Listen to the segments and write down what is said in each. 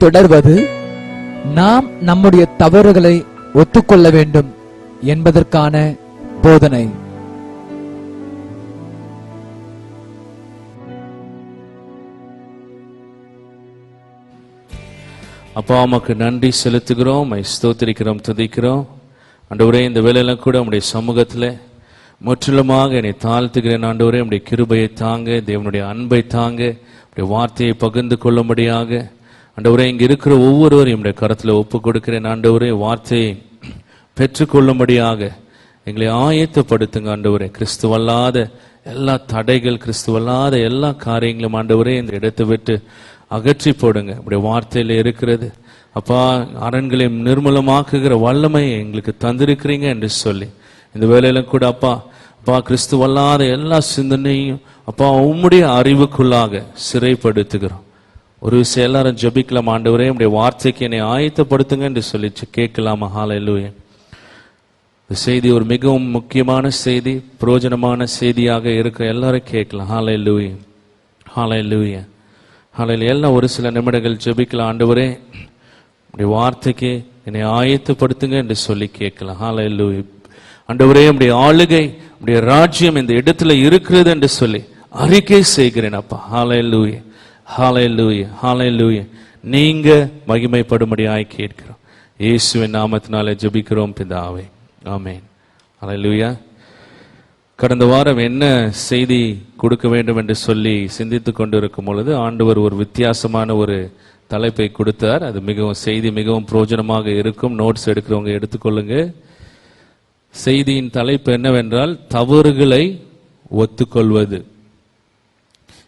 தொடர்வது நாம் நம்முடைய தவறுகளை ஒத்துக்கொள்ள வேண்டும் என்பதற்கான போதனை. அப்பா, உமக்கு நன்றி செலுத்துகிறோம், ஸ்தோத்திரிக்கிறோம், துதிக்கிறோம். ஆண்டவரே, இந்த வேளையில கூட உம்முடைய சமூகத்தில் முற்றிலுமாக என்னை தாழ்த்துகிறேன். ஆண்டவரே, உம்முடைய கிருபையை தாங்க, தேவனுடைய அன்பை தாங்க, உம்முடைய வார்த்தையை பகிர்ந்து கொள்ளும்படியாக ஆண்டவரே, இங்க இருக்கிற ஒவ்வொருவரையும் உம்முடைய கரத்தில் ஒப்பு கொடுக்கிறேன். ஆண்டவரே, வார்த்தையை பெற்றுக்கொள்ளும்படியாக எங்களை ஆயத்தப்படுத்துங்க. ஆண்டவரே, கிறிஸ்துவல்லாத எல்லா தடைகள், கிறிஸ்துவல்லாத எல்லா காரியங்களும் ஆண்டவரே இந்த இடத்தை விட்டு அகற்றி போடுங்க. உடைய வார்த்தையில இருக்கிறது அப்பா, அரண்களை நிர்மூலமாக்குகிற வல்லமையை எங்களுக்கு தந்திருக்கிறீங்க என்று சொல்லி இந்த வேலையில கூட அப்பா கிறிஸ்துவல்லாத எல்லா சிந்தனையும் அப்பா உம்முடைய அறிவுக்குள்ளாக சிறைப்படுத்துகிறோம். ஒரு விஷயம் எல்லாரும் ஜெபிக்கலாம். ஆண்டவரே, உடைய வார்த்தைக்கு என்னை ஆயத்தப்படுத்துங்க என்று சொல்லி கேட்கலாமா? ஹல்லேலூயா. இந்த செய்தி ஒரு மிகவும் முக்கியமான செய்தி, பிரயோஜனமான செய்தியாக இருக்க எல்லாரும் கேட்கலாம். ஹல்லேலூயா, ஹல்லேலூயா, ஹல்லேலூயா. எல்லாம் ஒரு சில நிமிடங்கள் ஜெபிக்கலாம். ஆண்டவரே, உடைய வார்த்தைக்கு என்னை ஆயத்தப்படுத்துங்க என்று சொல்லி கேட்கலாம். ஹல்லேலூயா. ஆண்டவரே, உடைய ஆளுகை, உடைய ராஜ்யம் இந்த இடத்துல இருக்கிறது என்று சொல்லி அறிக்கை செய்கிறேன் அப்பா. ஹல்லேலூயா, ஹல்லேலூயா, ஹல்லேலூயா. நீங்க மகிமைப்படும்படியாய் கேட்கிறோம். இயேசுவின் நாமத்தினாலே ஜெபிக்கிறோம் பிதாவே, ஆமென். ஹல்லேலூயா. கடந்த வாரம் என்ன செய்தி கொடுக்க வேண்டும் என்று சொல்லி சிந்தித்து கொண்டிருக்கும் பொழுது ஆண்டவர் ஒரு வித்தியாசமான ஒரு தலைப்பை கொடுத்தார். அது செய்தி மிகவும் பிரயோஜனமாக இருக்கும். நோட்ஸ் எடுக்கிறவங்க எடுத்துக்கொள்ளுங்க. செய்தியின் தலைப்பு என்னவென்றால், தவறுகளை ஒத்துக்கொள்வது.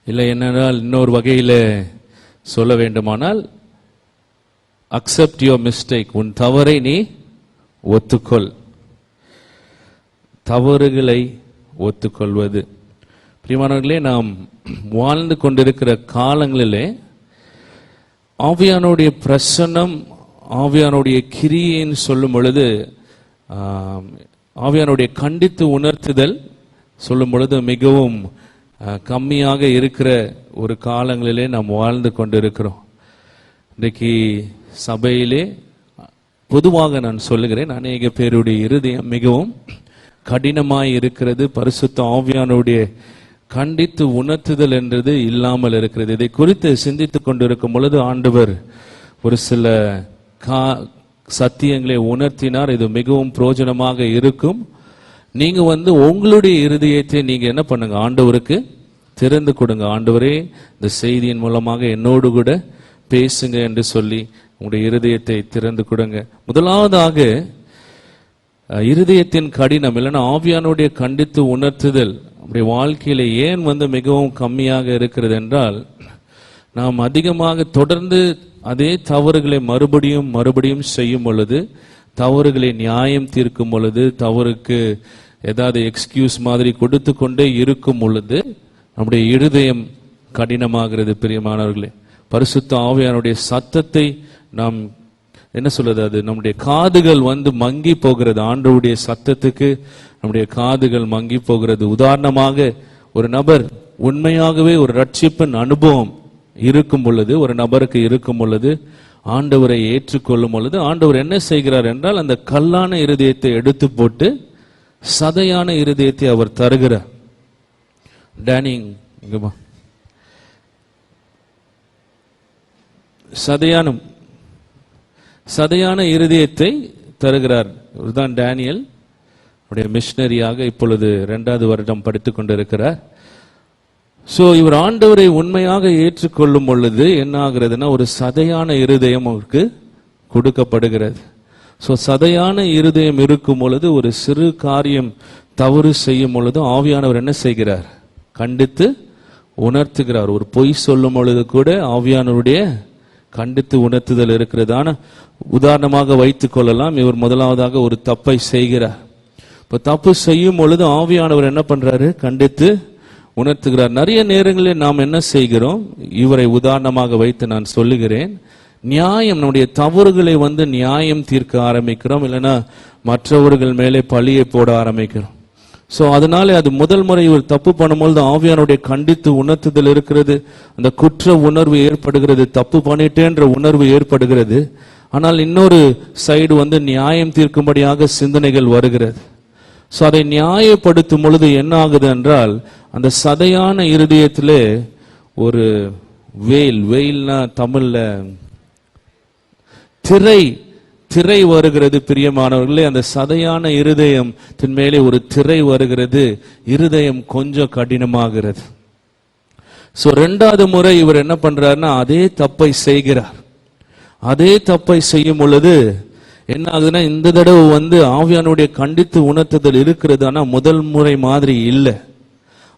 இல்லை என்னென்றால் இன்னொரு வகையில் சொல்ல வேண்டுமானால், அக்செப்ட் யுவர் மிஸ்டேக். உன் தவறை நீ ஒத்துக்கொள். தவறுகளை ஒத்துக்கொள்வது. பிரியமானவர்களே, நாம் வாழ்ந்து கொண்டிருக்கிற காலங்களிலே ஆவியானுடைய பிரசன்னம், ஆவியானுடைய கிரியைன்னு சொல்லும் பொழுது, ஆவியானுடைய கண்டித்து உணர்த்துதல் சொல்லும் பொழுது மிகவும் கம்மியாக இருக்கிற ஒரு காலங்களிலே நாம் வாழ்ந்து கொண்டிருக்கிறோம். இன்றைக்கு சபையிலே பொதுவாக நான் சொல்லுகிறேன், அநேக பேருடைய இருதயம் மிகவும் கடினமாய் இருக்கிறது. பரிசுத்த ஆவியானுடைய கண்டித்து உணர்த்துதல் என்றது இல்லாமல் இருக்கிறது. இதை குறித்து சிந்தித்துக் கொண்டிருக்கும் பொழுது ஆண்டவர் ஒரு சில சத்தியங்களை உணர்த்தினார். இது மிகவும் பிரயோஜனமாக இருக்கும். நீங்க உங்களுடைய இருதயத்தை நீங்க என்ன பண்ணுங்க, ஆண்டவருக்கு திறந்து கொடுங்க. ஆண்டவரே, இந்த செய்தியின் மூலமாக என்னோடு கூட பேசுங்க என்று சொல்லி உங்களுடைய இருதயத்தை திறந்து கொடுங்க. முதலாவதாக, இருதயத்தின் கடினம் இல்லைன்னா ஆவியானுடைய கண்டித்து உணர்த்துதல் நம்முடைய வாழ்க்கையில ஏன் மிகவும் கம்மியாக இருக்கிறது என்றால், நாம் அதிகமாக தொடர்ந்து அதே தவறுகளை மறுபடியும் செய்யும் பொழுது, தவறுகளை நியாயம் தீர்க்கும் பொழுது, தவறுக்கு ஏதாவது எக்ஸ்கியூஸ் மாதிரி கொடுத்து கொண்டே இருக்கும் பொழுது நம்முடைய இருதயம் கடினமாகிறது. பிரியமானவர்களே, பரிசுத்த ஆவியானுடைய சத்தத்தை நாம் என்ன சொல்றது, அது நம்முடைய காதுகள் மங்கி போகிறது. ஆண்டவருடைய சத்தத்துக்கு நம்முடைய காதுகள் மங்கி போகிறது. உதாரணமாக, ஒரு நபர் உண்மையாகவே ஒரு ரட்சிப்பின் அனுபவம் இருக்கும் பொழுது, ஒரு நபருக்கு இருக்கும் பொழுது, ஆண்டவரை ஏற்றுக்கொள்ளும் பொழுது ஆண்டவர் என்ன செய்கிறார் என்றால், அந்த கல்லான இருதயத்தை எடுத்து போட்டு சதையான இருதயத்தை அவர் தருகிறார். சதையான இருதயத்தை தருகிறார். இதுதான் டேனியல் மிஷனரியாக இப்பொழுது 2வது வருடம் படித்துக் கொண்டிருக்கிறார். சோ இவர் ஆண்டவரை உண்மையாக ஏற்றுக்கொள்ளும் பொழுது என்ன ஆகிறதுனா, ஒரு சதையான இருதயம் அவருக்கு கொடுக்கப்படுகிறது. சோ சதையான இருதயம் இருக்கும் பொழுது, ஒரு சிறு காரியம் தவறு செய்யும் பொழுது ஆவியானவர் என்ன செய்கிறார், கண்டித்து உணர்த்துகிறார். ஒரு பொய் சொல்லும் பொழுது கூட ஆவியானவருடைய கண்டித்து உணர்த்துதல் இருக்கிறது. ஆனா உதாரணமாக வைத்துக் கொள்ளலாம், இவர் முதலாவதாக ஒரு தப்பை செய்கிறார். இப்ப தப்பு செய்யும் பொழுது ஆவியானவர் என்ன பண்றாரு, கண்டித்து உணர்த்துகிறார். நிறைய நேரங்களில் நாம் என்ன செய்கிறோம், இவரை உதாரணமாக வைத்து நான் சொல்லுகிறேன், நியாயம் நம்முடைய தவறுகளை நியாயம் தீர்க்க ஆரம்பிக்கிறோம். இல்லைன்னா மற்றவர்கள் மேலே பழியை போட ஆரம்பிக்கிறோம். சோ அதனால அது முதல் முறை இவர் தப்பு பண்ணும்போது ஆவியானுடைய கண்டித்து உணர்த்துதல் இருக்கிறது, அந்த குற்ற உணர்வு ஏற்படுகிறது, தப்பு பண்ணிட்டேன்ற உணர்வு ஏற்படுகிறது. ஆனால் இன்னொரு சைடு நியாயம் தீர்க்கும்படியாக சிந்தனைகள் வருகிறது. சோ அதை நியாயப்படுத்தும் பொழுது என்ன ஆகுது என்றால், அந்த சதையான இருதயத்திலே ஒரு வெயில்னா தமிழ்ல திரை வருகிறது. பிரியமானவர்களே, அந்த சதையான இருதயத்தின் மேலே ஒரு திரை வருகிறது, இருதயம் கொஞ்சம் கடினமாகிறது. சோ ரெண்டாவது முறை இவர் என்ன பண்றாருன்னா அதே தப்பை செய்கிறார். அதே தப்பை செய்யும் பொழுது என்ன ஆகுதுன்னா, இந்த தடவை ஆவியானுடைய கண்டித்து உணர்த்துதல் இருக்கிறது, ஆனா முதல் முறை மாதிரி இல்லை.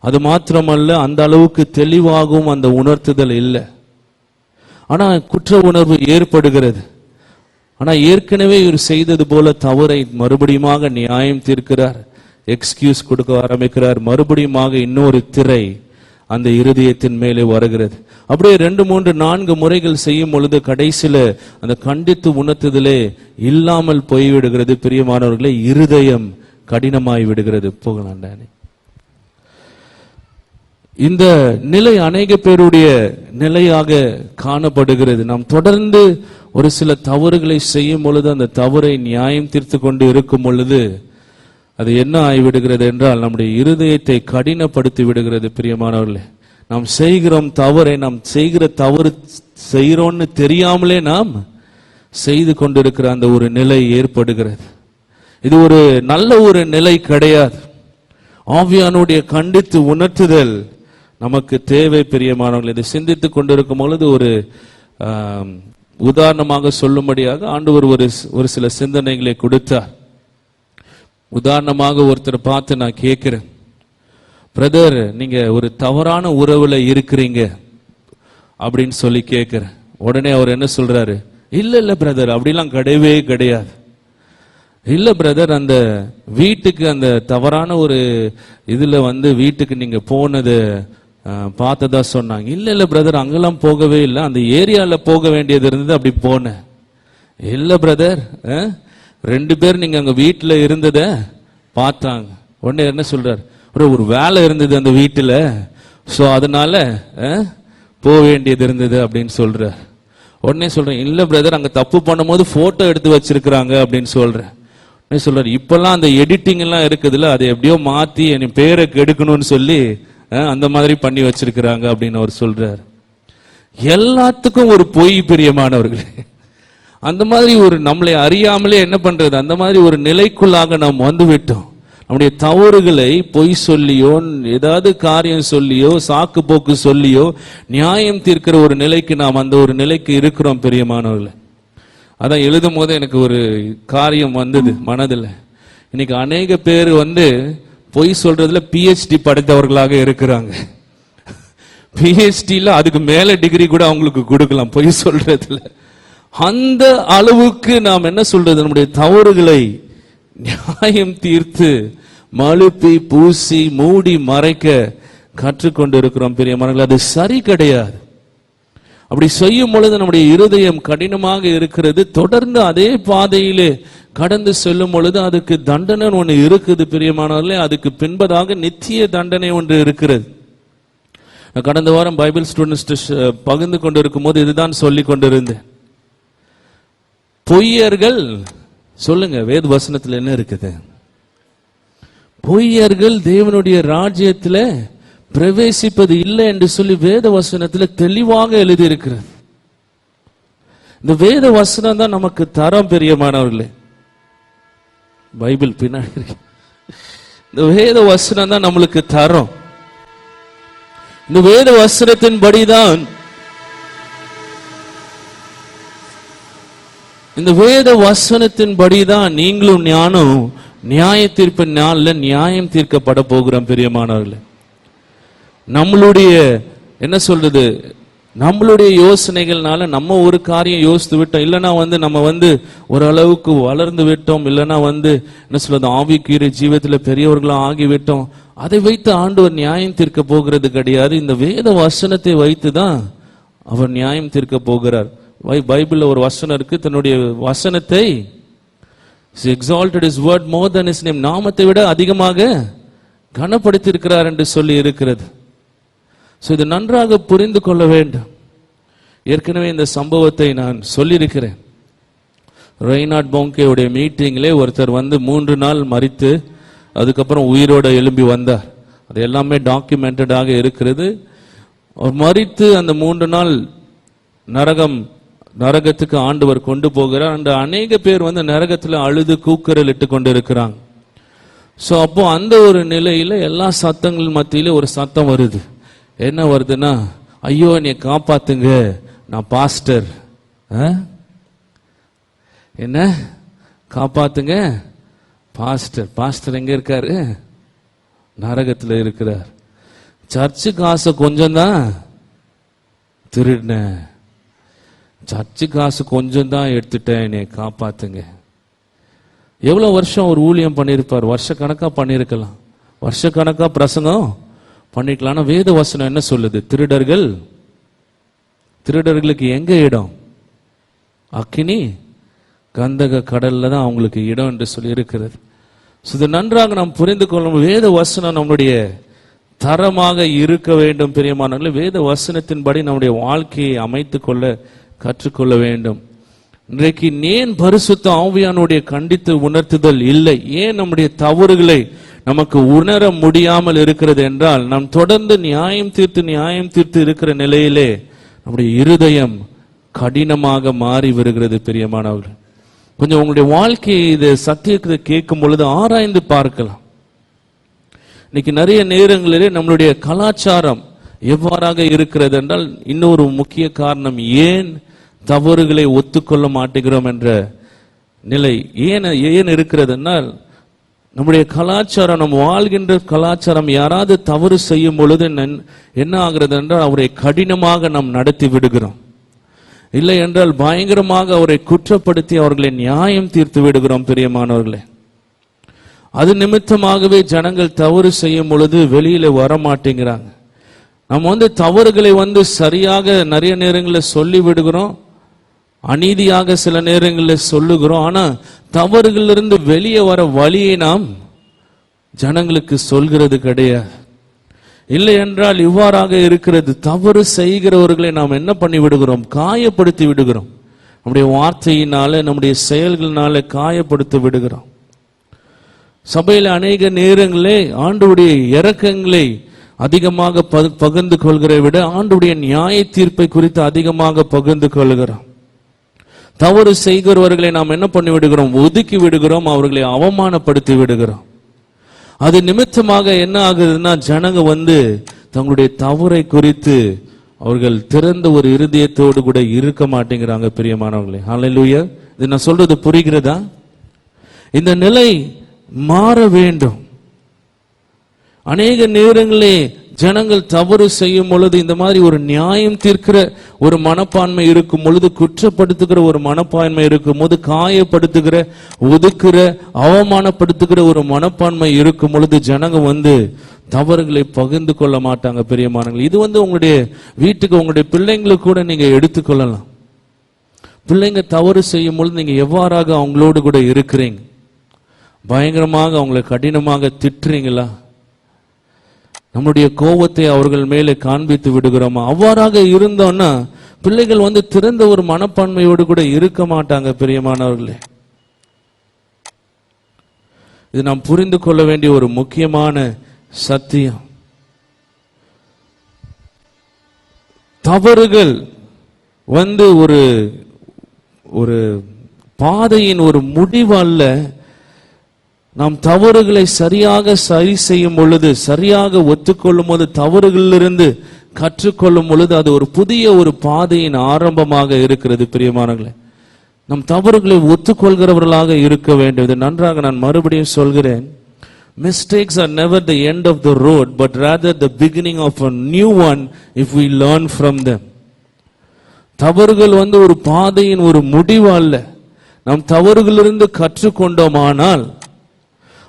அது மாத்திரமல்ல, அந்த அளவுக்கு தெளிவாகவும் அந்த உணர்த்துதல் இல்லை. ஆனா குற்ற உணர்வு ஏற்படுகிறது. ஆனா ஏற்கனவே இவர் செய்தது போல தவறை மறுபடியுமாக நியாயம் தீர்க்கிறார், எக்ஸ்கியூஸ் கொடுக்க ஆரம்பிக்கிறார். மறுபடியுமாக இன்னொரு திரை அந்த இருதயத்தின் மேலே வருகிறது. அப்படியே 2, 3, 4 முறைகள் செய்யும் பொழுது கடைசியில அந்த கண்டித்து உணர்த்துதலே இல்லாமல் போய்விடுகிறது. பிரியமானவர்களே, இருதயம் கடினமாய் விடுகிறது. போகலாம். இந்த நிலை அநேக பேருடைய நிலையாக காணப்படுகிறது. நாம் தொடர்ந்து ஒரு சில தவறுகளை செய்யும் பொழுது, அந்த தவறை நியாயம் தீர்த்து கொண்டு இருக்கும் பொழுது அது என்ன ஆகிவிடுகிறது என்றால், நம்முடைய இருதயத்தை கடினப்படுத்தி விடுகிறது. பிரியமானவர்களே, நாம் செய்கிறோம் தவறை, நாம் செய்கிற தவறு செய்கிறோம்னு தெரியாமலே நாம் செய்து கொண்டிருக்கிற அந்த ஒரு நிலை ஏற்படுகிறது. இது ஒரு நல்ல ஒரு நிலை கிடையாது. ஆவியானுடைய கண்டித்து உணர்த்துதல் நமக்கு தேவை. பிரியமானவர்கள், இதை சிந்தித்துக் கொண்டிருக்கும் பொழுது ஒரு உதாரணமாக சொல்லும்படியாக ஆண்டவர் ஒரு சில சிந்தனைகளை கொடுத்தார். உதாரணமாக ஒருத்தர் பார்த்து நான் கேட்கிறேன், பிரதர் நீங்க ஒரு தவறான உறவுல இருக்கிறீங்க அப்படின்னு சொல்லி கேட்கிறேன். உடனே அவர் என்ன சொல்றாரு, இல்ல பிரதர் அப்படிலாம் கிடையவே கிடையாது. இல்ல பிரதர், அந்த வீட்டுக்கு அந்த தவறான ஒரு இதுல வீட்டுக்கு நீங்க போனது பார்த்ததா சொன்னாங்க. இல்ல பிரதர், அங்கெல்லாம் போகவே இல்லை, அந்த ஏரியால போக வேண்டியது இருந்தது, அப்படி போனேன். இல்ல பிரதர், 2 பேர் நீங்க அங்க வீட்டுல இருந்தத பார்த்தாங்க. உடனே என்ன சொல்றாரு, ஒரு வேலை இருந்தது அந்த வீட்டுல, சோ அதனால போக வேண்டியது இருந்தது அப்படின்னு சொல்றார். உடனே சொல்றேன், இல்ல பிரதர், அங்க தப்பு பண்ணும் போது போட்டோ எடுத்து வச்சிருக்கிறாங்க அப்படின்னு சொல்றேன். உடனே சொல்றாரு, இப்பெல்லாம் அந்த எடிட்டிங் எல்லாம் இருக்குதுல்ல, அதை எப்படியோ மாத்தி என் பேரை கெடுக்கணும்னு சொல்லி அந்த மாதிரி பண்ணி வச்சிருக்கிறாங்க அப்படின்னு அவர் சொல்றார். எல்லாத்துக்கும் ஒரு பொய். பிரியமானவர்களே, அந்த மாதிரி ஒரு நம்மளை அறியாமலே என்ன பண்றது, அந்த மாதிரி ஒரு நிலைக்குள்ளாக நாம் வந்துவிட்டோம். நம்முடைய தவறுகளை பொய் சொல்லியோ, ஏதாவது காரியம் சொல்லியோ, சாக்கு போக்கு சொல்லியோ நியாயம் தீர்க்கிற ஒரு நிலைக்கு நாம் அந்த ஒரு நிலைக்கு இருக்கிறோம். பிரியமானவர்களே, அதான் எழுதும் போது எனக்கு ஒரு காரியம் வந்தது மனதில். இன்னைக்கு அநேக பேர் பொய் சொல்றதுல PhD படித்தவர்களாக இருக்கிறாங்க. PhDல அதுக்கு மேல டிகிரி கூட அவங்களுக்கு கொடுக்கலாம் பொய் சொல்றதுல. அந்த அளவுக்கு நாம் என்ன சொல்றது, நம்முடைய தவறுகளை நியாயம் தீர்த்து மழுப்பி பூசி மூடி மறைக்க கற்றுக்கொண்டு இருக்கிறோம். பிரியமானவர்களே, அது சரி கிடையாது. அப்படி செய்யும் பொழுது நம்முடைய இருதயம் கடினமாக இருக்கிறது. தொடர்ந்து அதே பாதையிலே கடந்து செல்லும் பொழுது அதுக்கு தண்டனை ஒன்று இருக்குது. பிரியமானவர்களே, அதுக்கு பின்பதாக நித்திய தண்டனை ஒன்று இருக்கிறது. கடந்த வாரம் பைபிள் ஸ்டூடெண்ட்ஸ் பகிர்ந்து கொண்டிருக்கும் போது இதுதான் சொல்லி கொண்டிருந்தேன். பொய்யர்கள், சொல்லுங்க வேத வசனத்தில் என்ன இருக்குது, பொய்யர்கள் தேவனுடைய ராஜ்யத்தில் பிரவேசிப்பது இல்லை என்று சொல்லி வேத வசனத்தில் தெளிவாக எழுதி இருக்கிறது. இந்த வேத வசனம் தான் நமக்கு தரம். பிரியமானவர்களே, பைபிள் பின்னாடி இருக்கு. இந்த வேத வசனம் தான் நம்மளுக்கு தரம். இந்த வேத வசனத்தின்படிதான், இந்த வேத வசனத்தின்படிதான் நீங்களும் ஞானம் நியாய தீர்ப்பின் நாள்ல நியாயம் தீர்க்கப்பட போகிறோம். பிரியமானவர்களே, நம்மளுடைய என்ன சொல்றது, நம்மளுடைய யோசனைகள்னால நம்ம ஒரு காரியம் யோசித்து விட்டோம், இல்லைன்னா நம்ம ஓரளவுக்கு வளர்ந்து விட்டோம், இல்லைன்னா என்ன சொல்றது ஆவிக்குரிய ஜீவத்தில் பெரியவர்களாக ஆகிவிட்டோம். அதை வைத்து ஆண்டவர் நியாயம் தீர்க்க போகிறது கிடையாது. இந்த வேத வசனத்தை வைத்து தான் அவர் நியாயம் தீர்க்க போகிறார். பைபிள்ல ஒரு வசனம் இருக்கு, தன்னுடைய வசனத்தை exalted his word more than his name, நாமத்தை விட அதிகமாக கனப்படுத்தி இருக்கிறார் என்று சொல்லி இருக்கிறது. இது நன்றாக புரிந்து கொள்ள வேண்டும். ஏற்கனவே இந்த சம்பவத்தை நான் சொல்லியிருக்கிறேன். ரெய்னார்ட் போங்கேவுடைய மீட்டிங்கிலே ஒருத்தர் வந்து 3 நாள் மரித்து அதுக்கப்புறம் உயிரோட எழும்பி வந்தார். அது எல்லாமே டாக்குமெண்டடாக இருக்கிறது. அவர் மரித்து அந்த 3 நாள் நரகத்துக்கு ஆண்டவர் கொண்டு போகிறார். அந்த அநேக பேர் வந்து நரகத்தில் அழுது கூக்குரல் இட்டு கொண்டு இருக்கிறாங்க. அப்போ அந்த ஒரு நிலையில எல்லா சத்தங்கள் மத்தியில ஒரு சத்தம் வருது. என்ன வருதுன்னா, ஐயோ என்னை காப்பாத்துங்க, நான் பாஸ்டர். என்ன காப்பாத்துங்க? பாஸ்டர் எங்க இருக்காரு? நரகத்துல இருக்கிறார். சர்ச்சு காசு கொஞ்சம் தான் திருடினேன், சர்ச்சு காசு கொஞ்சம் தான் எடுத்துட்டேன், என்னை காப்பாத்துங்க. எவ்வளவு வருஷம் ஒரு ஊழியம் பண்ணியிருப்பார்? வருஷ கணக்கா பண்ணியிருக்கலாம், வருஷ கணக்கா பிரசங்கம் பண்ணிக்கலாம். ஆனா வேத வசனம் என்ன சொல்லுது? திருடர்களுக்கு எங்க இடம்? அக்கினி கந்தக கடல்ல தான் அவங்களுக்கு இடம் என்று சொல்லி இருக்கிறது. இது நன்றாக நாம் புரிந்து கொள்ளும். வேத வசனம் நம்முடைய தரமாக இருக்க வேண்டும். பிரியமானவர்களே, வேத வசனத்தின்படி நம்முடைய வாழ்க்கையை அமைத்துக் கொள்ள கற்றுக்கொள்ள வேண்டும். இன்றைக்கு ஏன் பரிசுத்த ஆவியானுடைய கண்டித்து உணர்த்துதல் இல்லை? ஏன் நம்முடைய தவறுகளை நமக்கு உணர முடியாமல் இருக்கிறது என்றால், நாம் தொடர்ந்து நியாயம் தீர்த்து இருக்கிற நிலையிலே நம்முடைய இருதயம் கடினமாக மாறி வருகிறது. பிரியமானவர்கள், கொஞ்சம் உங்களுடைய வாழ்க்கையை இது சத்தியத்தை கேட்கும் பொழுது ஆராய்ந்து பார்க்கலாம். இன்னைக்கு நிறைய நேரங்களிலே நம்மளுடைய கலாச்சாரம் எவ்வாறாக இருக்கிறது என்றால், இன்னொரு முக்கிய காரணம் ஏன் தவறுகளை ஒத்துக்கொள்ள மாட்டேங்கிறோம் என்ற நிலை ஏன் இருக்கிறது என்றால், நம்முடைய கலாச்சாரம், நம்ம வாழ்கின்ற கலாச்சாரம், யாராவது தவறு செய்யும் பொழுது என்ன ஆகிறது என்றால் அவரை கடினமாக நாம் நடத்தி விடுகிறோம். இல்லை என்றால் பயங்கரமாக அவரை குற்றப்படுத்தி அவர்களை நியாயம் தீர்த்து விடுகிறோம். பிரியமானவர்களே, அது நிமித்தமாகவே ஜனங்கள் தவறு செய்யும் பொழுது வெளியில வர மாட்டேங்கிறாங்க. நம்ம தவறுகளை சரியாக நிறைய நேரங்களில் சொல்லி விடுகிறோம், அநீதியாக சில நேரங்களில் சொல்லுகிறோம். ஆனா தவறுகளிலிருந்து வெளியே வர வழியை நாம் ஜனங்களுக்கு சொல்கிறது கிடையாது. இல்லை என்றால் இவ்வாறாக இருக்கிறது. தவறு செய்கிறவர்களை நாம் என்ன பண்ணி விடுகிறோம்? காயப்படுத்தி விடுகிறோம். நம்முடைய வார்த்தையினால, நம்முடைய செயல்களினால காயப்படுத்தி விடுகிறோம். சபையில் அநேக நேரங்களே ஆண்டவருடைய இரக்கங்களை அதிகமாக பகிர்ந்து கொள்கிறதை விட ஆண்டவருடைய நியாய தீர்ப்பை குறித்து அதிகமாக பகிர்ந்து கொள்கிறோம். தவறு செய்கிறவர்களை நாம் என்ன பண்ணி விடுகிறோம்? ஒதுக்கி விடுகிறோம், அவர்களை அவமானப்படுத்தி விடுகிறோம். அது நிமித்தமாக என்ன ஆகுதுன்னா, ஜனங்க தங்களுடைய தவறை குறித்து அவர்கள் திறந்த ஒரு இருதயத்தோடு கூட இருக்க மாட்டேங்கிறாங்க. பிரியமானவர்களே, ஹல்லேலூயா. இது நான் சொல்றது புரிகிறதா? இந்த நிலை மாற வேண்டும். அநேக நேரங்களே ஜனங்கள் தவறு செய்யும் பொழுது இந்த மாதிரி ஒரு நியாயம் தீர்க்கிற ஒரு மனப்பான்மை இருக்கும் பொழுது, குற்றப்படுத்துகிற ஒரு மனப்பான்மை இருக்கும் போது, காயப்படுத்துகிற, ஒதுக்குற, அவமானப்படுத்துகிற ஒரு மனப்பான்மை இருக்கும் பொழுது ஜனங்க தவறுகளை பகிர்ந்து கொள்ள மாட்டாங்க. பெரியமானவர்கள், இது உங்களுடைய வீட்டுக்கு, உங்களுடைய பிள்ளைங்களுக்கு கூட நீங்க எடுத்துக்கொள்ளலாம். பிள்ளைங்க தவறு செய்யும் பொழுது நீங்க எவ்வாறாக அவங்களோடு கூட இருக்கிறீங்க? பயங்கரமாக அவங்களை கடினமாக திட்டுறீங்களா? நம்முடைய கோபத்தை அவர்கள் மேலே காண்பித்து விடுகிறோமா? அவ்வாறாக இருந்தோம்னா பிள்ளைகள் திறந்த ஒரு மனப்பான்மையோடு கூட இருக்க மாட்டாங்க. பிரியமானவர்களே, இது நாம் புரிந்து கொள்ள வேண்டிய ஒரு முக்கியமான சத்தியம். தவறுகள் ஒரு பாதையின் ஒரு முடிவு அல்ல. நாம் தவறுகளை சரியாக சரி செய்யும் பொழுது, சரியாக ஒத்துக்கொள்ளும் போது, தவறுகளிலிருந்து கற்றுக்கொள்ளும் பொழுது அது ஒரு புதிய ஒரு பாதையின் ஆரம்பமாக இருக்கிறது. பிரியமானவர்களே, நம் தவறுகளை ஒத்துக்கொள்கிறவர்களாக இருக்க வேண்டும். இது நன்றாக நான் மறுபடியும் சொல்கிறேன். Mistakes are never the end of the road, but rather the beginning of a new one if we learn from them. தவறுகள் ஒரு பாதையின் ஒரு முடிவு அல்ல. நாம் தவறுகளிலிருந்து கற்றுக்கொண்டோமானால்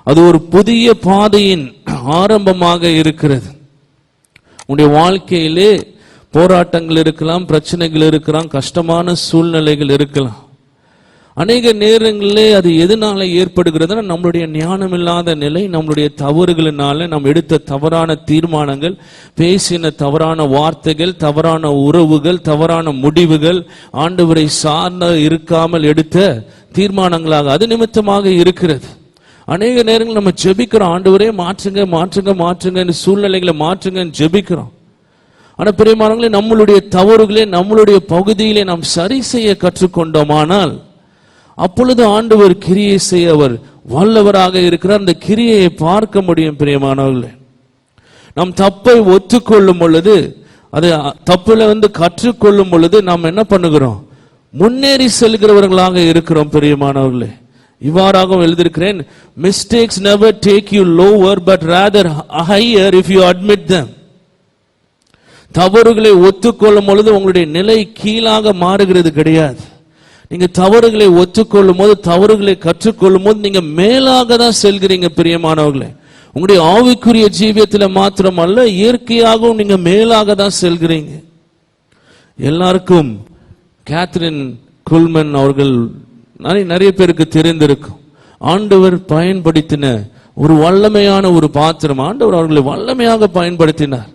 அது ஒரு புதிய பாதையின் ஆரம்பமாக இருக்கிறது. உங்களுடைய வாழ்க்கையிலே போராட்டங்கள் இருக்கலாம், பிரச்சனைகள் இருக்கலாம், கஷ்டமான சூழ்நிலைகள் இருக்கலாம். அநேக நேரங்களிலே அது எதனால ஏற்படுகிறதுனா நம்மளுடைய ஞானம் இல்லாத நிலை, நம்மளுடைய தவறுகளினால நாம் எடுத்த தவறான தீர்மானங்கள், பேசின தவறான வார்த்தைகள், தவறான உறவுகள், தவறான முடிவுகள், ஆண்டவரை சார்ந்து இருக்காமல் எடுத்த தீர்மானங்களாக அது நிமித்தமாக இருக்கிறது. அநேக நேரங்கள் நம்ம ஜெபிக்கிறோம், ஆண்டவரே மாற்றுங்க மாற்றுங்க மாற்றுங்க, சூழ்நிலைகளை மாற்றுங்கன்னு ஜெபிக்கிறோம். ஆனா பிரியமானவர்களே, நம்மளுடைய தவறுகளே நம்மளுடைய பகுதியிலே நாம் சரி செய்ய கற்றுக்கொண்டோமானால் அப்பொழுது ஆண்டவர் கிரியை செய்ய அவர் வல்லவராக இருக்கிறார். அந்த கிரியையை பார்க்க முடியும். பிரியமானவர்களே, நாம் தப்பை ஒத்துக்கொள்ளும் பொழுது, அது தப்புல கற்றுக்கொள்ளும் பொழுது நாம் என்ன பண்ணுகிறோம்? முன்னேறி செல்கிறவர்களாக இருக்கிறோம். பிரியமானவர்களே, இவ்வாறாக எழுதியிருக்கிறேன், mistakes never take you lower but rather higher if you admit them. தவறுகளை ஒத்துக்கொள்ளும் பொழுது உங்களுடைய நிலை கீழாக மாறுகிறது கிடையாது. நீங்க தவறுகளை ஒத்துக்கொள்ளும் போது, தவறுகளை கற்றுக்கொள்ளும் போது நீங்க மேலாக தான் செல்கிறீங்க. பிரியமானவர்களே, உங்களுடைய ஆவிக்குரிய ஜீவியத்தில் மாத்திரமல்ல, இயற்கையாகவும் நீங்க மேலாக தான் செல்கிறீங்க. எல்லாருக்கும் கேத்ரின் குல்மன் அவர்கள் நிறைய பேருக்கு தெரிந்திருக்கும். ஆண்டவர் பயன்படுத்தின ஒரு வல்லமையான ஒரு பாத்திரம். ஆண்டவர் அவர்களை வல்லமையாக பயன்படுத்தினார்.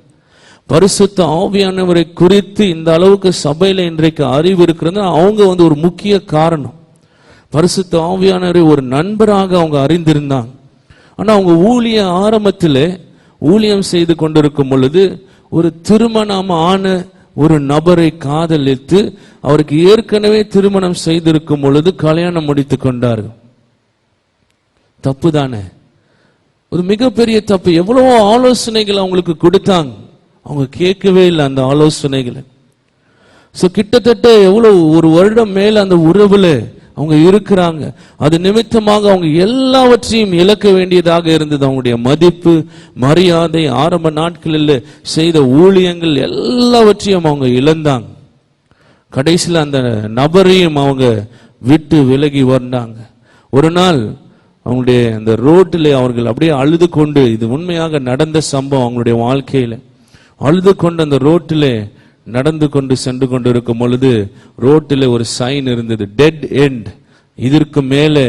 பரிசுத்த ஆவியானவரை குறித்து இந்த அளவுக்கு சபையில இன்றைக்கு அறிவு இருக்கிறது. அவங்க ஒரு முக்கிய காரணம். பரிசுத்த ஆவியானவரை ஒரு நண்பராக அவங்க அறிந்திருந்தாங்க. ஆனா அவங்க ஊழிய ஆரம்பத்தில் ஊழியம் செய்து கொண்டிருக்கும் பொழுது ஒரு திருமணம் ஆன ஒரு நபரை காதலித்து அவருக்கு ஏற்கனவே திருமணம் செய்திருக்கும் பொழுது கல்யாணம் முடித்து கொண்டார்கள். தப்பு தானே? ஒரு மிகப்பெரிய தப்பு. எவ்வளவோ ஆலோசனைகள் அவங்களுக்கு கொடுத்தாங்க, அவங்க கேட்கவே இல்லை அந்த ஆலோசனைகளை. கிட்டத்தட்ட எவ்வளவு ஒரு வருடம் மேல அந்த உறவுல அவங்க இருக்கிறாங்க. அது நிமித்தமாக அவங்க எல்லாவற்றையும் இழக்க வேண்டியதாக இருந்தது. அவங்களுடைய மதிப்பு, மரியாதை, ஆரம்ப நாட்களில் செய்த ஊழியங்கள் எல்லாவற்றையும் அவங்க இழந்தாங்க. கடைசியில் அந்த நபரையும் அவங்க விட்டு விலகி வந்தாங்க. ஒரு நாள் அவங்களுடைய அந்த ரோட்டில் அவர்கள் அப்படியே அழுது கொண்டு, இது உண்மையாக நடந்த சம்பவம் அவங்களுடைய வாழ்க்கையில, அழுது கொண்டு அந்த ரோட்டில் நடந்து கொண்டு சென்று கொண்டு இருக்கும் பொழுது ரோட்டில் ஒரு சைன் இருந்தது, டெட் எண்ட், இதற்கு மேலே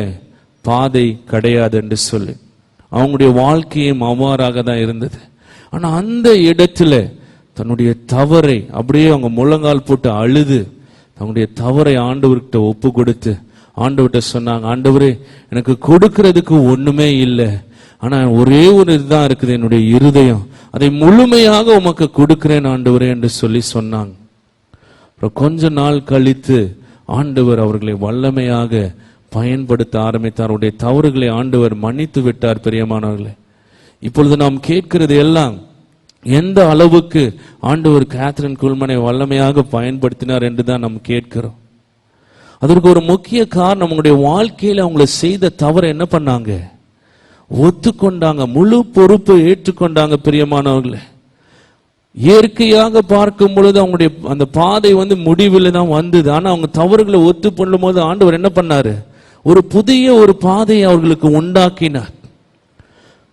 பாதை கிடையாது என்று சொல்லி. அவங்களுடைய வாழ்க்கையும் அவ்வாறாக தான் இருந்தது. ஆனா அந்த இடத்துல தன்னுடைய தவறை அப்படியே அவங்க முழங்கால் போட்டு அழுது தன்னுடைய தவறை ஆண்டவர்கிட்ட ஒப்பு கொடுத்து ஆண்டவர்கிட்ட சொன்னாங்க, ஆண்டவரே எனக்கு கொடுக்கிறதுக்கு ஒண்ணுமே இல்லை, ஆனா ஒரே ஒரு இதுதான் இருக்குது, என்னுடைய இருதயம், அதை முழுமையாக உமக்கு கொடுக்கிறேன் ஆண்டவரே என்று சொல்லி சொன்னாங்க. அப்புறம் கொஞ்ச நாள் கழித்து ஆண்டவர் அவர்களை வல்லமையாக பயன்படுத்த ஆரம்பித்தார். அவருடைய தவறுகளை ஆண்டவர் மன்னித்து விட்டார். பிரியமானவர்களே, இப்பொழுது நாம் கேட்கிறது எல்லாம் எந்த அளவுக்கு ஆண்டவர் கேத்ரின் குல்மனை வல்லமையாக பயன்படுத்தினார் என்று தான் நாம் கேட்கிறோம். அதற்கு ஒரு முக்கிய காரணம், அவங்களுடைய வாழ்க்கையில அவங்களை செய்த தவறு என்ன பண்ணாங்க? ஒத்துக்கொண்டாங்க, முழு பொறுப்பை ஏற்றுக்கொண்டாங்க. பிரியமானவர்களே, இயற்கையாக பார்க்கும் பொழுது அவங்களுடைய அந்த பாதை முடிவில் தான் வந்தது. ஆனா அவங்க தவறுகளை ஒத்துக்கொள்ளும் போது ஆண்டவர் என்ன பண்ணாரு? ஒரு புதிய ஒரு பாதையை அவர்களுக்கு உண்டாக்கினார்,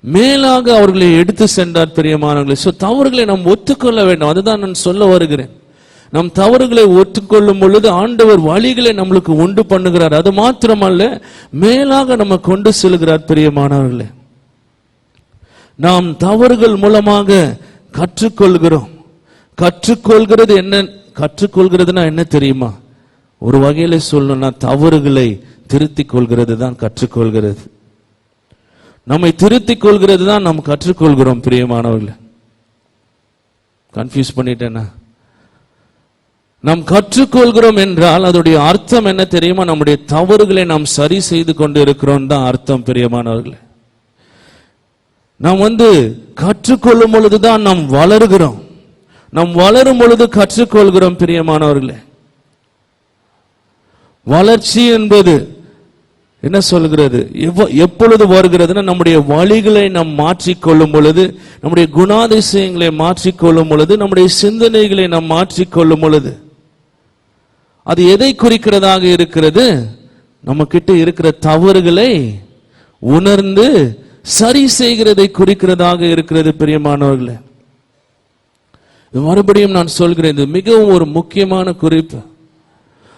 மேலாக அவர்களை எடுத்து சென்றார். பிரியமானவர்களே, தவறுகளை நாம் ஒத்துக்கொள்ள வேண்டும். அதுதான் நான் சொல்ல வருகிறேன். நம் தவறுகளை ஒத்துக்கொள்ளும் பொழுது ஆண்டவர் வழிகளை நம்மளுக்கு உண்டு பண்ணுகிறார். அது மாத்திரமல்ல, மேலாக நம்ம கொண்டு செல்கிறார். பிரியமானவர்களே, நாம் தவறுகள் மூலமாக கற்றுக்கொள்கிறோம். கற்றுக்கொள்கிறது என்ன? கற்றுக்கொள்கிறதுனா என்ன தெரியுமா? ஒரு வகையில சொல்லணும்னா தவறுகளை திருத்திக் கொள்கிறது தான் கற்றுக்கொள்கிறது. நம்மை திருத்திக் கொள்கிறது தான் நாம் கற்றுக்கொள்கிறோம். பிரியமானவர்களே, கன்ஃபியூஸ் பண்ணிட்டேன்னா, நாம் கற்றுக்கொள்கிறோம் என்றால் அதோடைய அர்த்தம் என்ன தெரியுமா? நம்முடைய தவறுகளை நாம் சரி செய்து கொண்டு இருக்கிறோம் தான் அர்த்தம். பிரியமானவர்களே, நாம் கற்றுக்கொள்ளும் பொழுதுதான் நாம் வளருகிறோம். நாம் வளரும் பொழுது கற்றுக்கொள்கிறோம். பிரியமானவர்களே, வளர்ச்சி என்பது என்ன சொல்கிறது? எப்பொழுது வருகிறதுனா, நம்முடைய வழிகளை நாம் மாற்றிக்கொள்ளும் பொழுது, நம்முடைய குணாதிசயங்களை மாற்றிக்கொள்ளும் பொழுது, நம்முடைய சிந்தனைகளை நாம் மாற்றிக்கொள்ளும் பொழுது. அது எதை குறிக்கிறதாக இருக்கிறது? நம்ம கிட்ட இருக்கிற தவறுகளை உணர்ந்து சரி செய்கிறதை குறிக்கிறதாக இருக்கிறது. பிரியமானவர்களே, மறுபடியும் நான் சொல்கிறேன், இது மிகவும் ஒரு முக்கியமான குறிப்பு.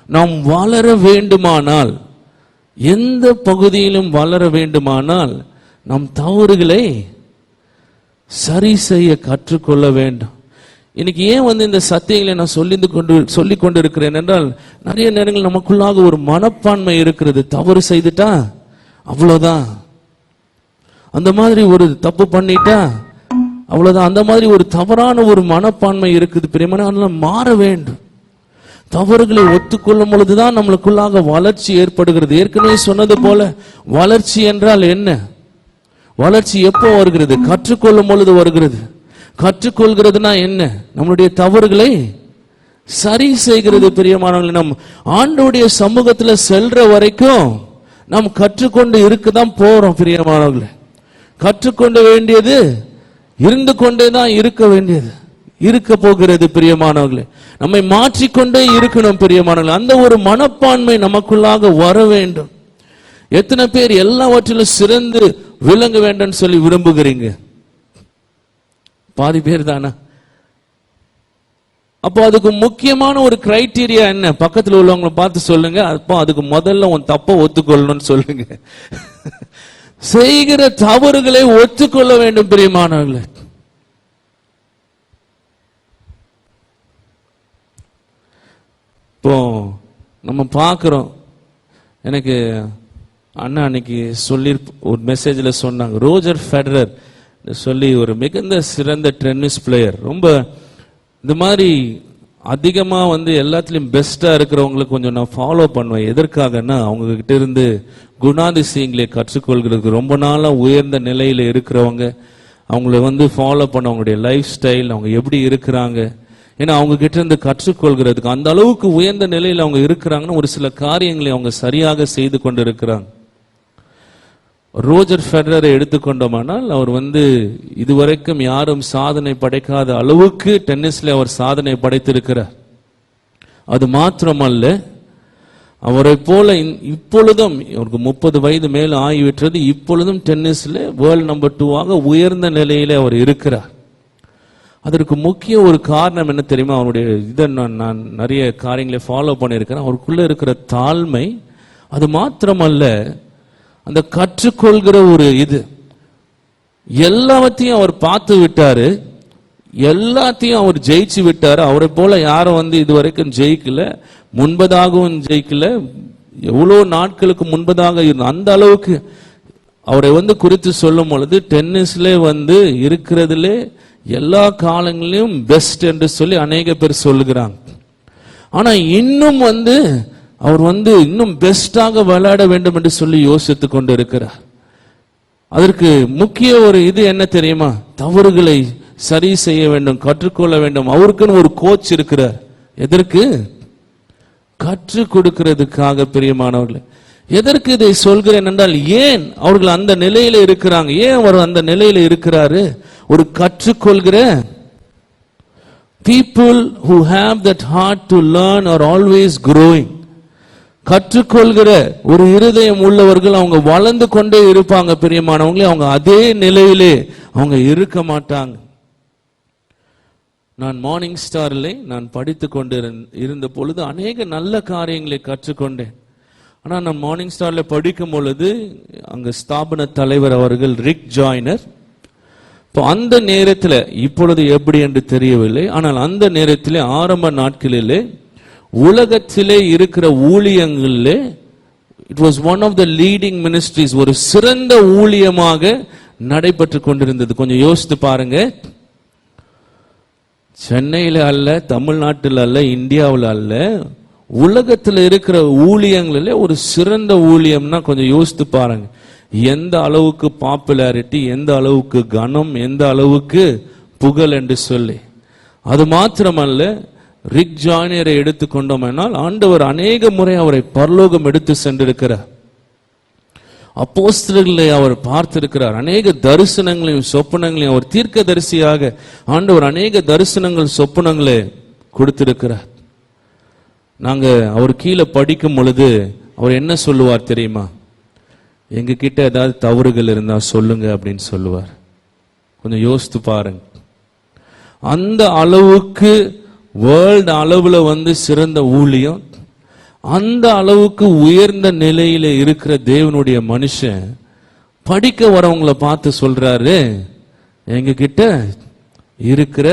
நாம் வளர வேண்டுமானால் எந்த பகுதியிலும் வளர வேண்டுமானால் நம் தவறுகளை சரி செய்ய கற்றுக்கொள்ள வேண்டும். இன்னைக்கு ஏன் இந்த சத்தியங்களை நான் சொல்லிக் கொண்டு இருக்கிறேன் என்றால், நிறைய நேரங்கள் நமக்குள்ளாக ஒரு மனப்பான்மை இருக்கிறது. தவறு செய்துட்டா அவ்வளவுதான், அந்த மாதிரி ஒரு தப்பு பண்ணிட்டா அவ்வளவுதான், அந்த மாதிரி ஒரு தவறான ஒரு மனப்பான்மை இருக்குது. பிரியமான மாற வேண்டும். தவறுகளை ஒத்துக்கொள்ளும் பொழுதுதான் நம்மளுக்குள்ளாக வளர்ச்சி ஏற்படுகிறது. ஏற்கனவே சொன்னது போல வளர்ச்சி என்றால் என்ன? வளர்ச்சி எப்போ வருகிறது? கற்றுக்கொள்ளும் பொழுது வருகிறது. கற்றுக்கொள்கிறதுனா என்ன? நம்மளுடைய தவறுகளை சரி செய்கிறது. பிரியமானவர்களே, நம் ஆண்டவருடைய சமூகத்துல செல்ற வரைக்கும் நாம் கற்றுக்கொண்டு இருக்கதான் போறோம். பிரியமானவர்களே, கற்றுக்கொண்டு வேண்டியது இருந்து கொண்டேதான் இருக்க வேண்டியது இருக்க போகிறது. பிரியமானவர்களே, நம்மை மாற்றிக்கொண்டே இருக்கணும். பிரியமானவர்களே, அந்த ஒரு மனப்பான்மை நமக்குள்ளாக வர வேண்டும். எத்தனை பேர் எல்லாவற்றிலும் சிறந்து விளங்க வேண்டும் சொல்லி விரும்புகிறீங்க? பாதி பேர் தானா? அப்போ அதுக்கு முக்கியமான ஒரு கிரைட்டீரியா என்ன? பக்கத்தில் உள்ளவங்களை பார்த்து சொல்லுங்க. அப்போ அதுக்கு முதல்ல உன் தப்ப ஒத்துக்கொள்ளணும்னு சொல்லுங்க. செய்கிற தவறுகளை ஒத்துக்கொள்ள வேண்டும். பிரியமானவர்களே, இப்போ நம்ம பார்க்கிறோம். எனக்கு அண்ணா அன்னைக்கு சொல்லி ஒரு மெசேஜ்ல சொன்னாங்க, ரோஜர் ஃபெடரர் சொல்லி ஒரு மிகுந்த சிறந்த டென்னிஸ் பிளேயர், ரொம்ப இந்த மாதிரி அதிகமா எல்லாத்துலயும் பெஸ்டா இருக்கிறவங்களுக்கு கொஞ்சம் நான் ஃபாலோ பண்ணுவேன். எதற்காகன்னா, அவங்க கிட்ட இருந்து குணாதிசயங்களை கற்றுக்கொள்கிறதுக்கு. ரொம்ப நாளா உயர்ந்த நிலையில இருக்கிறவங்க, அவங்கள ஃபாலோ பண்ண, அவங்களுடைய லைஃப் ஸ்டைல், அவங்க எப்படி இருக்கிறாங்க, ஏன்னா அவங்க கிட்ட இருந்து கற்றுக்கொள்கிறதுக்கு. அந்த அளவுக்கு உயர்ந்த நிலையில் அவங்க இருக்கிறாங்கன்னு ஒரு சில காரியங்களை அவங்க சரியாக செய்து கொண்டு இருக்கிறாங்க. ரோஜர் ஃபெடரரை எடுத்துக்கொண்டோமானால், அவர் இதுவரைக்கும் யாரும் சாதனை படைக்காத அளவுக்கு டென்னிஸ்ல அவர் சாதனை படைத்திருக்கிறார். அது மாத்திரமல்ல, அவரை போல இப்பொழுதும் அவருக்கு 30 வயது மேல் ஆகிவிட்டது. இப்பொழுதும் டென்னிஸ்ல வேர்ல்ட் நம்பர் 2 உயர்ந்த நிலையில அவர் இருக்கிறார். அதற்கு முக்கிய ஒரு காரணம் என்ன தெரியுமா? அவருடைய இதை நான் நிறைய காரியங்களை ஃபாலோ பண்ணியிருக்கிறேன். அவருக்குள்ள இருக்கிற தாழ்மை. அது மாத்திரமல்ல, அந்த கற்றுக்கொள்கிற ஒரு இது, எல்லாவற்றையும் அவர் பார்த்து விட்டாரு, எல்லாத்தையும் அவர் ஜெயிச்சு விட்டாரு. அவரை போல யாரும் இதுவரைக்கும் ஜெயிக்கல, முன்பதாகவும் ஜெயிக்கல, எவ்வளோ நாட்களுக்கு முன்பதாக இருந்த அந்த அளவுக்கு அவரை குறித்து சொல்லும் பொழுது, டென்னிஸ்ல இருக்கிறதுலே எல்லா காலங்களிலும் பெஸ்ட் என்று சொல்லி அநேக பேர் சொல்லுகிறாங்க. ஆனா இன்னும் அவர் இன்னும் பெஸ்டாக விளையாட வேண்டும் என்று சொல்லி யோசித்து கொண்டு இருக்கிறார். அதற்கு முக்கிய ஒரு இது என்ன தெரியுமா? தவறுகளை சரி செய்ய வேண்டும், கற்றுக்கொள்ள வேண்டும். அவருக்குன்னு ஒரு கோச் இருக்கிறார். எதற்கு? கற்றுக் கொடுக்கிறதுக்காக. பிரியமானவர்களே, எதற்கு இதை சொல்கிறேன் என்றால், ஏன் அவர்கள் அந்த நிலையில இருக்கிறாங்க? ஏன் அவர் அந்த நிலையில இருக்கிறாரு? ஒரு கற்றுக்கொள்கிற people who have that heart to learn are always growing. கற்றுக்கொள்கிற ஒரு இருதயம் உள்ளவர்கள் அவங்க வளர்ந்து கொண்டே இருப்பாங்க. பிரியமானவங்களே, அவங்க அதே நிலையிலே அவங்க இருக்க மாட்டாங்க. நான் மார்னிங் ஸ்டாரில் நான் படித்து கொண்டு இருந்த பொழுது அநேக நல்ல காரியங்களை கற்றுக்கொண்டேன். ஆனால் நான் மார்னிங் ஸ்டார்ல படிக்கும் பொழுது அங்க ஸ்தாபன தலைவர் அவர்கள் ரிக் ஜாய்னர். அந்த நேரத்தில், இப்பொழுது எப்படி என்று தெரியவில்லை, ஆனால் அந்த நேரத்திலே ஆரம்ப நாட்களிலே உலகத்திலே இருக்கிற ஊழியங்களிலே it was one of the leading ministries, ஒரு சிறந்த ஊழியமாக நடைபெற்று கொண்டிருந்தது. கொஞ்சம் யோசித்து பாருங்க. சென்னையில அல்ல, தமிழ்நாட்டில் அல்ல, இந்தியாவில் அல்ல, உலகத்தில் இருக்கிற ஊழியங்களிலே ஒரு சிறந்த ஊழியம்னா கொஞ்சம் யோசித்து பாருங்க. எந்த அளவுக்கு பாப்புலாரிட்டி, எந்த அளவுக்கு கனம், எந்த அளவுக்கு புகழ் என்று சொல்லி. அது மாத்திரமல்ல, ரிக் ஜாய்னரை எடுத்துக்கொண்டோம் என்றால், ஆண்டவர் அநேக முறை அவரை பரலோகம் எடுத்து சென்றிருக்கிறார். அப்போஸ்தலர்களை அவர் பார்த்திருக்கிறார். அநேக தரிசனங்களையும் சொப்பனங்களையும் அவர் தீர்க்கதரிசியாக ஆண்டவர் அநேக தரிசனங்கள் சொப்பனங்களை கொடுத்திருக்கிறார். நாங்க அவர் கீழே படிக்கும் பொழுது அவர் என்ன சொல்லுவார் தெரியுமா? எங்க கிட்ட ஏதாவது தவறுகள் இருந்தா சொல்லுங்க அப்படின்னு சொல்லுவார். கொஞ்சம் யோசித்து பாருங்க. அந்த அளவுக்கு வேர்ல்டு அளவுல சிறந்த ஊழியம். அந்த அளவுக்கு உயர்ந்த நிலையில இருக்கிற தேவனுடைய மனுஷன் படிக்க வரவங்களை பார்த்து சொல்றாரு, எங்க கிட்ட இருக்கிற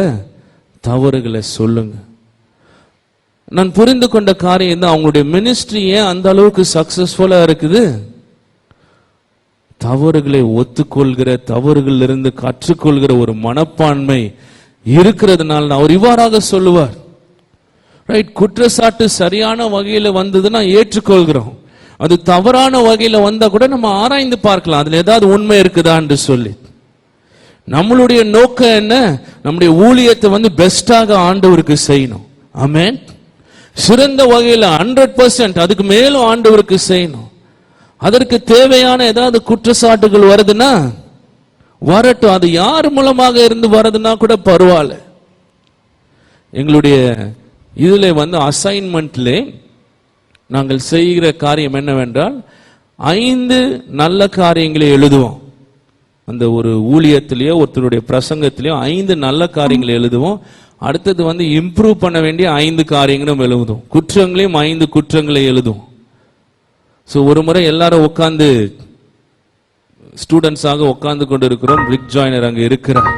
தவறுகளை சொல்லுங்க. நான் புரிந்து கொண்ட காரியம் தான், அவங்களுடைய மினிஸ்ட்ரி ஏன் அந்த அளவுக்கு சக்சஸ்ஃபுல்லா இருக்குது? தவறுகளை ஒத்துக்கொள்கிற, தவறுகள் இருந்து கற்றுக்கொள்கிற ஒரு மனப்பான்மை இருக்கிறதுனால அவர் இவ்வாறாக சொல்லுவார். ரைட், குற்றச்சாட்டு சரியான வகையில வந்ததுன்னா ஏற்றுக்கொள்கிறோம். அது தவறான வகையில வந்தா கூட நம்ம ஆராய்ந்து பார்க்கலாம், அதுல ஏதாவது உண்மை இருக்குதா என்று சொல்லி. நம்மளுடைய நோக்கம் என்ன? நம்முடைய ஊழியத்தை பெஸ்டாக ஆண்டவருக்கு செய்யணும். ஆமென். சிறந்த வகையில 100% அதுக்கு மேலும் ஆண்டவருக்கு செய்யணும். அதற்கு தேவையான ஏதாவது குற்றச்சாட்டுகள் வருதுன்னா வரட்டும், அது யார் மூலமாக இருந்து வருதுன்னா கூட பரவாயில்ல. எங்களுடைய இதுல அசைன்மெண்ட்ல நாங்கள் செய்கிற காரியம் என்னவென்றால் 5 நல்ல காரியங்களை எழுதுவோம். அந்த ஒரு ஊழியத்திலேயோ ஒருத்தருடைய பிரசங்கத்திலேயோ 5 நல்ல காரியங்களை எழுதுவோம். அடுத்தது இம்ப்ரூவ் பண்ண வேண்டிய 5 காரியங்களும் எழுதுவோம். குற்றங்களையும் 5 குற்றங்களை எழுதுவோம். ஸோ ஒரு முறை எல்லாரும் உட்கார்ந்து ஸ்டூடெண்ட்ஸாக உட்கார்ந்து கொண்டு இருக்கிறோம். ரிக் ஜாய்னர் அங்கே இருக்கிறார்.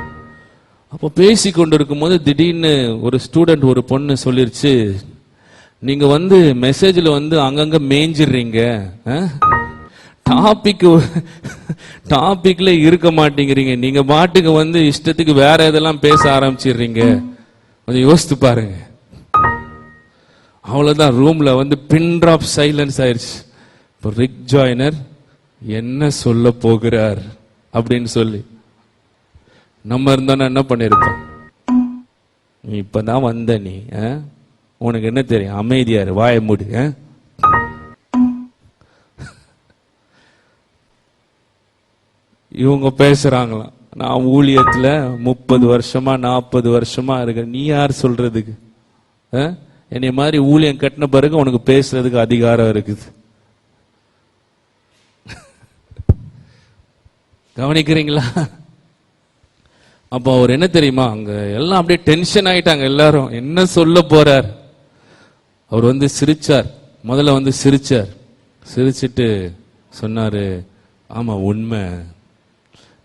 அப்போ பேசி கொண்டு இருக்கும் போது திடீர்னு ஒரு ஸ்டூடெண்ட், ஒரு பொண்ணு சொல்லிருச்சு, நீங்க மெசேஜ்ல அங்கங்க மேய்ஞ்சிடுறீங்க, டாபிக்ல இருக்க மாட்டேங்கிறீங்க, நீங்க பாட்டுக்கு இஷ்டத்துக்கு வேற எதெல்லாம் பேச ஆரம்பிச்சிடுறீங்க, கொஞ்சம் யோசித்து பாருங்க. அவ்வளவுதான், ரூம்ல பின் டிராப் சைலன்ஸ் ஆயிடுச்சு. இப்போ ரிக் ஜாய்னர் என்ன சொல்ல போகிறார் அப்படின்னு சொல்லி நம்ம இருந்தா என்ன பண்ணிருப்போம்? நீ இப்பதான் வந்த, நீ உனக்கு என்ன தெரியும், அமைதியாரு, வாய மூடு. இவங்க பேசுறாங்களாம், நான் ஊழியத்துல 30 வருஷமா 40 வருஷமா இருக்க, நீ யார் சொல்றதுக்கு? என்னை மாதிரி ஊழியம் கட்டின பிறகு உனக்கு பேசுறதுக்கு அதிகாரம் இருக்குது. கவனிக்கிறீங்களா? அப்போ அவர் என்ன தெரியுமா, அங்க எல்லாம் அப்படியே டென்ஷன் ஆயிட்டாங்க எல்லாரும். என்ன சொல்ல போறார்? அவர் சிரிச்சார். முதல்ல சிரிச்சார். சிரிச்சிட்டு சொன்னாரு, ஆமா உண்மை,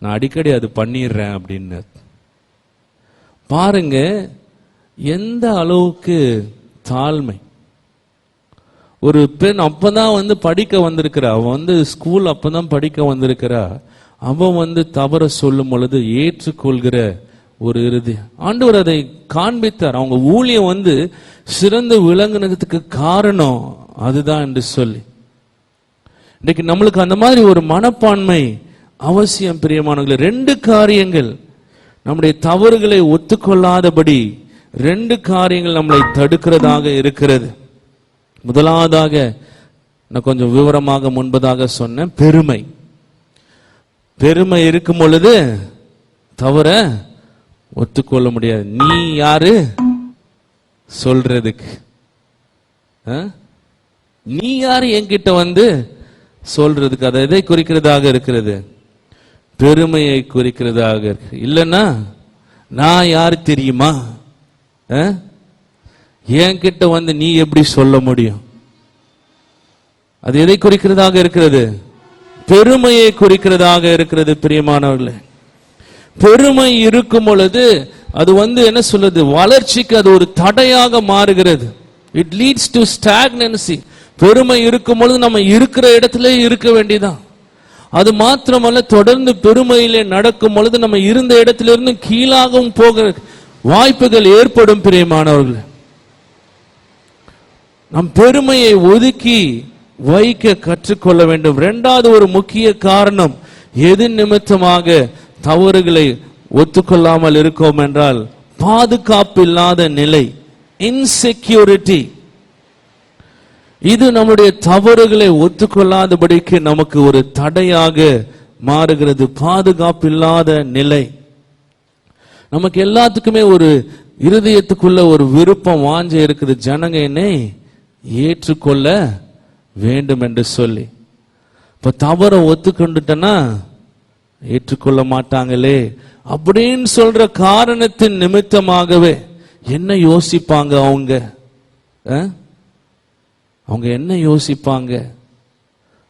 நான் அடிக்கடி அது பண்ணிடுறேன் அப்படின்னு. பாருங்க எந்த அளவுக்கு தாழ்மை. ஒரு பெண் அப்பதான் படிக்க வந்திருக்கிறா, அவன் ஸ்கூல் அப்பதான் படிக்க வந்திருக்கிறா. அவன் தவற சொல்லும் பொழுது ஏற்றுக்கொள்கிற ஒரு இறுதி. ஆண்டவர் அதை காண்பித்தார். அவங்க ஊழியம் சிறந்து விளங்குனதுக்கு காரணம் அதுதான் என்று சொல்லி. இன்னைக்கு நம்மளுக்கு அந்த மாதிரி ஒரு மனப்பான்மை அவசியம். பிரியமானவர்களே, 2 காரியங்கள் நம்முடைய தவறுகளை ஒத்துக்கொள்ளாதபடி 2 காரியங்கள் நம்மளை தடுக்கிறதாக இருக்கிறது. முதலாவதாக நான் கொஞ்சம் விவரமாக முன்பதாக சொன்னேன், பெருமை. பெருமை இருக்கும் பொழுது தவற ஒத்துக்கொள்ள முடியாது. நீ யாரு சொல்றதுக்கு? நீ யாரு என்கிட்ட சொல்றதுக்கு? அதை எதை குறிக்கிறதாக இருக்கிறது? பெருமையை குறிக்கிறதாக இருக்கு. இல்லைன்னா நான் யாரு தெரியுமா, என்கிட்ட நீ எப்படி சொல்ல முடியும்? அது எதை குறிக்கிறதாக இருக்கிறது? பெருமையை குறிக்கிறதாக இருக்கிறது. பிரியமானவர்களே, பெருமை இருக்கும் பொழுது அது என்ன சொல்லுது, வளர்ச்சிக்கு அது ஒரு தடையாக மாறுகிறது. It leads to stagnancy. பெருமை இருக்கும் பொழுது நம்ம இருக்கிற இடத்துல இருக்க வேண்டியதான். அது மாத்திரமல்ல, தொடர்ந்து பெருமையிலே நடக்கும் பொழுது நம்ம இருந்த இடத்துல இருந்து கீழாகவும் போக வாய்ப்புகள் ஏற்படும். பிரியமானவர்களே, நம் பெருமையை ஒதுக்கி வைக்க கற்றுக்கொள்ள வேண்டும். 2வது ஒரு முக்கிய காரணம், எது நிமித்தமாக தவறுகளை ஒத்துக்கொள்ளாமல் இருக்கோம் என்றால் பாதுகாப்பு இல்லாத நிலை, இன்செக்யூரிட்டி. இது நம்முடைய தவறுகளை ஒத்துக்கொள்ளாதபடிக்கு நமக்கு ஒரு தடையாக மாறுகிறது. பாதுகாப்பு இல்லாத நிலை. நமக்கு எல்லாத்துக்குமே ஒரு இருதயத்துக்குள்ள ஒரு விருப்பம், வாஞ்சை இருக்குது, ஜனங்க என்னை ஏற்றுக்கொள்ள வேண்டும் என்று சொல்லி. இப்ப தவற ஒத்துக்கொண்டுட்டனா ஏற்றுக்கொள்ள மாட்டாங்களே அப்படின்னு சொல்ற காரணத்தின் நிமித்தமாகவே என்ன யோசிப்பாங்க அவங்க? அவங்க என்ன யோசிப்பாங்க?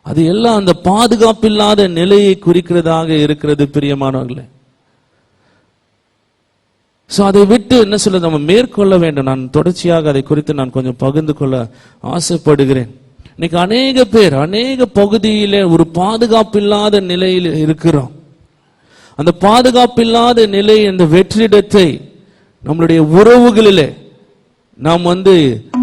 அது எல்லாம் அந்த பாதுகாப்பில்லாத நிலையை குறிக்கிறதாக இருக்கிறது பிரியமானவர்களே. சோ அதை விட்டு என்ன சொல்ல நம்ம மேற்கொள்ள வேண்டும். நான் தொடர்ச்சியாக அதை குறித்து நான் கொஞ்சம் பகிர்ந்து கொள்ள ஆசைப்படுகிறேன். இன்னைக்கு அநேக பேர் அநேக பகுதியிலே ஒரு பாதுகாப்பில்லாத நிலையில் இருக்கிறோம். அந்த பாதுகாப்பில்லாத நிலை, அந்த வெற்றிடத்தை நம்மளுடைய உறவுகளிலே நாம்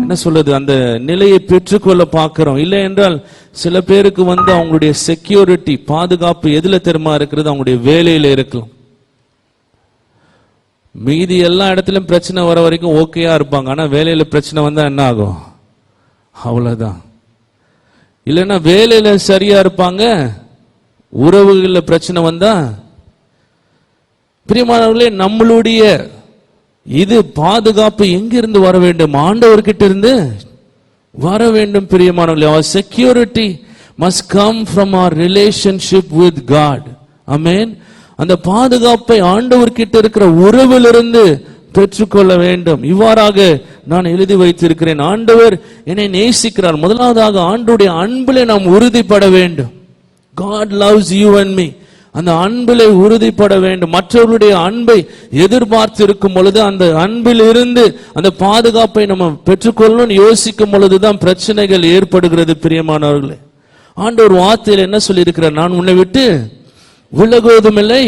என்ன சொல்றது, அந்த நிலையை பெற்றுக்கொள்ள பார்க்கிறோம். இல்லை என்றால் சில பேருக்கு அவங்களுடைய செக்யூரிட்டி, பாதுகாப்பு எதுல தெரியுமா இருக்கிறது? அவங்களுடைய வேலையில இருக்கலாம். மீதி எல்லா இடத்திலும் பிரச்சனை வர வரைக்கும் ஓகேயா இருப்பாங்க. ஆனா வேலையில பிரச்சனை வந்தா என்ன ஆகும்? அவ்வளவுதான். இல்லைன்னா வேலையில சரியா இருப்பாங்க, உறவுகள்ல பிரச்சனை வந்தா. பிரியமானவர்களே, நம்மளுடைய இது பாதுகாப்பு எங்கிருந்து வர வேண்டும்? ஆண்டவர்கிட்ட இருந்து வர வேண்டும் பிரியமானவர்களே. our security must come from our relationship with God. ஆமென். அந்த பாதுகாப்பை ஆண்டவர்கிட்ட இருக்கிற உறவிலிருந்து பெற்றுக்கொள்ள வேண்டும். இவ்வாறாக நான் எழுதி வைத்திருக்கிறேன். ஆண்டவர் என்னை நேசிக்கிறார். முதலாவதாக ஆண்டவருடைய அன்பிலே நாம் உறுதிப்பட வேண்டும். God loves you and me. அந்த அன்பிலே உறுதிப்பட வேண்டும். மற்றவர்களுடைய அன்பை எதிர்பார்த்து இருக்கும் பொழுது, அந்த அன்பில் இருந்து அந்த பாதுகாப்பை நம்ம பெற்றுக்கொள்ளணும் யோசிக்கும் பொழுதுதான் பிரச்சனைகள் ஏற்படுகிறது பிரியமானவர்களே. ஆண்டவர் வார்த்தையில் என்ன சொல்லி இருக்கிறார்? நான் உன்னை விட்டு விலகுவதும் இல்லை,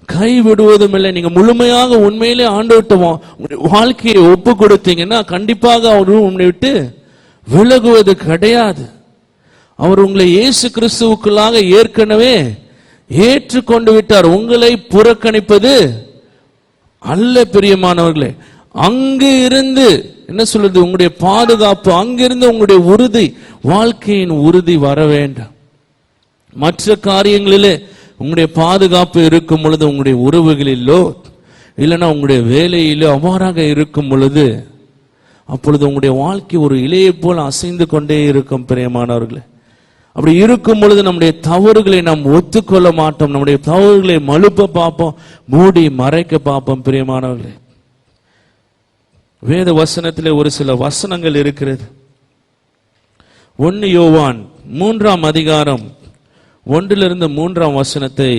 கை விடுவதும் இல்லை. நீங்க முழுமையாக உண்மையிலே ஆண்டவர்கிட்ட வாழ்க்கையை ஒப்பு கொடுத்தீங்கன்னா கண்டிப்பாக அவர் உன்னை விட்டு விலகுவது கிடையாது. அவர் உங்களை இயேசு கிறிஸ்துவுக்குள்ளாக ஏற்கனவே ஏற்றுக்கொண்டு விட்டார். உங்களை புறக்கணிப்பது அல்ல பிரியமானவர்களே. அங்கு இருந்து என்ன சொல்றது, உங்களுடைய பாதுகாப்பு, அங்கிருந்து உங்களுடைய உறுதி, வாழ்க்கையின் உறுதி வர வேண்டாம். மற்ற காரியங்களிலே உங்களுடைய பாதுகாப்பு இருக்கும் பொழுது, உங்களுடைய உறவுகளிலோ இல்லைன்னா உங்களுடைய வேலையிலோ அவ்வாறாக இருக்கும் பொழுது, அப்பொழுது உங்களுடைய வாழ்க்கை ஒரு இலையை போல் அசைந்து கொண்டே இருக்கும் பிரியமானவர்களே. அப்படி இருக்கும் பொழுது நம்முடைய தவறுகளை நாம் ஒத்துக்கொள்ள மாட்டோம். நம்முடைய தவறுகளை மழுப்ப பார்ப்போம், மூடி மறைக்க பார்ப்போம் பிரியமானவர்களே. வேத வசனத்திலே ஒரு சில வசனங்கள் இருக்கிறது. 1 யோவான் 3ஆம் அதிகாரம் 1 3ஆம் வசனத்தை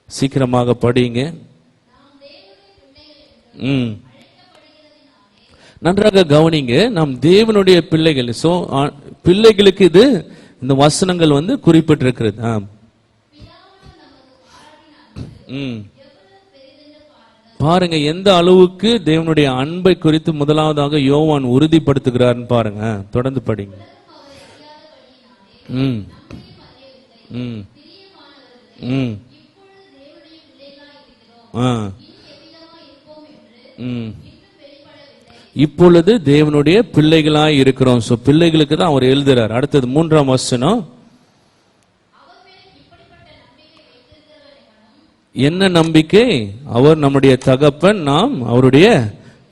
சீக்கிரமாக படிங்க. நன்றாக கவனிங்க. நாம் தேவனுடைய பிள்ளைகள். சோ பிள்ளைகளுக்கு இது இந்த வசனங்கள் குறிப்பிட்டிருக்கிறது. பாருங்க எந்த அளவுக்கு தேவனுடைய அன்பை குறித்து முதலாவதாக யோவான் உறுதிப்படுத்துகிறார் பாருங்க. தொடர்ந்து படிங்க. இப்பொழுது தேவனுடைய பிள்ளைகளாய் இருக்கிறோம். சோ பிள்ளைகளுக்கு தான் அவர் எழுதுறார். அடுத்தது 3ஆம் வசனம். என்ன நம்பிக்கை? அவர் நம்முடைய தகப்பன், நாம் அவருடைய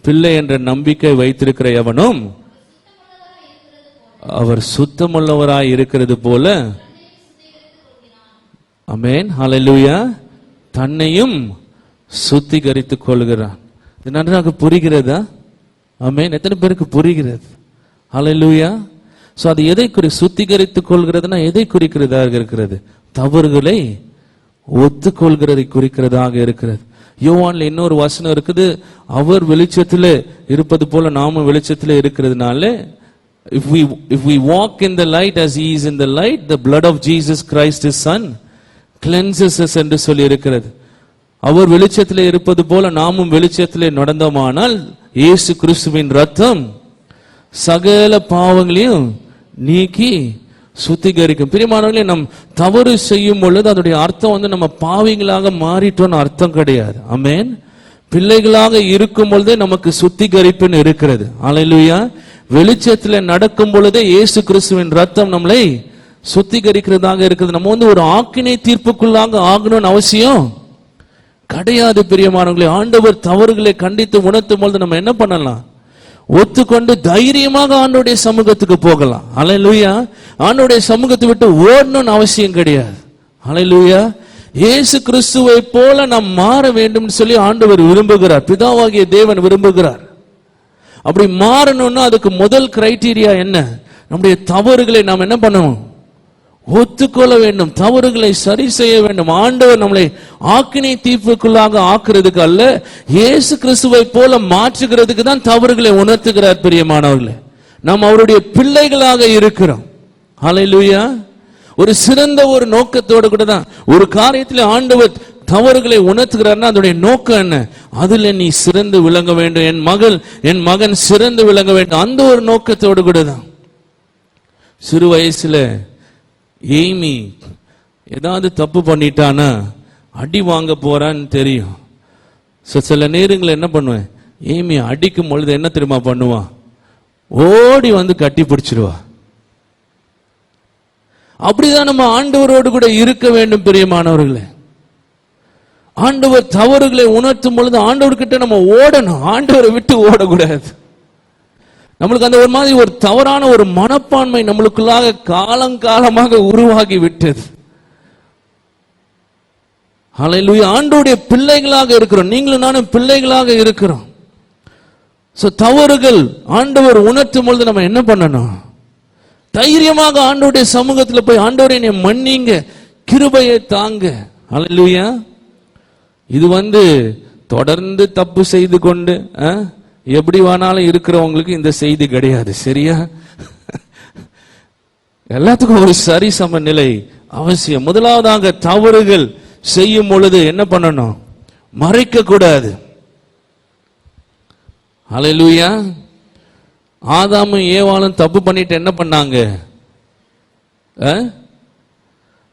பிள்ளை என்ற நம்பிக்கை வைத்திருக்கிற எவனும் அவர் சுத்தமுள்ளவராய் இருக்கிறது போல, ஆமென், ஹல்லேலூயா, தன்னையும் சுத்திகரித்துக் கொள்கிறான். இது நன்றாக புரிகிறதா? ஆமென். எத்தனை பேருக்கு புரிகிறது? ஹல்லேலூயா. சோ அது எதை சுத்திகரித்துக் கொள்கிறதுனா எதை குறிக்கிறதாக இருக்கிறது? தவறுகளை ஒத்துக்கொள்கிறதை குறிக்கிறதாக இருக்கிறது. யோவான்ல இன்னொரு வசனம் இருக்குது. அவர் வெளிச்சத்திலே இருப்பது போல நாமும் வெளிச்சத்திலே இருக்கிறதுனால, if we walk in the light as he is in the light, the blood of Jesus Christ his son cleanses us என்று சொல்லி இருக்கிறது. அவர் வெளிச்சத்திலே இருப்பது போல நாமும் வெளிச்சத்திலே நடந்தோமானால் இயேசு கிறிஸ்துவின் ரத்தம் சகல பாவங்களையும் நீக்கி சுத்திகரிக்கும். பிரியமானவர்களே, நம் தவறு செய்யும் பொழுது அதனுடைய அர்த்தம் நம்ம பாவிகளாக மாறிட்டோம்னு அர்த்தம் கிடையாது. ஆமென். பிள்ளைகளாக இருக்கும் பொழுதே நமக்கு சுத்திகரிப்புன்னு இருக்கிறது. ஹல்லேலூயா. வெளிச்சத்திலே நடக்கும் பொழுதே இயேசு கிறிஸ்துவின் ரத்தம் நம்மளை சுத்திகரிக்கிறதாக இருக்குது. நம்ம ஒரு ஆக்கினை தீர்ப்புக்குள்ளாக ஆகணும்னு அவசியம் கிடையாது பிரியமானவர்களே. ஆண்டவர் தவறுகளை கண்டித்து உணர்த்தும் பொழுது நம்ம என்ன பண்ணலாம்? ஒத்துக்கொண்டு தைரியமாக ஆண்டவருடைய சமூகத்துக்கு போகலாம். ஹல்லேலூயா. ஆண்டவருடைய சமூகத்தை விட்டு ஓடணும்னு அவசியம் கிடையாது. ஹல்லேலூயா. இயேசு கிறிஸ்துவை போல நாம் மாற வேண்டும் சொல்லி ஆண்டவர் விரும்புகிறார். பிதாவாகிய தேவன் விரும்புகிறார். அப்படி மாறணும்னா அதுக்கு முதல் கிரைட்டீரியா என்ன? நம்முடைய தவறுகளை நாம் என்ன பண்ணணும்? ஒத்துக்கொள்ள வேண்டும், தவறுகளை சரி செய்ய வேண்டும். ஆண்டவர் நம்மளை ஆக்கினை தீர்ப்புக்குள்ளாக ஆக்குறதுக்கு அல்ல, இயேசு கிறிஸ்துவை போல மாற்றுகிறதுக்கு தான் தவறுகளை உணர்த்துகிறார். பிரியமானவர்களே, நாம் அவருடைய பிள்ளைகளாக இருக்கிறோம். ஹல்லேலூயா. ஒரு சிறந்த ஒரு நோக்கத்தோடு கூட தான் ஒரு காரியத்தில் ஆண்டவர் தவறுகளை உணர்த்துகிறார்னா அதோடைய நோக்கம் என்ன? அதுல நீ சிறந்து விளங்க வேண்டும், என் மகன் சிறந்து விளங்க வேண்டும், அந்த ஒரு நோக்கத்தோடு கூட தான். சிறு வயசுல ஏமி ஏதாவது தப்பு பண்ணிட்டானா அடி வாங்க போறான்னு தெரியும். சில நேரங்களில் என்ன பண்ணுவேன், ஏமி அடிக்கும் பொழுது என்ன தெரியுமா பண்ணுவான்? ஓடி வந்து கட்டி பிடிச்சிருவா. அப்படிதான் நம்ம ஆண்டவரோடு கூட இருக்க வேண்டும். பிரியமானவர்களே, ஆண்டவர் தவறுகளை உணர்த்தும் பொழுது ஆண்டவர்கிட்ட நம்ம ஓடணும், ஆண்டவரை விட்டு ஓடக்கூடாது. நம்மளுக்கு அந்த ஒரு மாதிரி ஒரு தவறான ஒரு மனப்பான்மை நம்மளுக்குள்ளாக காலங்காலமாக உருவாகி விட்டது. ஹல்லேலூயா. ஆண்டவருடைய பிள்ளைகளாக இருக்கிறோம், நீங்களும் நானும் பிள்ளைகளாக இருக்கிறோம். தவறுகள் ஆண்டவர் உணர்த்தும் பொழுது நம்ம என்ன பண்ணணும்? தைரியமாக ஆண்டவருடைய சமூகத்தில் போய் ஆண்டவரை என்னை மன்னிங்க, கிருபையை தாங்க. ஹல்லேலூயா. இது தொடர்ந்து தப்பு செய்து கொண்டு எப்படி வேணாலும் இருக்கிறவங்களுக்கு இந்த செய்தி கிடையாது. சரியா? எல்லாத்துக்கும் ஒரு சரி சமநிலை அவசியம். முதலாவதாக தவறுகள் செய்யும் பொழுது என்ன பண்ணணும்? மறைக்க கூடாது. ஹல்லேலூயா. ஆதாமும் ஏவாளும் தப்பு பண்ணிட்டு என்ன பண்ணாங்க?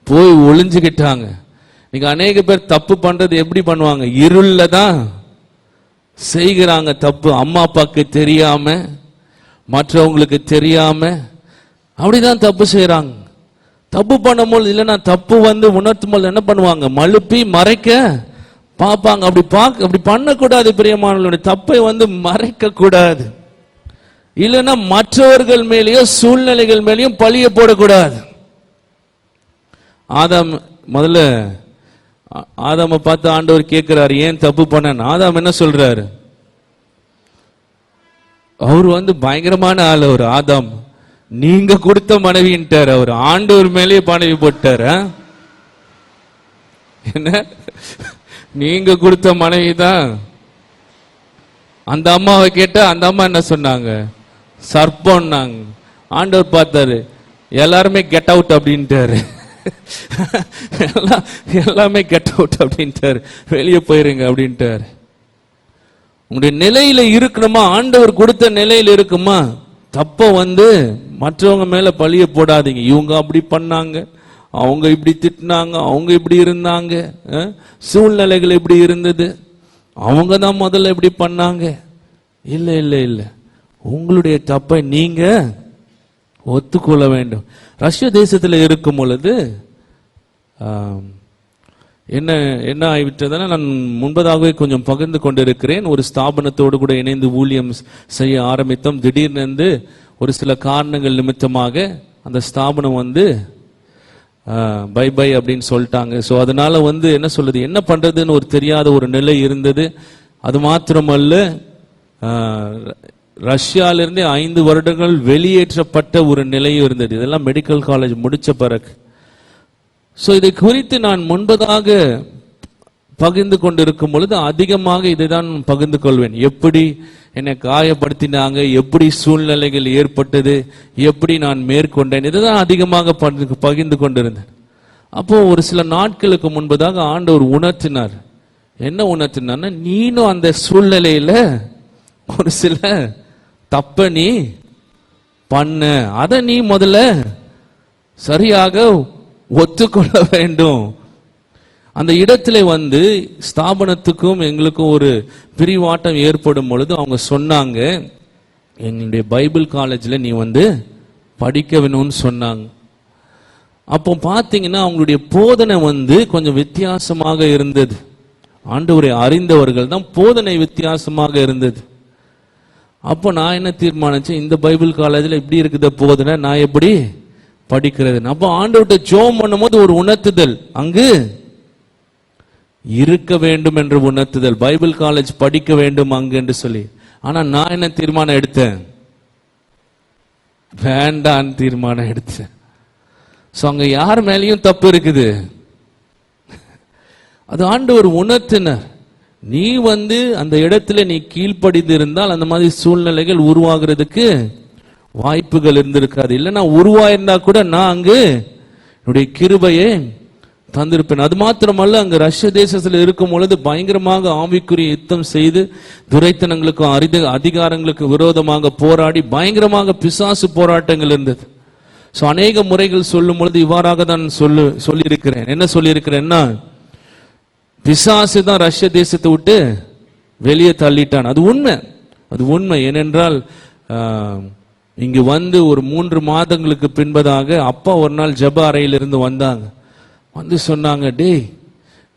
போய் ஒளிஞ்சுக்கிட்டாங்க. நீங்க அநேக பேர் தப்பு பண்றது எப்படி பண்ணுவாங்க? இருள்ல தான் செய்கிறாங்க தப்பு. அம்மா அப்பாவுக்கு தெரியாம, மற்றவங்களுக்கு தெரியாம அப்படிதான் தப்பு செய்யறாங்க. தப்பு பண்ணும்போது இல்லைன்னா தப்பு உணர்த்தும் போது என்ன பண்ணுவாங்க? மழுப்பி மறைக்க பார்ப்பாங்க. அப்படி பண்ணக்கூடாது. பிரியமானவர்களுடைய தப்பை மறைக்க கூடாது. இல்லைன்னா மற்றவர்கள் மேலேயோ சூழ்நிலைகள் மேலேயும் பழிய போடக்கூடாது. ஆதாம பார்த்து ஆண்டவர் கேட்கிறாரு, ஏன் தப்பு பண்ண? ஆதாம் என்ன சொல்றாரு? அவர் பயங்கரமான ஆள். அவர் ஆதாம் நீங்க கொடுத்த மனைவின்ட்டார். அவர் ஆண்டவர் மேலேயே மனைவி போட்டார். என்ன? நீங்க கொடுத்த மனைவி தான். அந்த அம்மாவை கேட்டா அந்த அம்மா என்ன சொன்னாங்க? சர்ப்பம்னாங்க. ஆண்டவர் பார்த்தாரு, எல்லாருமே கெட் அவுட் அப்படின்ட்டாரு. எல்லாமே கெட் அவுட் அப்படின்ட்டாரு, வெளியே போயிருங்க அப்படின்ட்டாரு. உங்களுடைய நிலையில இருக்கணுமா? ஆண்டவர் கொடுத்த நிலையில இருக்குமா? தப்ப மற்றவங்க மேல பழிய போடாதீங்க. இவங்க அப்படி பண்ணாங்க, அவங்க இப்படி திட்டினாங்க, அவங்க இப்படி இருந்தாங்க, சூழ்நிலைகள் இப்படி இருந்தது, அவங்க தான் முதல்ல இப்படி பண்ணாங்க. இல்ல இல்ல இல்ல, உங்களுடைய தப்பை நீங்க ஒத்துக்கொள்ள வேண்டும். ரஷ்ய தேசத்தில் இருக்கும் பொழுது என்ன ஆகிவிட்டதுன்னா, நான் முன்பதாகவே கொஞ்சம் பகிர்ந்து கொண்டிருக்கிறேன். ஒரு ஸ்தாபனத்தோடு கூட இணைந்து ஊழியம் செய்ய ஆரம்பித்தோம். திடீர்னு ஒரு சில காரணங்கள் நிமித்தமாக அந்த ஸ்தாபனம் பை பை அப்படின்னு சொல்லிட்டாங்க. ஸோ அதனால என்ன சொல்லுது, என்ன பண்றதுன்னு ஒரு தெரியாத ஒரு நிலை இருந்தது. அது மாத்திரமல்ல, ரஷ்யாவிலிருந்து 5 வருடங்கள் வெளியேற்றப்பட்ட ஒரு நிலையும் இருந்தது. இதெல்லாம் மெடிக்கல் காலேஜ் முடிச்ச பிறகு. ஸோ இதை குறித்து நான் முன்பதாக பகிர்ந்து கொண்டிருக்கும் பொழுது அதிகமாக இதை தான் பகிர்ந்து கொள்வேன். எப்படி என்னை காயப்படுத்தினாங்க, எப்படி சூழ்நிலைகள் ஏற்பட்டது, எப்படி நான் மேற்கொண்டேன், இதுதான் அதிகமாக பகிர்ந்து கொண்டிருந்தேன். அப்போ ஒரு சில நாட்களுக்கு முன்பதாக ஆண்டவர் உணர்த்தினார். என்ன உணர்த்தினார்னா, நீனும் அந்த சூழ்நிலையில ஒரு சில தப்ப நீ பண்ண, அதை நீ முதல்ல சரியாக ஒத்துக்கொள்ள வேண்டும். அந்த இடத்துல ஸ்தாபனத்துக்கும் எங்களுக்கும் ஒரு பிரிவாட்டம் ஏற்படும் பொழுது அவங்க சொன்னாங்க, எங்களுடைய பைபிள் காலேஜில் நீ படிக்க வேணும்னு சொன்னாங்க. அப்போ பார்த்தீங்கன்னா அவங்களுடைய போதனை கொஞ்சம் வித்தியாசமாக இருந்தது. ஆண்டவரை அறிந்தவர்கள் தான் போதனை வித்தியாசமாக இருந்தது. அப்போ நான் என்ன தீர்மானிச்சேன், இந்த பைபிள் காலேஜில் இப்படி இருக்குது போதனை, நான் எப்படி படிக்கிறது? அப்போ ஆண்டவர்கிட்ட ஜெபம் பண்ணும்போது ஒரு உணர்த்துதல் அங்கு இருக்க வேண்டும் என்று உணர்த்துதல், பைபிள் காலேஜ் படிக்க வேண்டும் அங்கு என்று சொல்லி. ஆனா நான் என்ன தீர்மானம் எடுத்தேன், வேண்டான்னு தீர்மானம் எடுத்தேன். சோ அங்க யார் மேலேயும் தப்பு இருக்குது? அது ஆண்டவர் உணர்த்தினார். நீ அந்த இடத்துல நீ கீழ்ப்படிந்து இருந்தால் அந்த மாதிரி சூழ்நிலைகள் உருவாகிறதுக்கு வாய்ப்புகள் இருந்திருக்காது. இல்லைன்னா உருவாயிருந்தா கூட நான் அங்கு என்னுடைய கிருபையை தந்திருப்பேன். அது மாத்திரமல்ல, அங்க ரஷ்ய தேசத்தில் இருக்கும் பொழுது பயங்கரமாக ஆவிக்குரிய யுத்தம் செய்து துரைத்தனங்களுக்கும் அதிகாரங்களுக்கு விரோதமாக போராடி பயங்கரமாக பிசாசு போராட்டங்கள் இருந்தது. சோ அநேக முறைகள் சொல்லும் பொழுது இவ்வாறாக தான் சொல்லியிருக்கிறேன். என்ன சொல்லியிருக்கிறேன்னா, பிசாசு தான் ரஷ்ய தேசத்தை விட்டு வெளியே தள்ளிட்டான். அது உண்மை, அது உண்மை. ஏனென்றால் இங்கு ஒரு 3 மாதங்களுக்கு பின்பதாக அப்பா ஒரு நாள் ஜெப அறையிலிருந்து வந்து சொன்னாங்க, டேய்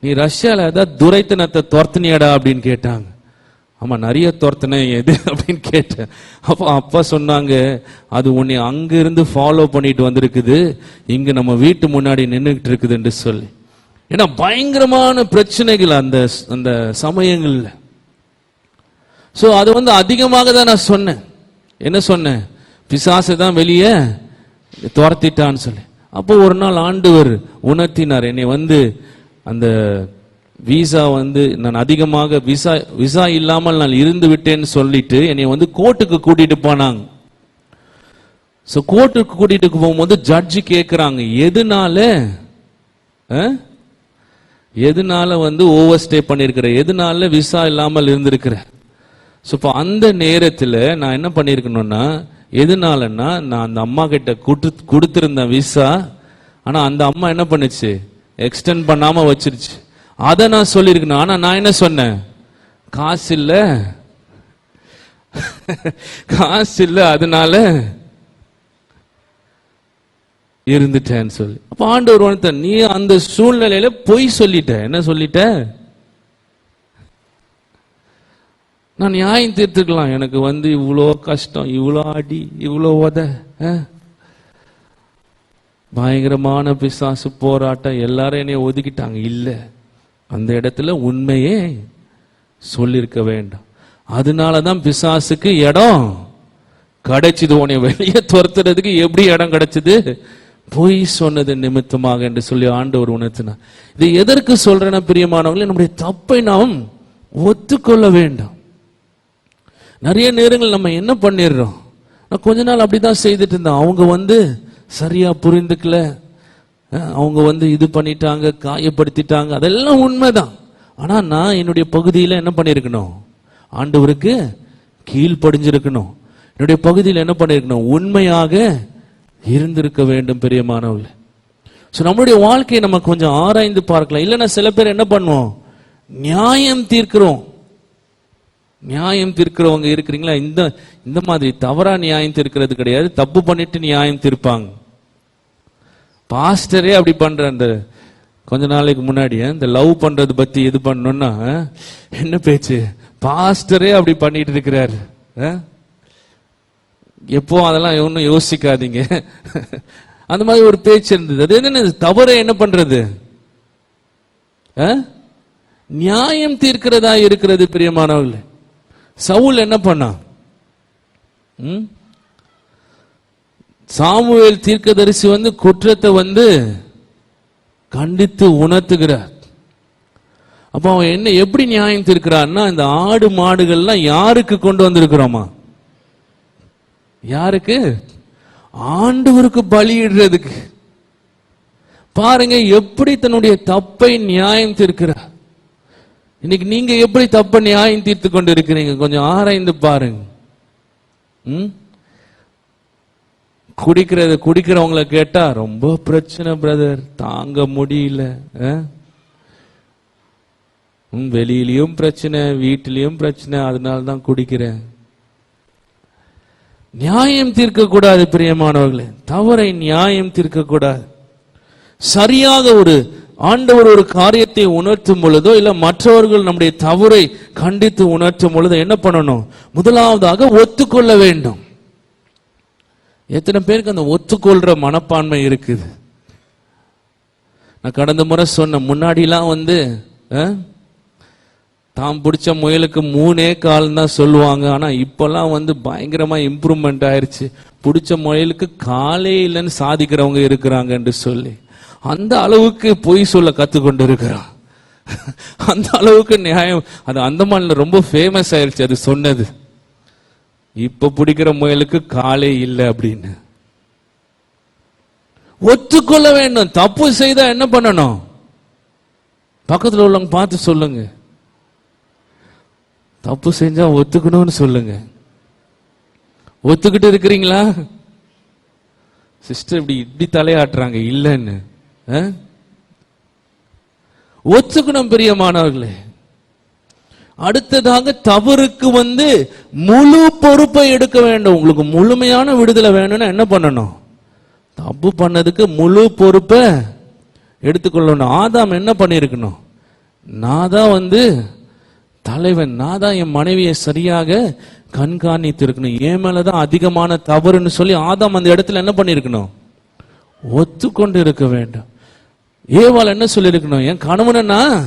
நீ ரஷ்யால ஏதாவது துரைத்தனத்தை துரத்துனியாடா அப்படின்னு கேட்டாங்க. ஆமா, நிறைய துரத்துனேன், எது அப்படின்னு கேட்டேன். அப்போ அப்பா சொன்னாங்க, அது உன்னை அங்கிருந்து ஃபாலோ பண்ணிட்டு வந்திருக்குது, இங்க நம்ம வீட்டு முன்னாடி நின்றுகிட்டு இருக்குது என்று சொல்லி. ஏன்னா பயங்கரமான பிரச்சனைகள் அந்த அந்த சமயங்கள்ல. சோ அது அதிகமாக தான் நான் சொன்னேன். என்ன சொன்னேன்? பிசாசு தான் வெளியே துரத்திட்டான்னு சொல்லி. அப்போ ஒரு நாள் ஆண்டவர் உணர்த்தினார் என்னை. அந்த விசா நான் அதிகமாக விசா இல்லாமல் நான் இருந்து விட்டேன்னு சொல்லிட்டு என்னை கோர்ட்டுக்கு கூட்டிட்டு போனாங்க. சோ கோர்ட்டுக்கு கூட்டிட்டு போகும்போது ஜட்ஜி கேட்கிறாங்க, எதனால ஓவர் ஸ்டே பண்ணிருக்கிற, எதனால விசா இல்லாமல் இருந்திருக்கிற. சோ அந்த நேரத்தில் நான் என்ன பண்ணிருக்கணும்னா, எதனாலன்னா நான் அந்த அம்மா கிட்ட கொடுத்திருந்த விசா, ஆனா அந்த அம்மா என்ன பண்ணுச்சு, எக்ஸ்டெண்ட் பண்ணாம வச்சிருச்சு. அதை நான் சொல்லியிருக்கணும். ஆனா நான் என்ன சொன்னேன், காசு இல்ல காசு இல்ல அதனால இருந்துட்டேன்னு சொல்லி. அப்ப ஆண்டவர் நீ அந்த சூழ்நிலையில பொய் சொல்லிட்ட. என்ன சொல்லிட்ட? நான் நியாயம் தீர்த்துக்கலாம், எனக்கு இவ்வளோ கஷ்டம், இவ்வளோ அடி, இவ்வளோ பயங்கரமான பிசாசு போராட்டம், எல்லாரும் என்னைய ஒதுக்கிட்டாங்க. இல்ல, அந்த இடத்துல உண்மையே சொல்லிருக்க வேண்டாம். அதனாலதான் பிசாசுக்கு இடம் கிடைச்சது. உன்னை வெளியே துரத்துறதுக்கு எப்படி இடம் கிடைச்சது? பொய் சொன்னது நிமித்தமாக என்று சொல்லி ஆண்டவர் உணர்த்தினார். இது எதற்கு சொல்றேன்னா, பிரியமானவர்களே, நம்முடைய தப்பை நாம் ஒத்துக்கொள்ள வேண்டும். நிறைய நேரங்கள் நம்ம என்ன பண்ணிடுறோம், நான் கொஞ்ச நாள் அப்படிதான் செய்துட்டு இருந்தேன், அவங்க சரியா புரிந்துக்கல, அவங்க இது பண்ணிட்டாங்க, காயப்படுத்திட்டாங்க, அதெல்லாம் உண்மைதான். ஆனா நான் என்னுடைய பகுதியில் என்ன பண்ணிருக்கணும், ஆண்டவருக்கு கீழ்ப்படிஞ்சிருக்கணும். என்னுடைய பகுதியில் என்ன பண்ணிருக்கணும், உண்மையாக இருந்திருக்க வேண்டும். பெரியமானவர்களே, நம்மளுடைய வாழ்க்கையை நம்ம கொஞ்சம் ஆராய்ந்து பார்க்கலாம். இல்லைன்னா சில பேர் என்ன பண்ணுவோம், நியாயம் தீர்க்கிறோம். நியாயம் தீர்க்கிறவங்க இருக்கிறீங்களா? இந்த மாதிரி தவறா நியாயம் தீர்க்கிறது கிடையாது, தப்பு பண்ணிட்டு நியாயம் தீர்ப்பாங்க. பாஸ்டரே அப்படி பண்ற. அந்த கொஞ்ச நாளைக்கு முன்னாடி இந்த லவ் பண்றது பத்தி இது பண்ணணும்னா என்ன பேச்சு, பாஸ்டரே அப்படி பண்ணிட்டு இருக்கிறாரு. எப்போ அதெல்லாம் ஒன்னும் யோசிக்காதீங்க. அந்த மாதிரி ஒரு பேச்சு இருந்தது. அது என்ன தவறை என்ன பண்றது, நியாயம் தீர்க்கிறதா இருக்கிறது. பிரியமானவர்களே, சவுல் என்ன பண்ணா, சாமுவேல் தீர்க்கதரிசி குற்றத்தை கண்டித்து உணர்த்துகிறார். அப்ப அவன் என்ன எப்படி நியாயம் தீர்க்கிறான்னா, இந்த ஆடு மாடுகள்லாம் யாருக்கு கொண்டு வந்திருக்கிறோமா, யாருக்கு, ஆண்டவருக்கு பலியிடுறதுக்கு. பாருங்க எப்படி தன்னுடைய தப்பை நியாயம் தீர்க்கிறார். இன்னைக்கு நீங்க எப்படி தப்ப நியாயம் தீர்த்து கொண்டு இருக்கிறீங்க, கொஞ்சம் ஆராய்ந்து பாருங்க. குடிக்கிறவங்களை கேட்டா ரொம்ப பிரச்சனை பிரதர், தாங்க முடியல, வெளியிலயும் பிரச்சனை, வீட்டிலையும் பிரச்சனை, அதனாலதான் குடிக்கிறேன். நியாயம் தீர்க்க கூடாது பிரியமானவர்களே, தவறை நியாயம் தீர்க்க கூடாது. சரியாக ஆண்டவர் ஒரு காரியத்தை உணர்த்தும் பொழுதோ இல்ல மற்றவர்கள் நம்முடைய தவறை கண்டித்து உணர்த்தும் பொழுதோ என்ன பண்ணணும், முதலாவதாக ஒத்துக்கொள்ள வேண்டும். எத்தனை பேருக்கு அந்த ஒத்துக்கொள்ற மனப்பான்மை இருக்குது? நான் கடந்த முறை சொன்ன, முன்னாடிலாம் தாம் பிடிச்ச முயலுக்கு 3 கால் தான் சொல்லுவாங்க. ஆனா இப்பெல்லாம் பயங்கரமா இம்ப்ரூவ்மெண்ட் ஆயிருச்சு. பிடிச்ச முயலுக்கு காலே இல்லைன்னு சாதிக்கிறவங்க இருக்கிறாங்க என்று சொல்லி அந்த அளவுக்கு பொய் சொல்ல கத்துக்கொண்டு இருக்கிறான். அந்த அளவுக்கு நியாயம். அது அந்தமான்ல ரொம்ப ஃபேமஸ் ஆயிருச்சு அது சொன்னது. இப்ப பிடிக்கிற முயலுக்கு காலே இல்லை அப்படின்னு ஒத்துக்கொள்ள வேண்டும். தப்பு செய்தா என்ன பண்ணணும்? பக்கத்துல உள்ளவங்க பார்த்து சொல்லுங்க, தப்பு செஞ்சா ஒத்துக்கணும்னு சொல்லுங்க. ஒத்துக்கிட்டு இருக்கிறீங்களா? சிஸ்டர் இப்படி தலையாட்டுறாங்க இல்லைன்னு. ஒத்துக்கணும் பிரியமானவர்களே. அடுத்ததாக தவறுக்கு முழு பொறுப்பை எடுக்க வேண்டும். உங்களுக்கு முழுமையான விடுதலை வேணும்னா என்ன பண்ணணும்? தப்பு பண்ணதுக்கு முழு பொறுப்பை எடுத்துக்கொள்ளணும். ஆதாம் என்ன பண்ணிருக்கணும்? நான் தான் தலைவன், நான் தான் என் மனைவியை சரியாக கண்காணித்து இருக்கணும், என் மேலதான் அதிகமான தவறுன்னு சொல்லி ஆதாம் அந்த இடத்துல என்ன பண்ணிருக்கணும்? ஒத்துக்கொண்டு இருக்க வேண்டும். ஏவாள் என்ன சொல்லிருக்கணும்? என் கணவனை நான்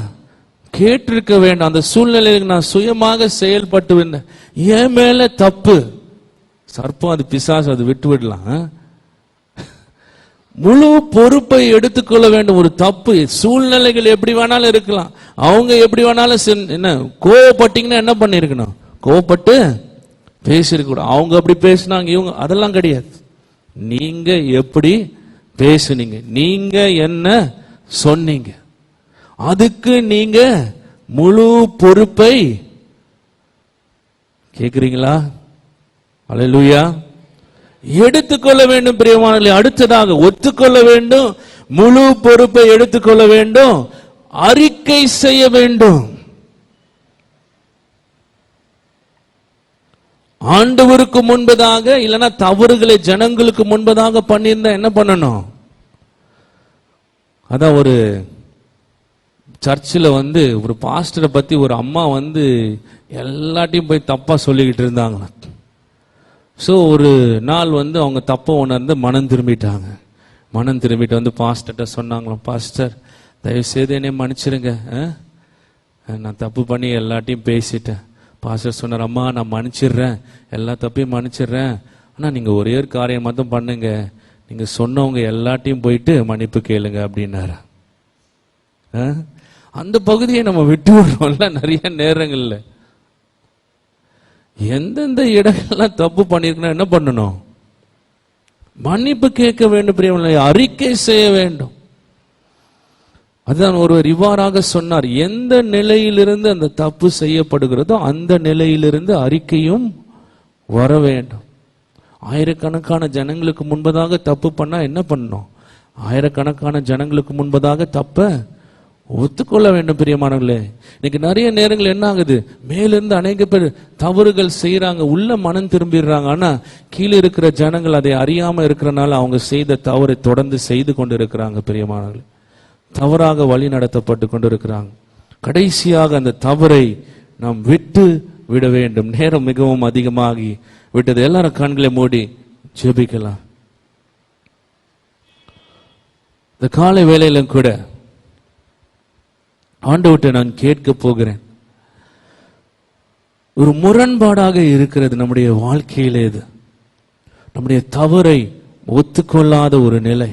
கேட்டிருக்க வேண்டும். அந்த சூழ்நிலைக்கு நான் சுயமாக செயல்பட்டு என் மேல தப்பு. சர்ப்பம் அது பிசாசு, அது விட்டு விடலாம். முழு பொறுப்பை எடுத்துக்கொள்ள வேண்டும். ஒரு தப்பு சூழ்நிலைகள் எப்படி வேணாலும் இருக்கலாம், அவங்க எப்படி வேணாலும் என்ன கோவப்பட்டீங்கன்னா என்ன பண்ணிருக்கணும்? கோவப்பட்டு பேசிருக்க. அவங்க அப்படி பேசினாங்க, இவங்க அதெல்லாம் கிடையாது. நீங்க எப்படி பேசுனீங்க, நீங்க என்ன சொன்னீங்க, அதுக்கு நீங்க முழு பொறுப்பை கேக்குறீங்களா? அல்லேலூயா. எடுத்துக்கொள்ள வேண்டும் பிரியமானவர்களே. அடுத்ததாக ஒத்துக்கொள்ள வேண்டும், முழு பொறுப்பை எடுத்துக்கொள்ள வேண்டும், அறிக்கை செய்ய வேண்டும். ஆண்டவருக்கு முன்பதாக இல்லைன்னா தவறுகளை ஜனங்களுக்கு முன்பதாக பண்ணியிருந்தா என்ன பண்ணணும்? அதான் ஒரு சர்ச்சில் ஒரு பாஸ்டரை பத்தி ஒரு அம்மா எல்லாத்தையும் போய் தப்பா சொல்லிக்கிட்டு இருந்தாங்களா. ஸோ ஒரு நாள் அவங்க தப்ப உணர்ந்து மனம் திரும்பிட்டாங்க. மனம் திரும்பிட்டு பாஸ்டர்கிட்ட சொன்னாங்களாம், பாஸ்டர் தயவுசெய்து என்னை மன்னிச்சிருங்க, நான் தப்பு பண்ணி எல்லாத்தையும் பேசிட்டேன். பாஸ்டர் சொன்னார், அம்மா நான் மன்னிச்சிடுறேன், எல்லா தப்பையும் மன்னிச்சிடுறேன், ஆனால் நீங்கள் ஒரே ஒரு காரியம் மட்டும் பண்ணுங்க, நீங்கள் சொன்னவங்க எல்லாத்தையும் போயிட்டு மன்னிப்பு கேளுங்க அப்படின்னாரு. அந்த பகுதியை நம்ம விட்டு விடுறோம்ல நிறைய நேரங்கள்ல. எந்தெந்த இடங்கள்லாம் தப்பு பண்ணிருக்கணும் என்ன பண்ணணும்? மன்னிப்பு கேட்க வேண்டும் பிரியமானவர்களே, அறிக்கை செய்ய வேண்டும். அதுதான் ஒருவர் இவ்வாறாக சொன்னார், எந்த நிலையிலிருந்து அந்த தப்பு செய்யப்படுகிறதோ அந்த நிலையிலிருந்து அறிக்கையும் வர வேண்டும். ஆயிரக்கணக்கான ஜனங்களுக்கு முன்பதாக தப்பு பண்ணா என்ன பண்ணணும்? ஆயிரக்கணக்கான ஜனங்களுக்கு முன்பதாக தப்ப ஒத்துக்கொள்ள வேண்டும் பிரியமானவர்களே. இன்னைக்கு நிறைய நேரங்கள் என்ன ஆகுது? மேலிருந்து அநேக பேர் தவறுகள் செய்யறாங்க, உள்ள மனம் திரும்பிடுறாங்க, ஆனா கீழே இருக்கிற ஜனங்கள் அதை அறியாம இருக்கிறனால அவங்க செய்த தவறை தொடர்ந்து செய்து கொண்டு இருக்கிறாங்க பிரியமானவர்களே. தவறாக வழி நடத்தப்பட்டு கொண்டிருக்கிறாங்க. கடைசியாக அந்த தவறை நாம் விட்டு விட வேண்டும். நேரம் மிகவும் அதிகமாகி விட்டது. எல்லாரும் கண்களை மூடி ஜெபிக்கலாம். இந்த காலை வேளையிலும் கூட ஆண்டவர்கிட்ட நான் கேட்க போகிறேன். ஒரு முரண்பாடாக இருக்கிறது நம்முடைய வாழ்க்கையிலே, இது நம்முடைய தவறை ஒத்துக்கொள்ளாத ஒரு நிலை.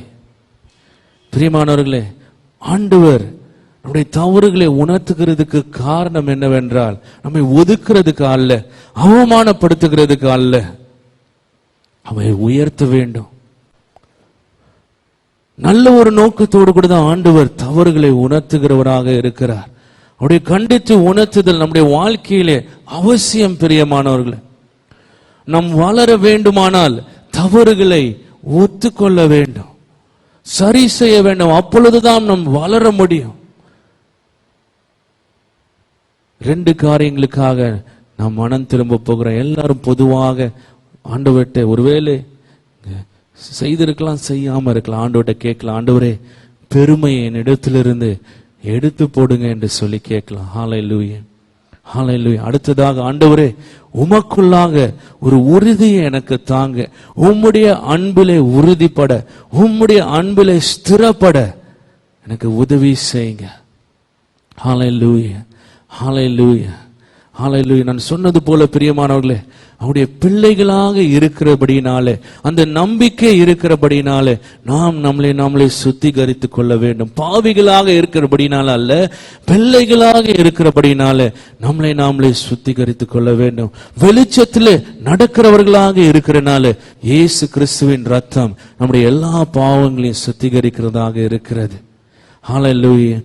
பிரியமானவர்களே, ஆண்டவர் நம்முடைய தவறுகளை உணர்த்துகிறதுக்கு காரணம் என்னவென்றால் நம்மை ஒதுக்குறதுக்கு அல்ல, அவமானப்படுத்துகிறதுக்கு அல்ல, அவரை உயர்த்த வேண்டும். நல்ல ஒரு நோக்கத்தோடு கூட தான் ஆண்டவர் தவறுகளை உணர்த்துகிறவராக இருக்கிறார். அவருடைய கண்டித்து உணர்த்துதல் நம்முடைய வாழ்க்கையிலே அவசியம் பிரியமானவர்களே. நாம் வளர வேண்டுமானால் தவறுகளை ஒத்துக்கொள்ள வேண்டும், சரி செய்ய வேண்டும். அப்பொழுதுதான் நாம் வளர முடியும். 2 காரியங்களுக்காக நாம் மனம் திரும்ப போகிறோம். எல்லாரும் பொதுவாக ஆண்டவர்கிட்ட ஒருவேளை செய்திருக்கலாம், செய்யாம இருக்கலாம், ஆண்டவர்கிட்ட கேட்கலாம், ஆண்டவரே பெருமையை என்னிடத்திலிருந்து எடுத்து போடுங்க என்று சொல்லி கேட்கலாம். ஹல்லேலூயா, ஹல்லேலூயா. அடுத்ததாக, ஆண்டவரே உமக்குள்ளாக ஒரு உறுதியை எனக்கு தாங்க, உம்முடைய அன்பிலே உறுதிப்பட, உம்முடைய அன்பிலே ஸ்திரப்பட எனக்கு உதவி செய்யுங்க. ஹல்லேலூயா, ஹல்லேலூயா, ஹல்லேலூயா. நான் சொன்னது போல பிரியமானவர்களே, அவருடைய பிள்ளைகளாக இருக்கிறபடினாலே, அந்த நம்பிக்கை இருக்கிறபடினாலே நாம் நம்மளை சுத்திகரித்துக் கொள்ள வேண்டும். பாவிகளாக இருக்கிறபடினால அல்ல, பிள்ளைகளாக இருக்கிறபடினாலே நம்மளை சுத்திகரித்துக் கொள்ள வேண்டும். வெளிச்சத்திலே நடக்கிறவர்களாக இருக்கிறனால இயேசு கிறிஸ்துவின் ரத்தம் நம்முடைய எல்லா பாவங்களையும் சுத்திகரிக்கிறதாக இருக்கிறது. ஹல்லேலூயா,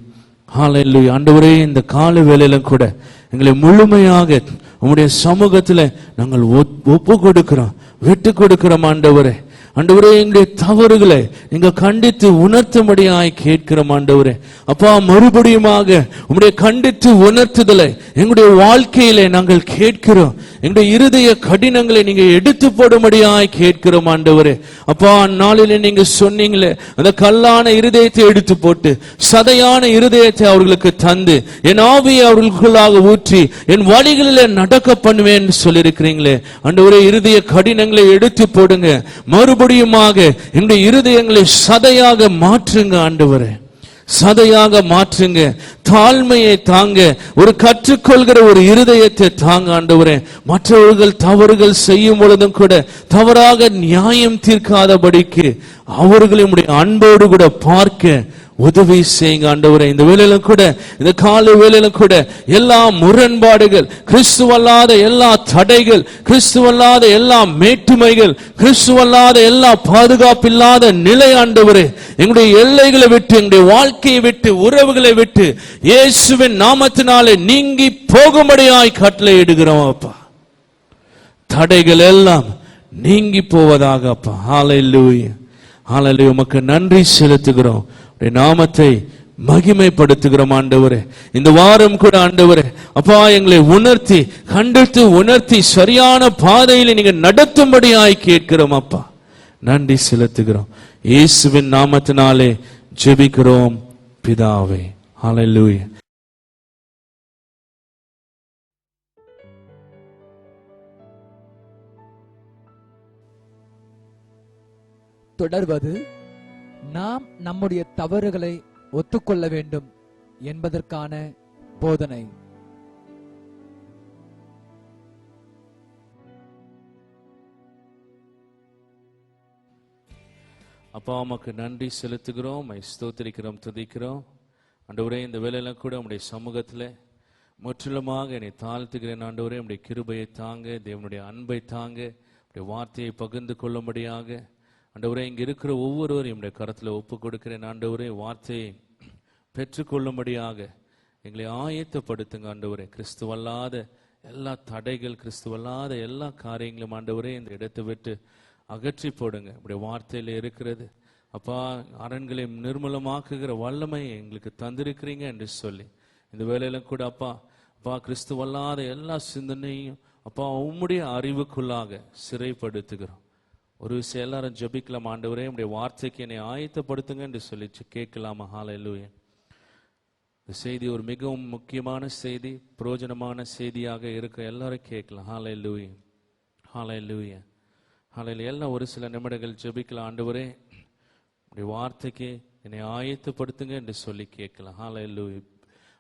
ஹல்லேலூயா. ஆண்டவரே, இந்த கால வேளையிலும் கூட எங்களை முழுமையாக உம்முடைய சமூகத்துல நாங்கள் ஒப்பு கொடுக்கிறோம், விட்டு கொடுக்கிறோம். ஆண்டவரே, ஆண்டவரே, எங்களுடைய தவறுகளை நீங்க கண்டித்து உணர்த்தும்படியாய் கேட்கிறோம். ஆண்டவரே அப்பா, மறுபடியுமாக உம்முடைய கண்டித்து உணர்த்துதலை எங்களுடைய வாழ்க்கையிலே நாங்கள் கேட்கிறோம். எங்களுடைய இருதய கடினங்களை நீங்க எடுத்து போடும்படியாய் கேட்கிறோம். ஆண்டவரே அப்பா, அந்நாளிலே நீங்க சொன்னீங்களே, அந்த கல்லான இருதயத்தை எடுத்து போட்டு சதையான இருதயத்தை அவர்களுக்கு தந்து என் ஆவியை அவர்களுக்குள்ளாக ஊற்றி என் வழிகளிலே நடக்க பண்ணுவேன் சொல்லியிருக்கிறீங்களே. ஆண்டவரே, இருதய கடினங்களை எடுத்து போடுங்க, மறுபடியுமாக என்னுடைய இருதயங்களை சதையாக மாற்றுங்க. ஆண்டவரே, சதையாக மாற்றுங்க. தாழ்மையை தாங்க, ஒரு கற்றுக்கொள்கிற ஒரு இருதயத்தை தாங்க. ஆண்டவரே, மற்றவர்கள் தவறுகள் செய்யும் பொழுதும் கூட தவறாக நியாயம் தீர்க்காதபடிக்கு அவர்களுடைய அன்போடு கூட பார்க்க உதவி செய்யுங்க. ஆண்டவரே, இந்த வேளையிலும் கூட, இந்த கால வேளையிலும் கூட எல்லா முரண்பாடுகள், கிறிஸ்துவல்லாத எல்லா தடைகள், கிறிஸ்துவல்லாத எல்லா மேட்டுமைகள், கிறிஸ்துவல்லாத எல்லா பாதுகாப்பில்லாத நிலை, ஆண்டவரே எங்களுடைய எல்லைகளை விட்டு, எங்களுடைய வாழ்க்கையை விட்டு, உறவுகளை விட்டு இயேசுவின் நாமத்தினாலே நீங்கி போகும்படியாய் கட்டளை இடுகிறோம். அப்பா, தடைகள் எல்லாம் நீங்கி போவதாக. அப்பா, ஹல்லேலூயா, ஹல்லேலூயா. உமக்கு நன்றி செலுத்துகிறோம், நாமத்தை மகிமைப்படுத்துகிறோம். ஆண்டவரே, இந்த வாரம் கூட ஆண்டவரே அப்பா, எங்களை உணர்த்தி கண்டித்து உணர்த்தி சரியான பாதையில் நீங்க நடத்தும்படியாய் கேட்கிறோம். அப்பா, நன்றி செலுத்துகிறோம். இயேசுவின் நாமத்தினாலே ஜெபிக்கிறோம் பிதாவே, ஹல்லேலூயா. தொடர்வது நாம் நம்முடைய தவறுகளை ஒத்துக்கொள்ள வேண்டும் என்பதற்கான போதனை. அப்பா, உமக்கு நன்றி செலுத்துகிறோம், ஸ்தோத்திரிக்கிறோம், துதிக்கிறோம். ஆண்டவரே, இந்த வேளையில கூட உம்முடைய சமூகத்துல முற்றிலுமாக என்னை தாழ்த்துகிறேன். ஆண்டவரே, உம்முடைய கிருபையை தாங்க, தேவனுடைய அன்பை தாங்க, உம்முடைய வார்த்தையை பகிர்ந்து கொள்ளும்படியாக ஆண்டவரே இங்க இருக்கிற ஒவ்வொருவரையும் என்னுடைய கரத்துல ஒப்பு கொடுக்கிறேன். ஆண்டவரே, வார்த்தையை பெற்றுக்கொள்ளும்படியாக எங்களை ஆயத்தப்படுத்துங்க. ஆண்டவரே, கிறிஸ்துவல்லாத எல்லா தடைகள், கிறிஸ்துவல்லாத எல்லா காரியங்களும் ஆண்டவரே இந்த இடத்தை விட்டு அகற்றி போடுங்க. உடைய வார்த்தையில இருக்கிறது அப்பா, அரண்களை நிர்மூலமாக்குகிற வல்லமை எங்களுக்கு தந்திருக்கிறீங்க என்று சொல்லி இந்த வேலையில கூட அப்பா அப்பா கிறிஸ்துவல்லாத எல்லா சிந்தனையும் அப்பா உம்முடைய அறிவுக்குள்ளாக சிறைப்படுத்துகிறோம். ஒரு விஷயம் எல்லாரும் ஜெபிக்கலாம். ஆண்டவரே, உம்முடைய வார்த்தைக்கு என்னை ஆயத்தப்படுத்துங்க என்று சொல்லி கேட்கலாமா? ஹல்லேலூயா. இந்த செய்தி ஒரு மிகவும் முக்கியமான செய்தி, பிரயோஜனமான செய்தியாக இருக்க எல்லாரும் கேட்கலாம். ஹல்லேலூயா, ஹல்லேலூயா, ஹல்லேலூயா. எல்லாம் ஒரு சில நிமிடங்கள் ஜெபிக்கலாம். ஆண்டவரே, உம்முடைய வார்த்தைக்கு என்னை ஆயத்தப்படுத்துங்க என்று சொல்லி கேட்கலாம். ஹல்லேலூயா.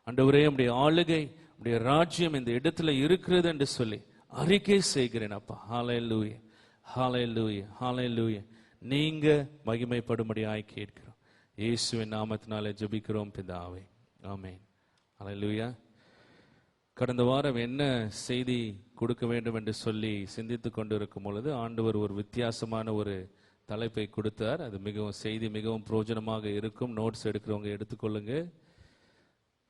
ஆண்டவரே, உம்முடைய ஆளுகை, உம்முடைய ராஜ்யம் இந்த இடத்துல இருக்கிறது என்று சொல்லி அறிக்கை செய்கிறேன். அப்பா, ஹல்லேலூயா, ஹல்லேலூயா, ஹல்லேலூயா. நீங்க மகிமைப்படும்படியாய் கேட்கிறோம். இயேசுவின் நாமத்தினாலே ஜெபிக்கிறோம் பிதாவே, ஆமென். ஹல்லேலூயா. கடந்த வாரம் என்ன செய்தி கொடுக்க வேண்டும் என்று சொல்லி சிந்தித்து கொண்டு இருக்கும் பொழுது ஆண்டவர் ஒரு வித்தியாசமான ஒரு தலைப்பை கொடுத்தார். அது செய்தி மிகவும் பிரயோஜனமாக இருக்கும். நோட்ஸ் எடுக்கிறவங்க எடுத்துக்கொள்ளுங்க.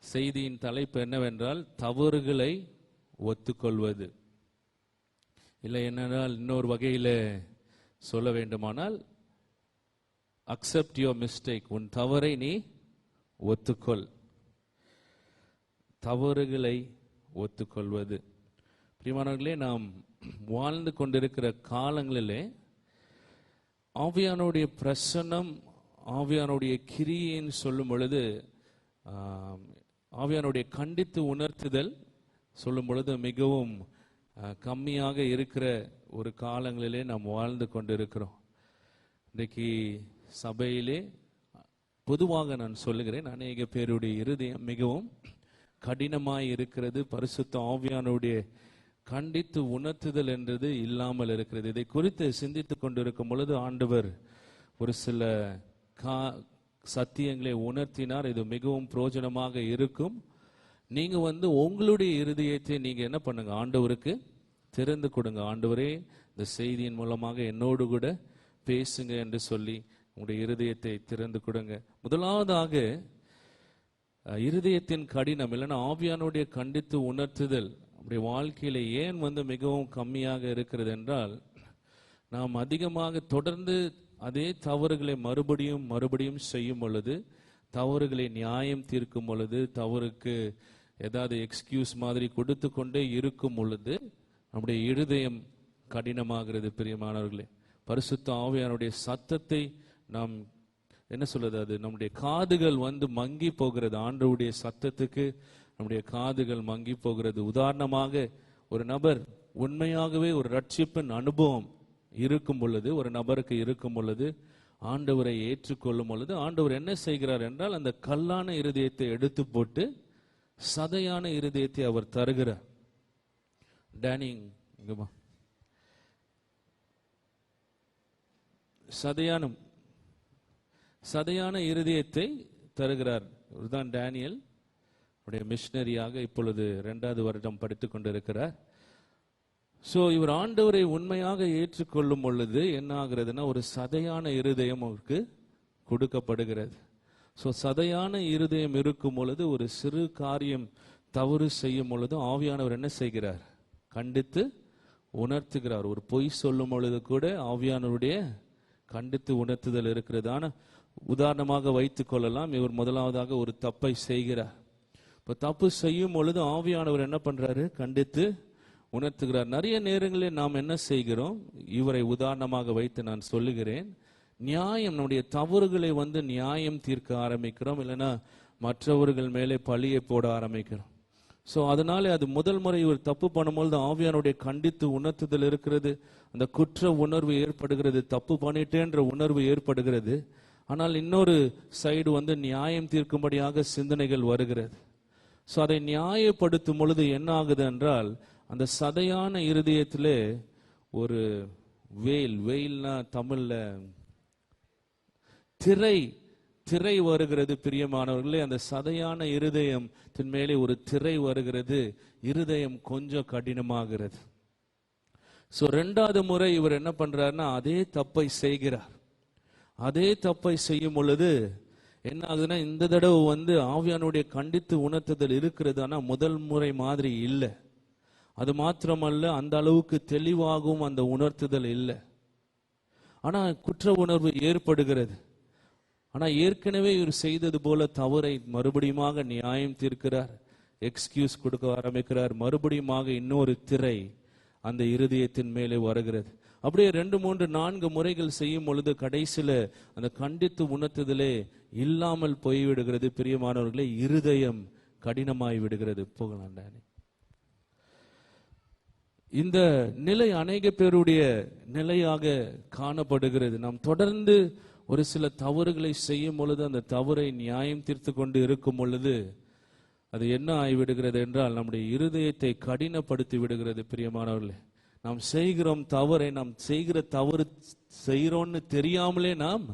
செய்தியின் தலைப்பு என்னவென்றால் தவறுகளை ஒத்துக்கொள்வது. இல்லை என்னென்னால் இன்னொரு வகையில் சொல்ல வேண்டுமானால் அக்செப்ட் யுவர் மிஸ்டேக். உன் தவறை நீ ஒத்துக்கொள். தவறுகளை ஒத்துக்கொள்வது. பிரியமானவர்களே, நாம் வாழ்ந்து கொண்டிருக்கிற காலங்களிலே ஆவியானுடைய பிரசன்னம், ஆவியானுடைய கிரியைன்னு சொல்லும் பொழுது, ஆவியானுடைய கண்டித்து உணர்த்துதல் சொல்லும் பொழுது மிகவும் கம்மியாக இருக்கிற ஒரு காலங்களிலே நாம் வாழ்ந்து கொண்டிருக்கிறோம். இன்றைக்கு சபையிலே பொதுவாக நான் சொல்லுகிறேன், அநேக பேருடைய இருதயம் மிகவும் கடினமாய் இருக்கிறது. பரிசுத்த ஆவியானுடைய கண்டித்து உணர்த்துதல் என்றது இல்லாமல் இருக்கிறது. இதை குறித்து சிந்தித்துக் கொண்டிருக்கும் பொழுது ஆண்டவர் ஒரு சில சத்தியங்களை உணர்த்தினார். இது மிகவும் பிரயோஜனமாக இருக்கும். நீங்க உங்களுடைய இருதயத்தை நீங்க என்ன பண்ணுங்க, ஆண்டவருக்கு திறந்து கொடுங்க. ஆண்டவரே, இந்த செய்தியின் மூலமாக என்னோடு கூட பேசுங்க என்று சொல்லி உங்களுடைய இருதயத்தை திறந்து கொடுங்க. முதலாவதாக இருதயத்தின் கடினம் இல்லைன்னா ஆவியானுடைய கண்டித்து உணர்த்துதல் நம்முடைய வாழ்க்கையில ஏன் மிகவும் கம்மியாக இருக்கிறது என்றால், நாம் அதிகமாக தொடர்ந்து அதே தவறுகளை மறுபடியும் செய்யும் பொழுது, தவறுகளை நியாயம் தீர்க்கும் பொழுது, தவறுக்கு ஏதாவது எக்ஸ்கியூஸ் மாதிரி கொடுத்து கொண்டே இருக்கும் பொழுது நம்முடைய இருதயம் கடினமாகிறது. பிரியமானவர்களே, பரிசுத்த ஆவியானுடைய சத்தத்தை நாம் என்ன சொல்றது, அது நம்முடைய காதுகள் மங்கி போகிறது. ஆண்டவருடைய சத்தத்துக்கு நம்முடைய காதுகள் மங்கி போகிறது. உதாரணமாக, ஒரு நபர் உண்மையாகவே ஒரு ரட்சிப்பின் அனுபவம் இருக்கும் பொழுது, ஒரு நபருக்கு இருக்கும் பொழுது, ஆண்டவரை ஏற்றுக்கொள்ளும் பொழுது ஆண்டவர் என்ன செய்கிறார் என்றால், அந்த கல்லான இருதயத்தை எடுத்து போட்டு சதையான இருதயத்தை அவர் தருகிறார். டேனிங் சதையான இருதயத்தை தருகிறார். இதுதான் டேனியல் உடைய மிஷனரியாக இப்பொழுது 2வது வருடம் படித்துக் கொண்டிருக்கிறார். சோ இவர் ஆண்டவரை உண்மையாக ஏற்றுக்கொள்ளும் பொழுது என்ன ஆகிறதுனா, ஒரு சதையான இருதயம் அவருக்கு கொடுக்கப்படுகிறது. சோ சதையான இருதயம் இருக்கும் பொழுது, ஒரு சிறு காரியம் தவறு செய்யும் பொழுது ஆவியானவர் என்ன செய்கிறார், கண்டித்து உணர்த்துகிறார். ஒரு பொய் சொல்லும் பொழுது கூட ஆவியானவருடைய கண்டித்து உணர்த்துதல் இருக்கிறது. ஆனா உதாரணமாக வைத்துக் கொள்ளலாம், இவர் முதலாவதாக ஒரு தப்பை செய்கிறார். இப்ப தப்பு செய்யும் பொழுது ஆவியானவர் என்ன பண்றாரு, கண்டித்து உணர்த்துகிறார். நிறைய நேரங்களில் நாம் என்ன செய்கிறோம், இவரை உதாரணமாக வைத்து நான் சொல்லுகிறேன், நியாயம் நம்முடைய தவறுகளை நியாயம் தீர்க்க ஆரம்பிக்கிறோம், இல்லைன்னா மற்றவர்கள் மேலே பழியை போட ஆரம்பிக்கிறோம். சோ அதனால அது முதல் முறை இவர் தப்பு பண்ணும்போது ஆவியானுடைய கண்டித்து உணர்த்துதல் இருக்கிறது. அந்த குற்ற உணர்வு ஏற்படுகிறது, தப்பு பண்ணிட்டேன்ற உணர்வு ஏற்படுகிறது. ஆனால் இன்னொரு சைடு நியாயம் தீர்க்கும்படியாக சிந்தனைகள் வருகிறது. சோ அதை நியாயப்படுத்தும் பொழுது என்ன ஆகுது என்றால், அந்த சதையான இருதயத்திலே ஒரு வெயில்னா தமிழ்ல திரை வருகிறது. பிரியமானவர்களே, அந்த சதையான இருதயத்தின் மேலே ஒரு திரை வருகிறது. இருதயம் கொஞ்சம் கடினமாகிறது. சோ 2வது முறை இவர் என்ன பண்றாருன்னா, அதே தப்பை செய்கிறார். அதே தப்பை செய்யும் பொழுது என்ன ஆகுதுன்னா, இந்த தடவை ஆவியானுடைய கண்டித்து உணர்த்துதல் இருக்கிறது. ஆனா முதல் முறை மாதிரி இல்லை. அது மாத்திரமல்ல, அந்த அளவுக்கு தெளிவாகவும் அந்த உணர்த்துதல் இல்லை. ஆனா குற்ற உணர்வு ஏற்படுகிறது. ஆனா ஏற்கனவே இவர் செய்தது போல தவறை மறுபடியுமாக நியாயம் தீர்க்கிறார், எக்ஸ்கியூஸ் கொடுக்க ஆரம்பிக்கிறார். மறுபடியுமாக இன்னொரு திரை அந்த இருதயத்தின் மேலே வருகிறது. அப்படியே 2, 3, 4 முறைகள் செய்யும் பொழுது கடைசியில அந்த கண்டித்து உணர்த்துதலே இல்லாமல் போய்விடுகிறது. பிரியமானவர்களே, இருதயம் கடினமாய் விடுகிறது. போகலாம். இந்த நிலை அநேக பேருடைய நிலையாக காணப்படுகிறது. நாம் தொடர்ந்து ஒரு சில தவறுகளை செய்யும் பொழுது, அந்த தவறை நியாயம் தீர்த்து கொண்டு இருக்கும் பொழுது அது என்ன ஆகிவிடுகிறது என்றால், நம்முடைய இருதயத்தை கடினப்படுத்தி விடுகிறது. பிரியமானவர்களே, நாம் செய்கிறோம் தவறை, நாம் செய்கிற தவறு செய்கிறோம்னு தெரியாமலே நாம்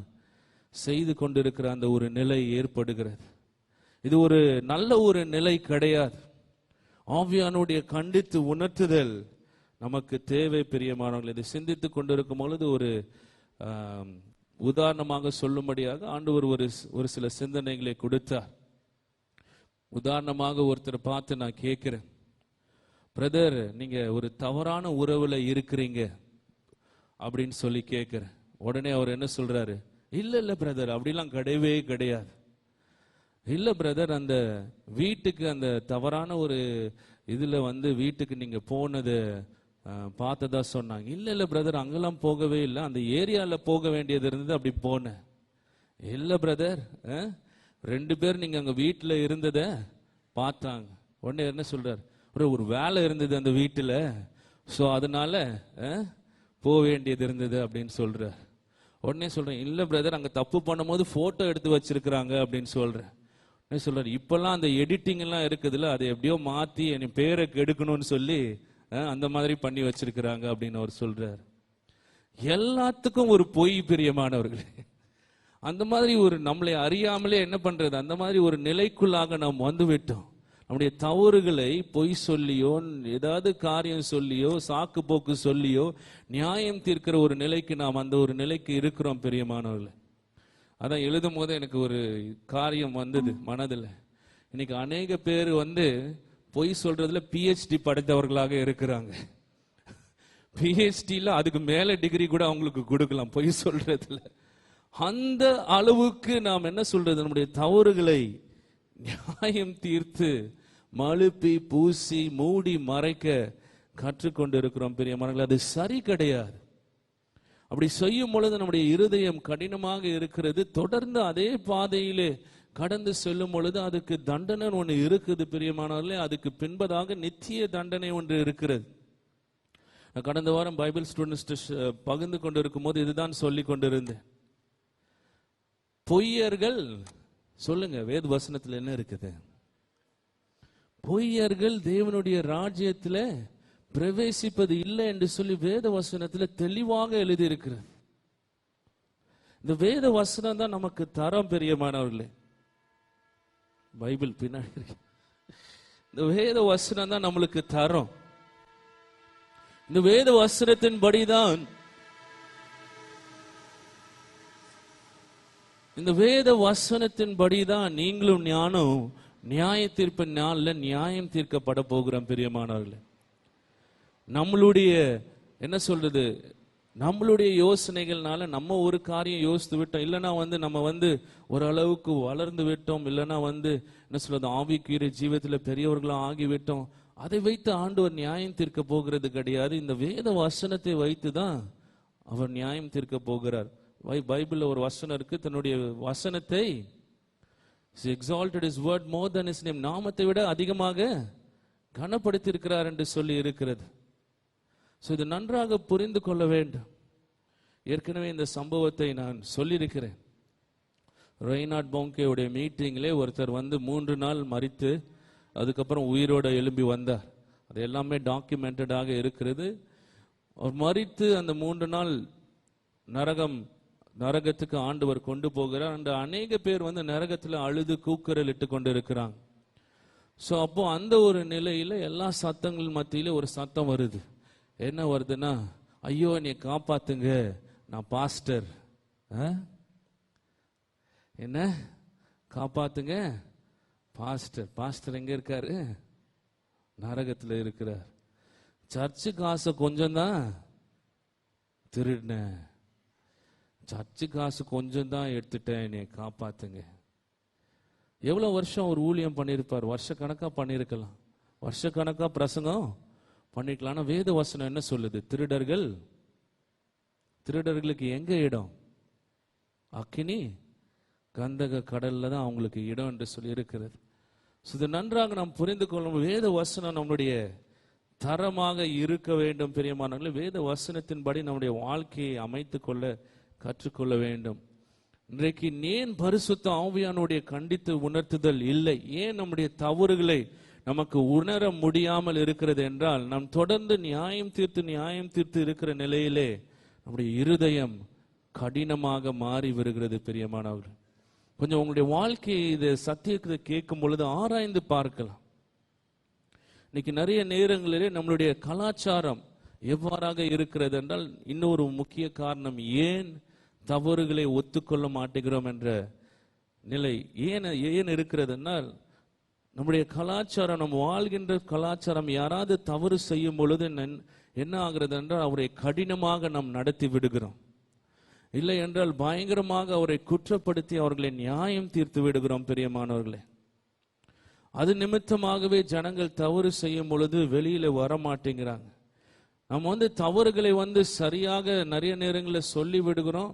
செய்து கொண்டிருக்கிற அந்த ஒரு நிலை ஏற்படுகிறது. இது ஒரு நல்ல ஒரு நிலை கிடையாது. ஆவியானுடைய கண்டித்து உணர்த்துதல் நமக்கு தேவை. பிரியமானவர்கள், இதை சிந்தித்துக் கொண்டிருக்கும் பொழுது ஒரு உதாரணமாக சொல்லும்படியாக ஆண்டவர் ஒரு சில சிந்தனைகளை கொடுத்தார். உதாரணமாக ஒருத்தர் பார்த்து நான் கேட்கிறேன், பிரதர், நீங்க ஒரு தவறான உறவுல இருக்கிறீங்க அப்படின்னு சொல்லி கேட்கிறேன். உடனே அவர் என்ன சொல்றாரு, இல்ல பிரதர், அப்படிலாம் கிடையவே கிடையாது. இல்ல பிரதர், அந்த வீட்டுக்கு அந்த தவறான ஒரு இதுல வீட்டுக்கு நீங்க போனது பார்த்ததா சொன்னாங்க. இல்ல பிரதர், அங்கெல்லாம் போகவே இல்லை, அந்த ஏரியால போக வேண்டியது இருந்தது, அப்படி போனேன். இல்ல பிரதர், 2 பேர் நீங்க அங்க வீட்டுல இருந்தத பார்த்தாங்க. உடனே என்ன சொல்றாரு, ஒரு வேலை இருந்தது அந்த வீட்டுல, சோ அதனால போக வேண்டியது இருந்தது அப்படின்னு சொல்றார். உடனே சொல்றேன், இல்ல பிரதர், அங்க தப்பு பண்ணும் போது போட்டோ எடுத்து வச்சிருக்கிறாங்க அப்படின்னு சொல்றேன். என்ன சொல்றாரு, இப்பெல்லாம் அந்த எடிட்டிங் எல்லாம் இருக்குதுல்ல, அதை எப்படியோ மாத்தி என் பேரை கெடுக்கணும்னு சொல்லி அந்த மாதிரி பண்ணி வச்சிருக்கிறாங்க அப்படின்னு அவர் சொல்றாரு. எல்லாத்துக்கும் ஒரு பொய் பிரியமானவர்களே. அந்த மாதிரி ஒரு நம்மளை அறியாமலே என்ன பண்றது, அந்த மாதிரி ஒரு நிலைக்குள்ளாக நாம் வந்து விட்டோம். நம்முடைய தவறுகளை பொய் சொல்லியோ ஏதாவது காரியம் சொல்லியோ சாக்கு போக்கு சொல்லியோ நியாயம் தீர்க்கிற ஒரு நிலைக்கு நாம் அந்த ஒரு நிலைக்கு இருக்கிறோம் பிரியமானவர்களே. அதான் எழுதும் போது எனக்கு ஒரு காரியம் வந்தது மனதில். இன்னைக்கு அநேக பேர் பொய் சொல்றதுல பிஹெச்டி படைத்தவர்களாக இருக்கிறாங்க. பிஹெச்டில அதுக்கு மேல டிகிரி கூட அவங்களுக்கு கொடுக்கலாம் பொய் சொல்றதுல. அந்த அளவுக்கு நாம் என்ன சொல்றது, நம்முடைய தவறுகளை நியாயம் தீர்த்து மழுப்பி பூசி மூடி மறைக்க கற்றுக்கொண்டு இருக்கிறோம் பிரியமானவர்களே. அது சரி கிடையாது. அப்படி செய்யும் பொழுது நம்முடைய இருதயம் கடினமாக இருக்கிறது. தொடர்ந்து அதே பாதையிலே கடந்து செல்லும் பொழுது அதுக்கு தண்டனை ஒன்று இருக்குது பிரியமானவர்களே. அதுக்கு பின்பதாக நித்திய தண்டனை ஒன்று இருக்கிறது. கடந்த வாரம் பைபிள் ஸ்டூடெண்ட்ஸ் பகிர்ந்து கொண்டு இருக்கும் போது இதுதான் சொல்லி கொண்டிருந்தேன். பொய்யர்கள், சொல்லுங்க வேத வசனத்தில் என்ன இருக்குது? பொய்யர்கள் தேவனுடைய ராஜ்யத்தில் பிரவேசிப்பது இல்லை என்று சொல்லி வேத வசனத்தில் தெளிவாக எழுதி இருக்கிறது. இந்த வேத வசனம் தான் நமக்கு தரம் பிரியமானவர்களே. பைபிள் பின்னாடி இந்த வேத வசனம் தான் நம்மளுக்கு தரம். இந்த வேத வசனத்தின் படிதான், இந்த வேத வசனத்தின் படிதான் நீங்களும் ஞானம் நியாய தீர்ப்பு நாளில் நியாயம் தீர்க்கப்பட போகிறோம் பிரியமானவர்களே. நம்மளுடைய என்ன சொல்றது, நம்மளுடைய யோசனைகள்னால நம்ம ஒரு காரியம் யோசித்து விட்டோம், இல்லைன்னா நம்ம ஓரளவுக்கு வளர்ந்து விட்டோம், இல்லைன்னா என்ன சொல்றது ஆவிக்குரிய ஜீவத்தில் பெரியவர்களாக ஆகிவிட்டோம். அதை வைத்து ஆண்டவர் நியாயம் தீர்க்க போகிறது கிடையாது. இந்த வேத வசனத்தை வைத்து தான் அவர் நியாயம் தீர்க்க போகிறார். பைபிள்ல ஒரு வசனம் இருக்கு, தன்னுடைய வசனத்தை exalted his word more than his name, நாமத்தை விட அதிகமாக கனப்படுத்தி இருக்கிறார் என்று சொல்லி இருக்கிறது. இது நன்றாக புரிந்து கொள்ள வேண்டும். ஏற்கனவே இந்த சம்பவத்தை நான் சொல்லியிருக்கிறேன். ரெய்னார்ட் போங்கேவுடைய மீட்டிங்லே ஒருத்தர் 3 நாள் மரித்து அதுக்கப்புறம் உயிரோட எழும்பி வந்தார். அது எல்லாமே டாக்குமெண்டடாக இருக்கிறது. அவர் மரித்து அந்த 3 நாள் நரகத்துக்கு ஆண்டவர் கொண்டு போகிறார். அந்த அநேக பேர் நரகத்தில் அழுது கூக்குரல் இட்டு கொண்டு இருக்கிறாங்க. அப்போ அந்த ஒரு நிலையில எல்லா சத்தங்கள் மத்தியில ஒரு சத்தம் வருது. என்ன வருதுன்னா, ஐயோ நீ காப்பாத்துங்க, நான் பாஸ்டர். என்ன காப்பாத்துங்க, பாஸ்டர் எங்க இருக்காரு? நரகத்தில் இருக்கிறார். சர்ச்சு காசை கொஞ்சம் தான் திருடின, சர்ச்சு காசு கொஞ்சம் தான் எடுத்துட்டேன், என்னை காப்பாத்துங்க. எவ்வளவு வருஷம் ஒரு ஊழியம் பண்ணியிருப்பார்? வருஷக்கணக்கா பண்ணியிருக்கலாம், வருஷக்கணக்கா பிரசங்கம் பண்ணிக்கலாம். ஆனா வேத வசனம் என்ன சொல்லுது? திருடர்களுக்கு எங்க இடம்? அக்கினி கந்தக கடல்ல தான் அவங்களுக்கு இடம் என்று சொல்லி இருக்கிறது. இது நன்றாக நாம் புரிந்து கொள்ளும். வேத வசனம் நம்முடைய தரமாக இருக்க வேண்டும் பிரியமானவர்களே. வேத வசனத்தின்படி நம்முடைய வாழ்க்கையை அமைத்துக் கொள்ள கற்றுக்கொள்ள வேண்டும். இன்றைக்கு ஏன் பரிசுத்த ஆவியானுடைய கண்டித்து உணர்த்துதல் இல்லை? ஏன் நம்முடைய தவறுகளை நமக்கு உணர முடியாமல் இருக்கிறது என்றால், நாம் தொடர்ந்து நியாயம் தீர்த்து இருக்கிற நிலையிலே நம்முடைய இருதயம் கடினமாக மாறி வருகிறது பிரியமானவர்கள். கொஞ்சம் உங்களுடைய வாழ்க்கையை இதை சத்தியத்தை கேட்கும் பொழுது ஆராய்ந்து பார்க்கலாம். இன்னைக்கு நிறைய நேரங்களிலே நம்மளுடைய கலாச்சாரம் எவ்வாறாக இருக்கிறது என்றால், இன்னொரு முக்கிய காரணம் ஏன் தவறுகளை ஒத்துக்கொள்ள மாட்டேங்கிறோம் என்ற நிலை ஏன் இருக்கிறதுனால், நம்முடைய கலாச்சாரம், நம்ம வாழ்கின்ற கலாச்சாரம், யாராவது தவறு செய்யும் பொழுது என்ன ஆகிறது என்றால் அவரை கடினமாக நாம் நடத்தி விடுகிறோம். இல்லை என்றால் பயங்கரமாக அவரை குற்றப்படுத்தி அவர்களை நியாயம் தீர்த்து விடுகிறோம் பிரியமானவர்களே. அது நிமித்தமாகவே ஜனங்கள் தவறு செய்யும் பொழுது வெளியில வர மாட்டேங்கிறாங்க. நம்ம தவறுகளை சரியாக நிறைய நேரங்களில் சொல்லி விடுகிறோம்,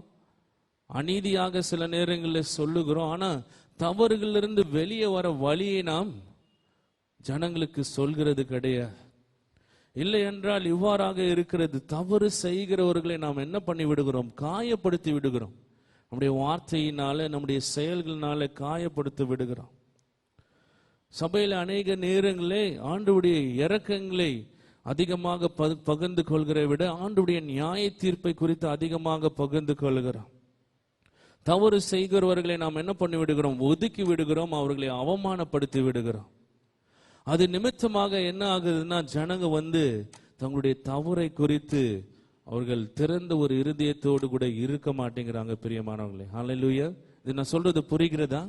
அநீதியாக சில நேரங்களில் சொல்லுகிறோம். ஆனா தவறுகளிலிருந்து வெளியே வர வழியை நாம் ஜனங்களுக்கு சொல்கிறது கிடையாது. இல்லை என்றால் இவ்வாறாக இருக்கிறது. தவறு செய்கிறவர்களை நாம் என்ன பண்ணி விடுகிறோம்? காயப்படுத்தி விடுகிறோம். நம்முடைய வார்த்தையினால, நம்முடைய செயல்களினால காயப்படுத்தி விடுகிறோம். சபையில அநேக நேரங்களே ஆண்டவருடைய இரக்கங்களை அதிகமாக பகிர்ந்து கொள்கிறதை விட ஆண்டவருடைய நியாய தீர்ப்பை குறித்து அதிகமாக பகிர்ந்து கொள்கிறோம். தவறு செய்கிறவர்களை நாம் என்ன பண்ணி விடுகிறோம்? ஒதுக்கி விடுகிறோம், அவர்களை அவமானப்படுத்தி விடுகிறோம். அது நிமித்தமாக என்ன ஆகுதுன்னா, ஜனங்க தங்களுடைய தவறை குறித்து அவர்கள் திறந்த ஒரு இருதயத்தோடு கூட இருக்க மாட்டேங்கிறாங்க. பிரியமானவர்களே, ஹல்லேலூயா. இது நான் சொல்றது புரிகிறதா?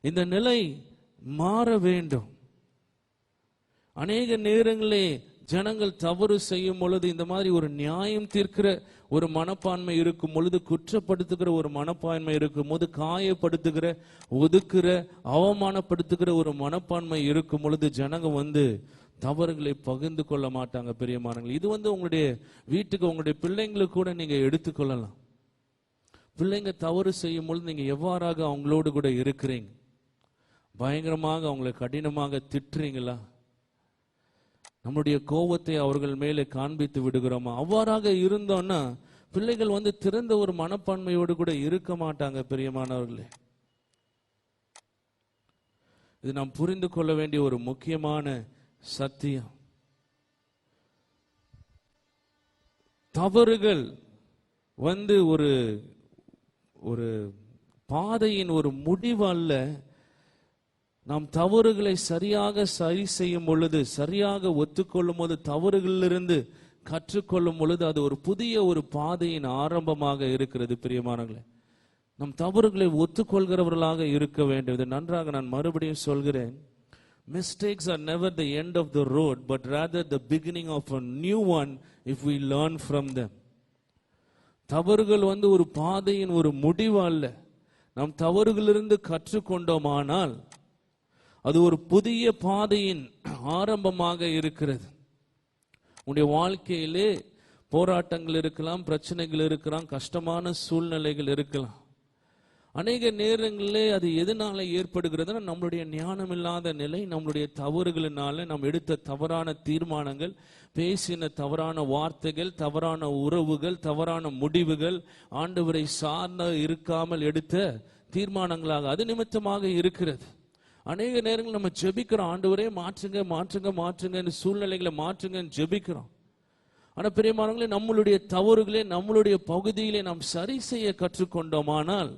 இந்த நிலை மாற வேண்டும். அநேக நேரங்களே ஜனங்கள் தவறு செய்யும் பொழுது இந்த மாதிரி ஒரு நியாயம் தீர்க்கிற ஒரு மனப்பான்மை இருக்கும் பொழுது, குற்றப்படுத்துகிற ஒரு மனப்பான்மை இருக்கும் போது, காயப்படுத்துகிற, ஒதுக்குற, அவமானப்படுத்துகிற ஒரு மனப்பான்மை இருக்கும் பொழுது ஜனங்க தவறுகளை பகிர்ந்து கொள்ள மாட்டாங்க. பிரியமானவர்கள், இது உங்களுடைய வீட்டுக்கு உங்களுடைய பிள்ளைங்களுக்கு கூட நீங்க எடுத்துக்கொள்ளலாம். பிள்ளைங்க தவறு செய்யும் பொழுது நீங்க எவ்வாறாக அவங்களோடு கூட இருக்கிறீங்க? பயங்கரமாக அவங்களை கடினமாக திட்டுறீங்களா? நம்முடைய கோபத்தை அவர்கள் மேலே காண்பித்து விடுகிறோமா? அவ்வாறாக இருந்தோம்னா பிள்ளைகள் திறந்த ஒரு மனப்பான்மையோடு கூட இருக்க மாட்டாங்க. பிரியமானவர்களே, இது நாம் புரிந்து கொள்ள வேண்டிய ஒரு முக்கியமான சத்தியம். தவறுகள் ஒரு ஒரு பாதையின் ஒரு முடிவு அல்ல. நாம் தவறுகளை சரியாக சரி செய்யும் பொழுது, சரியாக ஒத்துக்கொள்ளும் போது, தவறுகளிலிருந்து கற்றுக்கொள்ளும் பொழுது அது ஒரு புதிய ஒரு பாதையின் ஆரம்பமாக இருக்கிறது. பிரியமானவர்களே, நம் தவறுகளை ஒத்துக்கொள்கிறவர்களாக இருக்க வேண்டும். இது நன்றாக நான் மறுபடியும் சொல்கிறேன். Mistakes are never the end of the road, but rather the beginning of a new one if we learn from them. தவறுகள் ஒரு பாதையின் ஒரு முடிவு அல்ல. நாம் தவறுகளிலிருந்து கற்றுக்கொண்டோமானால் அது ஒரு புதிய பாதையின் ஆரம்பமாக இருக்கிறது. உங்களுடைய வாழ்க்கையிலே போராட்டங்கள் இருக்கலாம், பிரச்சனைகள் இருக்கலாம், கஷ்டமான சூழ்நிலைகள் இருக்கலாம். அநேக நேரங்களிலே அது எதனால ஏற்படுகிறதுனா, நம்மளுடைய ஞானம் இல்லாத நிலை, நம்மளுடைய தவறுகளினால நாம் எடுத்த தவறான தீர்மானங்கள், பேசின தவறான வார்த்தைகள், தவறான உறவுகள், தவறான முடிவுகள், ஆண்டவரை சார்ந்த இருக்காமல் எடுத்த தீர்மானங்களாக அது நிமித்தமாக இருக்கிறது. அநேக நேரங்கள் நம்ம ஜெபிக்கிறோம், ஆண்டவரே மாற்றுங்க மாற்றுங்க மாற்றுங்க, சூழ்நிலைகளை மாற்றுங்கன்னு ஜெபிக்கிறோம். ஆனா பிரியமானவர்களே, நம்மளுடைய தவறுகளை நம்மளுடைய பகுதியிலே நாம் சரி செய்ய கற்றுக்கொண்டோமானால்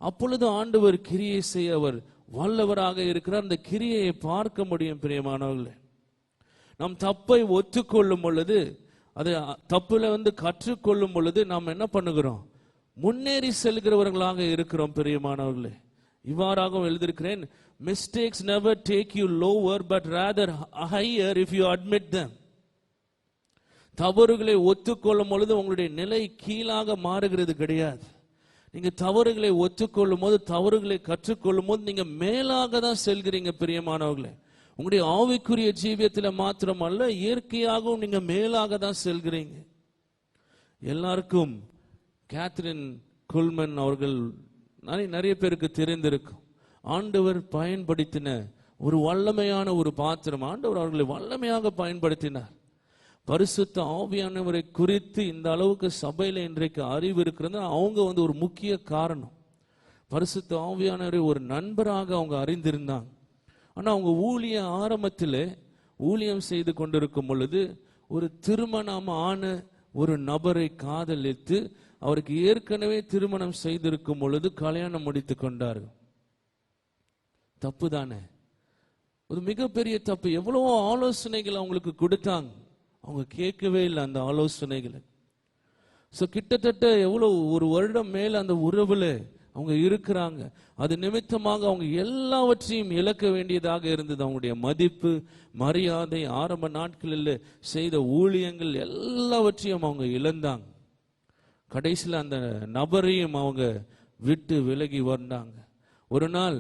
அப்பொழுது ஆண்டவர் கிரியை செய்ய அவர் வல்லவராக இருக்கிறார். அந்த கிரியையை பார்க்க முடியும். பிரியமானவர்களே, நாம் தப்பை ஒத்துக்கொள்ளும் பொழுது, அது தப்புல கற்றுக்கொள்ளும் பொழுது நாம் என்ன பண்ணுகிறோம்? முன்னேறி செல்கிறவர்களாக இருக்கிறோம். பிரியமானவர்களே, இவ்வாறாக எழுதியிருக்கிறேன், mistakes never take you lower but rather higher if you admit them. தவறுகளை ஒத்துக்கொள்ளும் பொழுது உங்களுடைய நிலை கீழாக மாறுகிறது கிடையாது. நீங்க தவறுகளை ஒத்துக்கொள்ளும் போது, தவறுகளை கற்றுக்கொள்ளும் போது நீங்க மேலாக தான் செல்கிறீங்க. பிரியமானவர்களே, உங்களுடைய ஆவிக்குரிய ஜீவியத்தில் மாத்திரம் அல்ல, இயற்கையாகவும் நீங்க மேலாக தான் செல்கிறீங்க. எல்லாருக்கும் கேத்ரின் குல்மன் அவர்கள் நிறைய பேருக்கு தெரிந்திருக்கும். ஆண்டவர் பயன்படுத்தின ஒரு வல்லமையான ஒரு பாத்திரம். ஆண்டவர் அவர்களை வல்லமையாக பயன்படுத்தினார். பரிசுத்த ஆவியானவரை குறித்து இந்த அளவுக்கு சபையில இன்றைக்கு அறிவு இருக்கிறது. அவங்க ஒரு முக்கிய காரணம். பரிசுத்த ஆவியானவரை ஒரு நண்பராக அவங்க அறிந்திருந்தாங்க. ஆனா அவங்க ஆரம்பத்தில் ஊழியம் செய்து கொண்டிருக்கும் பொழுது ஒரு திருமணம் ஆன ஒரு நபரை காதலித்து அவருக்கு ஏற்கனவே திருமணம் செய்திருக்கும் பொழுது கல்யாணம் முடித்து கொண்டார்கள். தப்பு தானே? ஒரு மிகப்பெரிய தப்பு. எவ்வளவோ ஆலோசனைகள் அவங்களுக்கு கொடுத்தாங்க, அவங்க கேட்கவே இல்லை அந்த ஆலோசனைகளை. கிட்டத்தட்ட எவ்வளவு ஒரு வருடம் மேல அந்த உறவுல அவங்க இருக்கிறாங்க. அது நிமித்தமாக அவங்க எல்லாவற்றையும் இழக்க வேண்டியதாக இருந்தது. அவங்களுடைய மதிப்பு, மரியாதை, ஆரம்ப நாட்களில் செய்த ஊழியங்கள் எல்லாவற்றையும் அவங்க இழந்தாங்க. கடைசியில் அந்த நபரையும் அவங்க விட்டு விலகி வந்தாங்க. ஒரு நாள்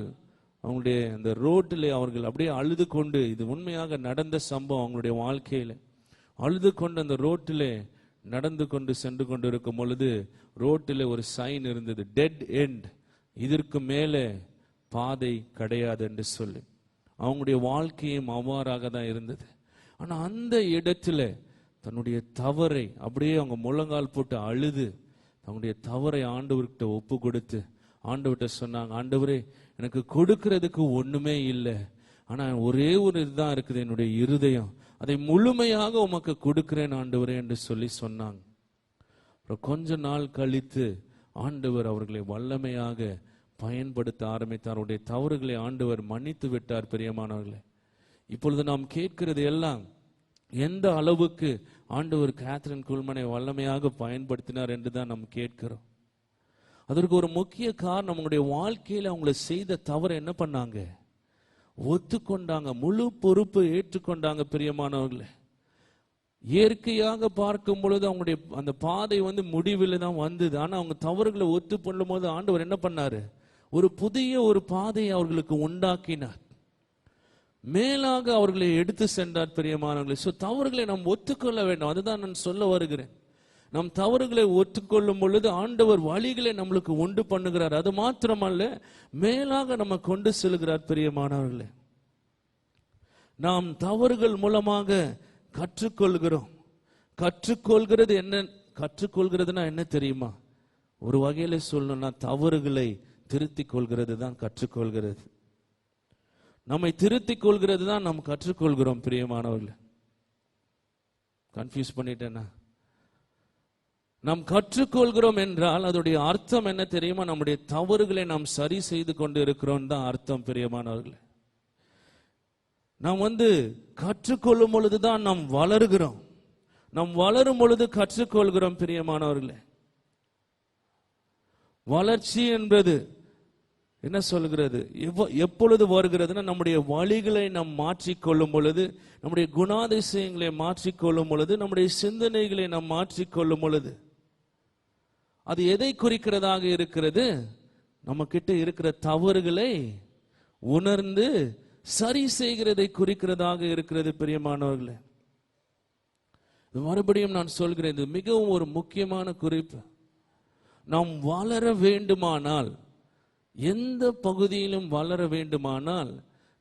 அவங்களுடைய அந்த ரோட்டில் அவர்கள் அப்படியே அழுது கொண்டு, இது உண்மையாக நடந்த சம்பவம் அவங்களுடைய வாழ்க்கையில, அழுது கொண்டு அந்த ரோட்டிலே நடந்து கொண்டு சென்று கொண்டு இருக்கும் பொழுது ரோட்டில் ஒரு சைன் இருந்தது, டெட் எண்ட், இதற்கு மேலே பாதை கிடையாது என்று சொல்லி. அவங்களுடைய வாழ்க்கையும் அவ்வாறாக தான் இருந்தது. ஆனா அந்த இடத்துல தன்னுடைய தவறை அப்படியே அவங்க முழங்கால் போட்டு அழுது தன்னுடைய தவறை ஆண்டவர்கிட்ட ஒப்பு கொடுத்து ஆண்டவர்கிட்ட சொன்னாங்க, ஆண்டவரே எனக்கு கொடுக்கிறதுக்கு ஒண்ணுமே இல்லை, ஆனா ஒரே ஒரு இதுதான் இருக்குது, என்னுடைய இருதயம், அதை முழுமையாக உமக்கு கொடுக்கிறேன் ஆண்டவரே என்று சொல்லி சொன்னாங்க. அப்புறம் கொஞ்ச நாள் கழித்து ஆண்டவர் அவர்களை வல்லமையாக பயன்படுத்த ஆரம்பித்தார். அவருடைய தவறுகளை ஆண்டவர் மன்னித்து விட்டார். பிரியமானவர்களே, இப்பொழுது நாம் கேட்கிறது எல்லாம் எந்த அளவுக்கு ஆண்டவர் கேத்ரின் குல்மனை வல்லமையாக பயன்படுத்தினார் என்று தான் நாம் கேட்கிறோம். அதற்கு ஒரு முக்கிய காரணம், அவங்களுடைய வாழ்க்கையில் அவங்களை செய்த தவறு என்ன பண்ணாங்க, ஒத்துக்கொண்டாங்க, முழு பொறுப்பு ஏற்றுக்கொண்டாங்க. பிரியமானவர்களே, இயற்கையாக பார்க்கும் பொழுது அவங்களுடைய அந்த பாதை முடிவில் தான் வந்தது. ஆனா அவங்க தவறுகளை ஒத்து பண்ணும் போது ஆண்டவர் என்ன பண்ணாரு, ஒரு புதிய ஒரு பாதையை அவர்களுக்கு உண்டாக்கினார், மேலாக அவர்களை எடுத்து சென்றார். பிரியமானவர்களே, தவறுகளை நாம் ஒத்துக்கொள்ள வேண்டும். அதுதான் நான் சொல்ல வருகிறேன். நம் தவறுகளை ஒத்துக்கொள்ளும் பொழுது ஆண்டவர் வழிகளை நம்மளுக்கு உண்டு பண்ணுகிறார். அது மாத்திரமல்ல, மேலாக நம்ம கொண்டு செல்கிறார். பிரியமானவர்களே, நாம் தவறுகள் மூலமாக கற்றுக்கொள்கிறோம். கற்றுக்கொள்கிறது என்ன, கற்றுக்கொள்கிறதுனா என்ன தெரியுமா? ஒரு வகையில சொல்லணும்னா தவறுகளை திருத்திக் கொள்கிறது தான் கற்றுக்கொள்கிறது. நம்மை திருத்திக் கொள்கிறது தான் நாம் கற்றுக்கொள்கிறோம். பிரியமானவர்களே, கன்ஃபியூஸ் பண்ணிட்டேன்னா, நாம் கற்றுக்கொள்கிறோம் என்றால் அதோடைய அர்த்தம் என்ன தெரியுமா? நம்முடைய தவறுகளை நாம் சரி செய்து கொண்டு இருக்கிறோம் தான் அர்த்தம். பிரியமானவர்களே, நாம் கற்றுக்கொள்ளும் பொழுதுதான் நாம் வளருகிறோம். நாம் வளரும் பொழுது கற்றுக்கொள்கிறோம். பிரியமானவர்களே, வளர்ச்சி என்பது என்ன சொல்கிறது, எப்பொழுது வருகிறதுனா நம்முடைய வழிகளை நாம் மாற்றிக்கொள்ளும் பொழுது, நம்முடைய குணாதிசயங்களை மாற்றிக்கொள்ளும் பொழுது, நம்முடைய சிந்தனைகளை நாம் மாற்றிக்கொள்ளும் பொழுது. அது எதை குறிக்கிறதாக இருக்கிறது? நம்ம கிட்ட இருக்கிற தவறுகளை உணர்ந்து சரி செய்கிறதை குறிக்கிறதாக இருக்கிறது. பிரியமானவர்களே, மறுபடியும் நான் சொல்கிறேன், இது மிகவும் ஒரு முக்கியமான குறிப்பு. நாம் வளர வேண்டுமானால், எந்த பகுதியிலும் வளர வேண்டுமானால்,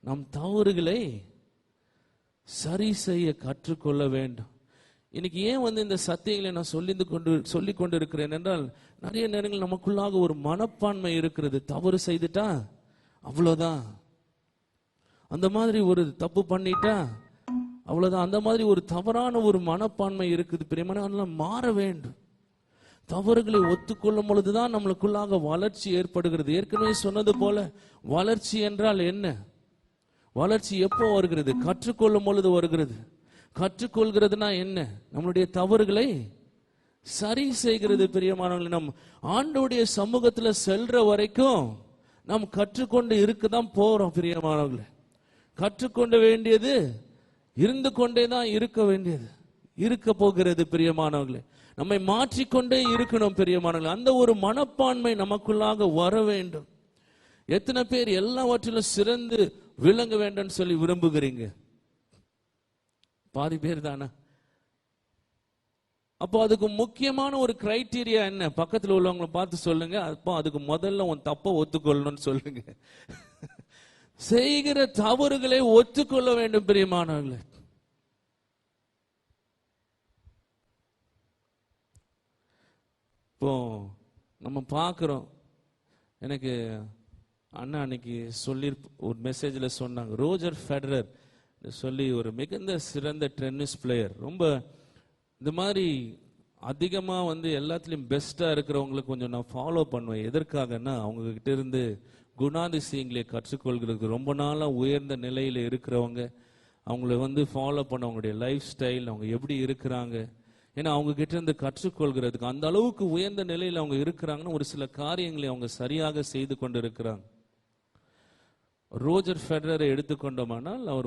நம் தவறுகளை சரி செய்ய கற்றுக்கொள்ள வேண்டும். இன்னைக்கு ஏன் இந்த சத்தியங்களை நான் சொல்லிக் கொண்டு இருக்கிறேன் என்றால், நிறைய நேரங்கள் நமக்குள்ளாக ஒரு மனப்பான்மை இருக்கிறது, தவறு செய்துட்டா அவ்வளவுதான், அந்த மாதிரி ஒரு தப்பு பண்ணிட்டா அவ்வளவுதான், அந்த மாதிரி ஒரு தவறான ஒரு மனப்பான்மை இருக்குது. பிரியமான மாற வேண்டும். தவறுகளை ஒத்துக்கொள்ளும் பொழுதுதான் நம்மளுக்குள்ளாக வளர்ச்சி ஏற்படுகிறது. ஏற்கனவே சொன்னது போல, வளர்ச்சி என்றால் என்ன? வளர்ச்சி எப்போ வருகிறது? கற்றுக்கொள்ளும் பொழுது வருகிறது. கற்றுக்கொள்கிறதுனா என்ன? நம்மளுடைய தவறுகளை சரி செய்கிறது. பிரியமானவர்களே, நம் ஆண்டவருடைய சமூகத்துல செல்ற வரைக்கும் நாம் கற்றுக்கொண்டு இருக்கதான் போறோம். பிரியமானவர்களே, கற்றுக்கொண்ட வேண்டியது இருந்து கொண்டேதான் இருக்க வேண்டியது இருக்க போகிறது. பிரியமானவர்களே, நம்மை மாற்றிக்கொண்டே இருக்கணும். பிரியமானவர்களே, அந்த ஒரு மனப்பான்மை நமக்குள்ளாக வர வேண்டும். எத்தனை பேர் எல்லாவற்றிலும் சிறந்து விளங்க வேண்டும் சொல்லி விரும்புகிறீங்க? பாதி பேர் தானே. அப்போ அதுக்கு முக்கியமான ஒரு கிரைட்டீரியா என்ன? பக்கத்தில் உள்ளவங்களை பார்த்து சொல்லுங்க, அப்போ அதுக்கு முதல்ல உன் தப்ப ஒத்துக்கொள்ளணும்னு சொல்லுங்க. செய்கிற தவறுகளை ஒத்துக்கொள்ள வேண்டும். பிரியமானவர்களே, இப்போ நம்ம பார்க்கிறோம், எனக்கு அண்ணா அன்னைக்கு சொல்லி ஒரு மெசேஜில் சொன்னாங்க, ரோஜர் ஃபெடரர் சொல்லி ஒரு மிகுந்த சிறந்த டென்னிஸ் பிளேயர், ரொம்ப இந்த மாதிரி அதிகமாக எல்லாத்துலேயும் பெஸ்ட்டாக இருக்கிறவங்களுக்கு கொஞ்சம் நான் ஃபாலோ பண்ணுவேன். எதற்காகன்னா, அவங்க கிட்ட இருந்து குணாதிசயங்களை கற்றுக்கொள்கிறதுக்கு. ரொம்ப நாளாக உயர்ந்த நிலையில் இருக்கிறவங்க, அவங்கள ஃபாலோ பண்ண, அவங்களுடைய லைஃப் ஸ்டைல், அவங்க எப்படி இருக்கிறாங்க, ஏன்னா அவங்க கிட்ட இருந்து கற்றுக்கொள்கிறதுக்கு அந்த அளவுக்கு உயர்ந்த நிலையில் அவங்க இருக்கிறாங்கன்னா ஒரு சில காரியங்களை அவங்க சரியாக செய்து கொண்டு இருக்கிறாங்க. ரோஜர் ஃபெடரரை எடுத்துக்கொண்டோமானால், அவர்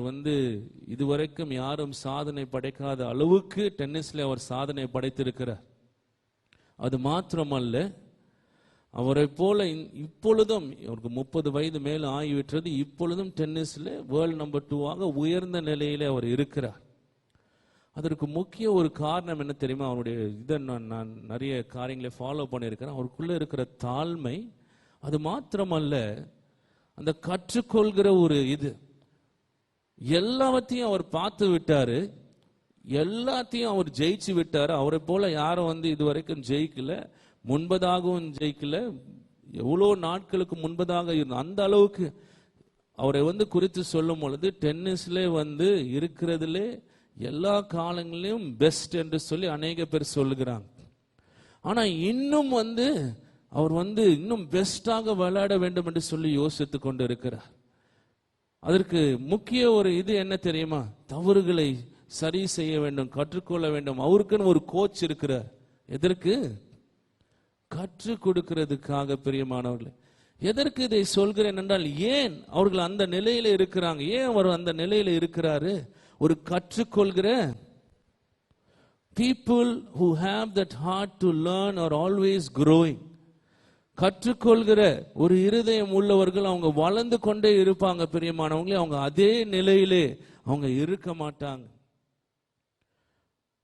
இதுவரைக்கும் யாரும் சாதனை படைக்காத அளவுக்கு டென்னிஸ்ல அவர் சாதனை படைத்திருக்கிறார். அது மாத்திரமல்ல, அவரை போல இப்பொழுதும் அவருக்கு 30 வயது மேல் ஆகிவிட்டது, இப்பொழுதும் டென்னிஸ்ல வேர்ல்ட் நம்பர் 2 உயர்ந்த நிலையில அவர் இருக்கிறார். அதற்கு முக்கிய ஒரு காரணம் என்ன தெரியுமா? அவருடைய இதை நான் நிறைய காரியங்களை ஃபாலோ பண்ணியிருக்கிறேன். அவருக்குள்ள இருக்கிற தாழ்மை. அது மாத்திரமல்ல, அந்த கற்றுக்கொள்கிற ஒரு இது, எல்லாவற்றையும் அவர் பார்த்து விட்டாரு, எல்லாத்தையும் அவர் ஜெயிச்சு விட்டாரு. அவரை போல யாரும் இதுவரைக்கும் ஜெயிக்கல, முன்பதாகவும் ஜெயிக்கல, எவ்வளோ நாட்களுக்கு முன்பதாக இருந்த அந்த அளவுக்கு அவரை குறித்து சொல்லும் பொழுது டென்னிஸ்ல இருக்கிறதுலே எல்லா காலங்களிலும் பெஸ்ட் என்று சொல்லி அநேக பேர் சொல்லுகிறாங்க. ஆனா இன்னும் அவர் இன்னும் பெஸ்டாக விளையாட வேண்டும் என்று சொல்லி யோசித்து கொண்டு இருக்கிறார். அதற்கு முக்கிய ஒரு இது என்ன தெரியுமா? தவறுகளை சரி செய்ய வேண்டும், கற்றுக்கொள்ள வேண்டும். அவருக்குன்னு ஒரு கோச் இருக்கிறார். எதற்கு? கற்றுக் கொடுக்கிறதுக்காக. பிரியமானவர்களே, எதற்கு இதை சொல்கிறேன் என்றால், ஏன் அவர்கள் அந்த நிலையில இருக்கிறாங்க, ஏன் அவர் அந்த நிலையில இருக்கிறாரு? ஒரு கற்றுக்கொள்கிற people who have that heart to learn are always growing. கற்றுக்கொள்கிற ஒரு இருதயம் உள்ளவர்கள் அவங்க வளர்ந்து கொண்டே இருப்பாங்க. பிரியமானவங்களே, அவங்க அதே நிலையிலே அவங்க இருக்க மாட்டாங்க.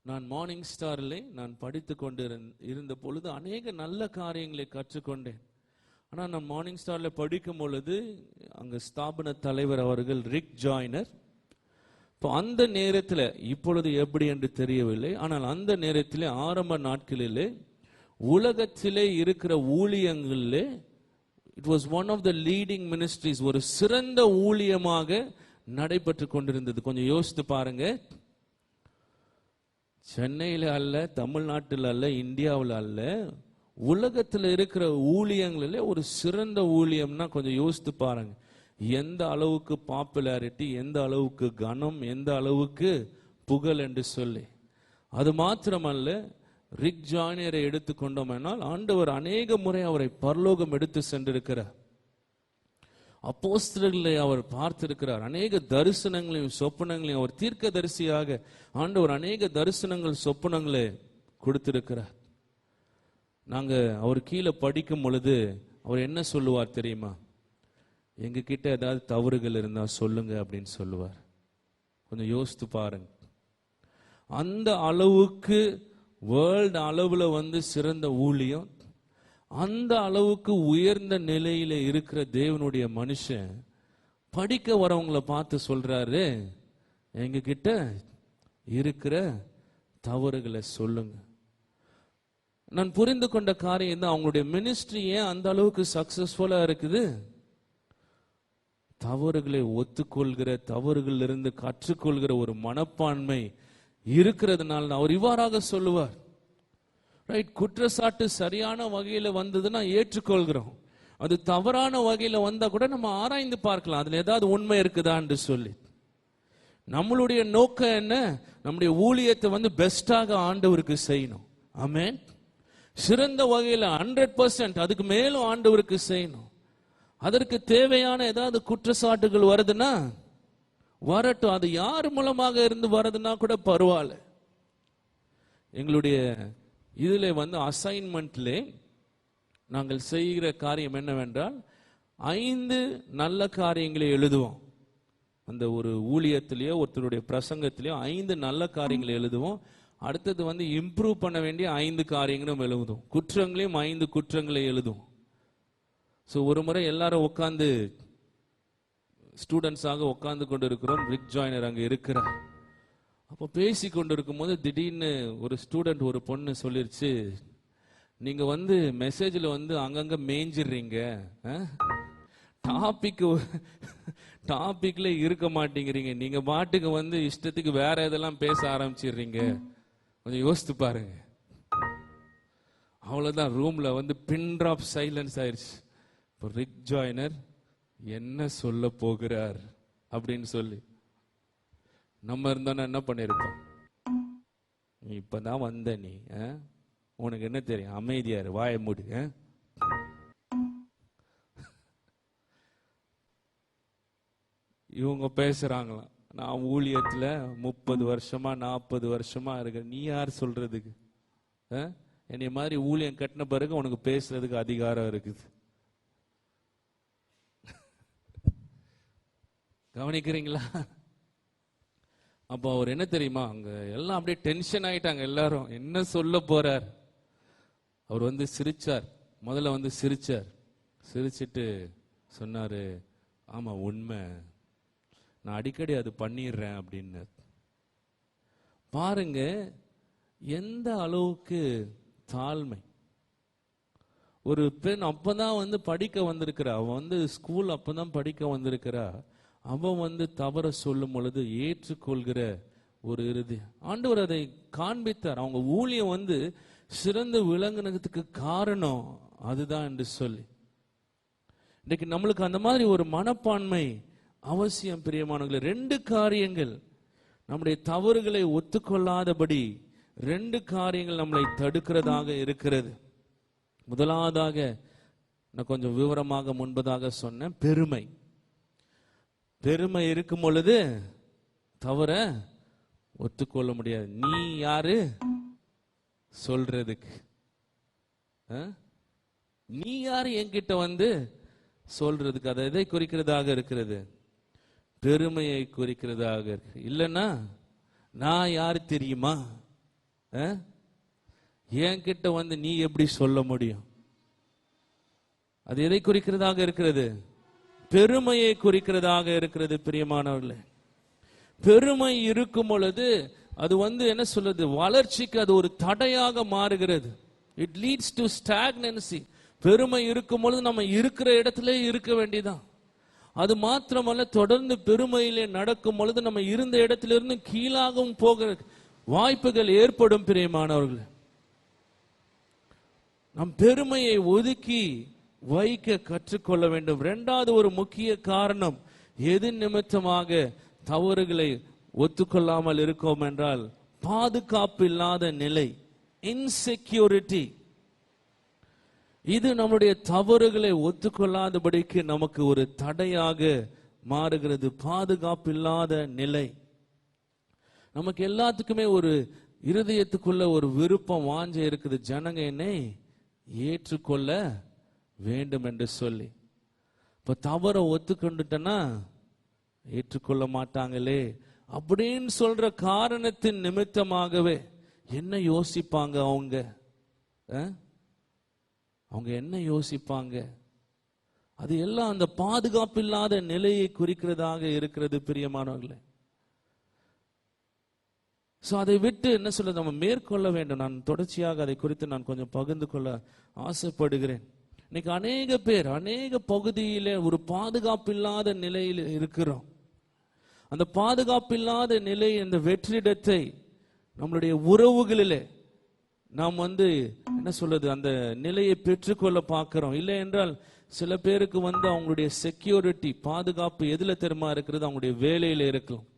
நான் மார்னிங் ஸ்டாரிலே நான் படித்து கொண்டு இருந்த பொழுது அநேக நல்ல காரியங்களை கற்றுக்கொண்டேன். ஆனால் நான் மார்னிங் ஸ்டார்ல படிக்கும் பொழுது அங்க ஸ்தாபன தலைவர் அவர்கள் ரிக் ஜாய்னர். இப்போ அந்த நேரத்தில், இப்பொழுது எப்படி என்று தெரியவில்லை, ஆனால் அந்த நேரத்திலே ஆரம்ப நாட்களிலே உலகத்திலே இருக்கிற ஊழியங்களிலே it was one of the leading ministries, ஒரு சிறந்த ஊழியமாக நடைபெற்று கொண்டிருந்தது. கொஞ்சம் யோசித்து பாருங்க. சென்னையில் அல்ல, தமிழ்நாட்டில் அல்ல, இந்தியாவில் அல்ல, உலகத்தில் இருக்கிற ஊழியங்களிலே ஒரு சிறந்த ஊழியம்னா கொஞ்சம் யோசித்து பாருங்க. எந்த அளவுக்கு பாப்புலாரிட்டி, எந்த அளவுக்கு கனம், எந்த அளவுக்கு புகழ் என்று சொல்லி. அது மாத்திரமல்ல, ரிக் ஜாய்னரை எடுத்துக்கொண்டோம்னால் ஆண்டவர் அநேக முறை அவரை பரலோகம் எடுத்து சென்றிருக்கிறார். அப்போஸ்தலர்களை அவர் பார்த்திருக்கிறார். அநேக தரிசனங்களையும் சொப்பனங்களையும் அவர் தீர்க்க தரிசியாக ஆண்டவர் அநேக தரிசனங்கள் சொப்பனங்களை கொடுத்திருக்கிறார். நாங்க அவர் கீழே படிக்கும் பொழுது அவர் என்ன சொல்லுவார் தெரியுமா? எங்க கிட்ட ஏதாவது தவறுகள் இருந்தா சொல்லுங்க அப்படின்னு சொல்லுவார். கொஞ்சம் யோசித்து பாருங்க. அந்த அளவுக்கு வேர்ல்டு அளவுல சிறந்த ஊழியம், அந்த அளவுக்கு உயர்ந்த நிலையில இருக்கிற தேவனுடைய மனுஷன் படிக்க வரவங்களை பார்த்து சொல்றாரு, எங்க கிட்ட இருக்கிற தவறுகளை சொல்லுங்க. நான் புரிந்து கொண்ட காரியம் தான், அவங்களுடைய மினிஸ்ட்ரி ஏன் அந்த அளவுக்கு சக்சஸ்ஃபுல்லா இருக்குது? தவறுகளை ஒத்துக்கொள்கிற, தவறுகள் இருந்து கற்றுக்கொள்கிற ஒரு மனப்பான்மை இருக்கிறதுனால அவர் இவ்வாறாக சொல்லுவார். ரைட், குற்றச்சாட்டு சரியான வகையில வந்ததுன்னா ஏற்றுக்கொள்கிறோம். அது தவறான வகையில வந்தா கூட நம்ம ஆராய்ந்து பார்க்கலாம், அதுல ஏதாவது உண்மை இருக்குதா என்று சொல்லி. நம்மளுடைய நோக்கம் என்ன? நம்முடைய ஊழியத்தை பெஸ்டாக ஆண்டவருக்கு செய்யணும். ஆமென். சிறந்த வகையில 100%, அதுக்கு மேலும் ஆண்டவருக்கு செய்யணும். அதற்கு தேவையான ஏதாவது குற்றச்சாட்டுகள் வருதுன்னா வரட்டும், அது யார் மூலமாக இருந்து வருதுன்னா கூட பரவாயில்ல. எங்களுடைய இதுல அசைன்மெண்ட்ல நாங்கள் செய்கிற காரியம் என்னவென்றால், 5 நல்ல காரியங்களை எழுதுவோம். அந்த ஒரு ஊழியத்திலேயோ ஒருத்தருடைய பிரசங்கத்திலேயோ 5 நல்ல காரியங்களை எழுதுவோம். அடுத்தது இம்ப்ரூவ் பண்ண வேண்டிய 5 காரியங்களும் எழுதுவோம். குற்றங்களையும் 5 குற்றங்களை எழுதுவோம். ஸோ ஒரு முறை எல்லாரும் உட்காந்து ஸ்டூடெண்ட்ஸாக உட்காந்து கொண்டு இருக்கிறோம். ரிக் ஜாய்னர் அங்கே இருக்கிறார். அப்போ பேசி கொண்டு இருக்கும் போது திடீர்னு ஒரு ஸ்டூடெண்ட், ஒரு பொண்ணு சொல்லிருச்சு, நீங்க மெசேஜில் அங்கங்க மேய்ஞ்சிடுறீங்க, டாபிக்ல இருக்க மாட்டேங்கிறீங்க, நீங்க பாட்டுக்கு இஷ்டத்துக்கு வேற இதெல்லாம் பேச ஆரம்பிச்சிடுறீங்க. கொஞ்சம் யோசித்து பாருங்க. அவ்வளவுதான், ரூம்ல பின் டிராப் சைலன்ஸ் ஆயிடுச்சு. இப்போ ரிக் ஜாய்னர் என்ன சொல்ல போகிறார் அப்படின்னு சொல்லி நம்ம இருந்தோன்னா என்ன பண்ணிருப்போம்? நீ இப்பதான் வந்த, நீ உனக்கு என்ன தெரியும், அமைதியாரு, வாய மூடு. இவங்க பேசுறாங்களாம், நான் ஊழியத்துல 30 வருஷமா 40 வருஷமா இருக்கேன், நீ யார் சொல்றதுக்கு? என்னை மாதிரி ஊழியம் கட்டின பிறகு உனக்கு பேசுறதுக்கு அதிகாரம் இருக்குது. கவனிக்கிறீங்களா? அப்போ அவர் என்ன தெரியுமா, அங்க எல்லாம் அப்படியே டென்ஷன் ஆயிட்டாங்க எல்லாரும். என்ன சொல்ல போறார்? அவர் சிரிச்சார். முதல்ல சிரிச்சார். சிரிச்சிட்டு சொன்னாரு, ஆமா உண்மை, நான் அடிக்கடி அது பண்ணிடுறேன் அப்படின்னு. பாருங்க எந்த அளவுக்கு தாழ்மை. ஒரு பெண் அப்பதான் வந்து படிக்க வந்திருக்கிறா, அவன் வந்து ஸ்கூல் அப்பதான் படிக்க வந்திருக்கிறா. அவன் வந்து தவற சொல்லும் பொழுது ஏற்றுக்கொள்கிற ஒரு இறுதி ஆண்டவர் அதை காண்பித்தார். அவங்க ஊழியம் வந்து சிறந்து விளங்குனதுக்கு காரணம் அதுதான் என்று சொல்லி, இன்னைக்கு நம்மளுக்கு அந்த மாதிரி ஒரு மனப்பான்மை அவசியம் பிரியமானவர்களே. 2 காரியங்கள் நம்முடைய தவறுகளை ஒத்துக்கொள்ளாதபடி 2 காரியங்கள் நம்மளை தடுக்கிறதாக இருக்கிறது. முதலாவதாக நான் கொஞ்சம் விவரமாக முன்பதாக சொன்னேன், பெருமை. பெருமை இருக்கும் பொழுது தவற ஒத்துக்கொள்ள முடியாது. நீ யாரு சொல்றதுக்கு? நீ யாரு என்கிட்ட வந்து சொல்றதுக்கு? அதை எதை குறிக்கிறதாக இருக்கிறது? பெருமையை குறிக்கிறதாக இருக்கு. இல்லைன்னா நான் யாரு தெரியுமா, என்கிட்ட வந்து நீ எப்படி சொல்ல முடியும்? அது எதை குறிக்கிறதாக இருக்கிறது? பெருமையை குறிக்கிறதாக இருக்கிறது பிரியமானவர்களே. பெருமை இருக்கும் பொழுது அது வந்து என்ன சொல்றது, வளர்ச்சிக்கு அது ஒரு தடையாக மாறுகிறது. It leads to stagnancy. பெருமை இருக்கும் பொழுது நம்ம இருக்கிற இடத்துல இருக்க வேண்டியதான். அது மாத்திரமல்ல, தொடர்ந்து பெருமையிலே நடக்கும் பொழுது நம்ம இருந்த இடத்திலிருந்து கீழாகவும் போகிற வாய்ப்புகள் ஏற்படும் பிரியமானவர்களே. நம் பெருமையை ஒதுக்கி வைக்க கற்றுக்கொள்ள வேண்டும். 2வது ஒரு முக்கிய காரணம், எது நிமித்தமாக தவறுகளை ஒத்துக்கொள்ளாமல் இருக்கோம் என்றால் பாதுகாப்பு இல்லாத நிலை, இன்செக்யூரிட்டி. இது நம்முடைய தவறுகளை ஒத்துக்கொள்ளாதபடிக்கு நமக்கு ஒரு தடையாக மாறுகிறது. பாதுகாப்பு இல்லாத நிலை. நமக்கு எல்லாத்துக்குமே ஒரு இருதயத்துக்குள்ள ஒரு விருப்பம், வாஞ்சை இருக்குது, ஜனங்க என்னை ஏற்றுக்கொள்ள வேண்டும் என்று சொல்லி. இப்ப தவற ஒத்துக்கொண்டுட்டனா ஏற்றுக்கொள்ள மாட்டாங்களே அப்படின்னு சொல்ற காரணத்தின் நிமித்தமாகவே என்ன யோசிப்பாங்க அவங்க என்ன யோசிப்பாங்க? அது எல்லாம் அந்த பாதுகாப்பு இல்லாத நிலையை குறிக்கிறதாக இருக்கிறது பிரியமானவர்களே. சோ அதை விட்டு என்ன சொல்ல நம்ம மேற்கொள்ள வேண்டும். நான் தொடர்ச்சியாக அதை குறித்து நான் கொஞ்சம் பகிர்ந்து கொள்ள ஆசைப்படுகிறேன். இன்னைக்கு அநேக பேர் அநேக பகுதியிலே ஒரு பாதுகாப்பு இல்லாத நிலையில் இருக்கிறோம். அந்த பாதுகாப்பு இல்லாத நிலை, அந்த வெற்றிடத்தை நம்மளுடைய உறவுகளிலே நாம் வந்து என்ன சொல்றது, அந்த நிலையை பெற்றுக்கொள்ள பார்க்கிறோம். இல்லை என்றால் சில பேருக்கு வந்து அவங்களுடைய செக்யூரிட்டி, பாதுகாப்பு எதுல தெரியுமா இருக்கிறது? அவங்களுடைய வேலையில இருக்கலாம்.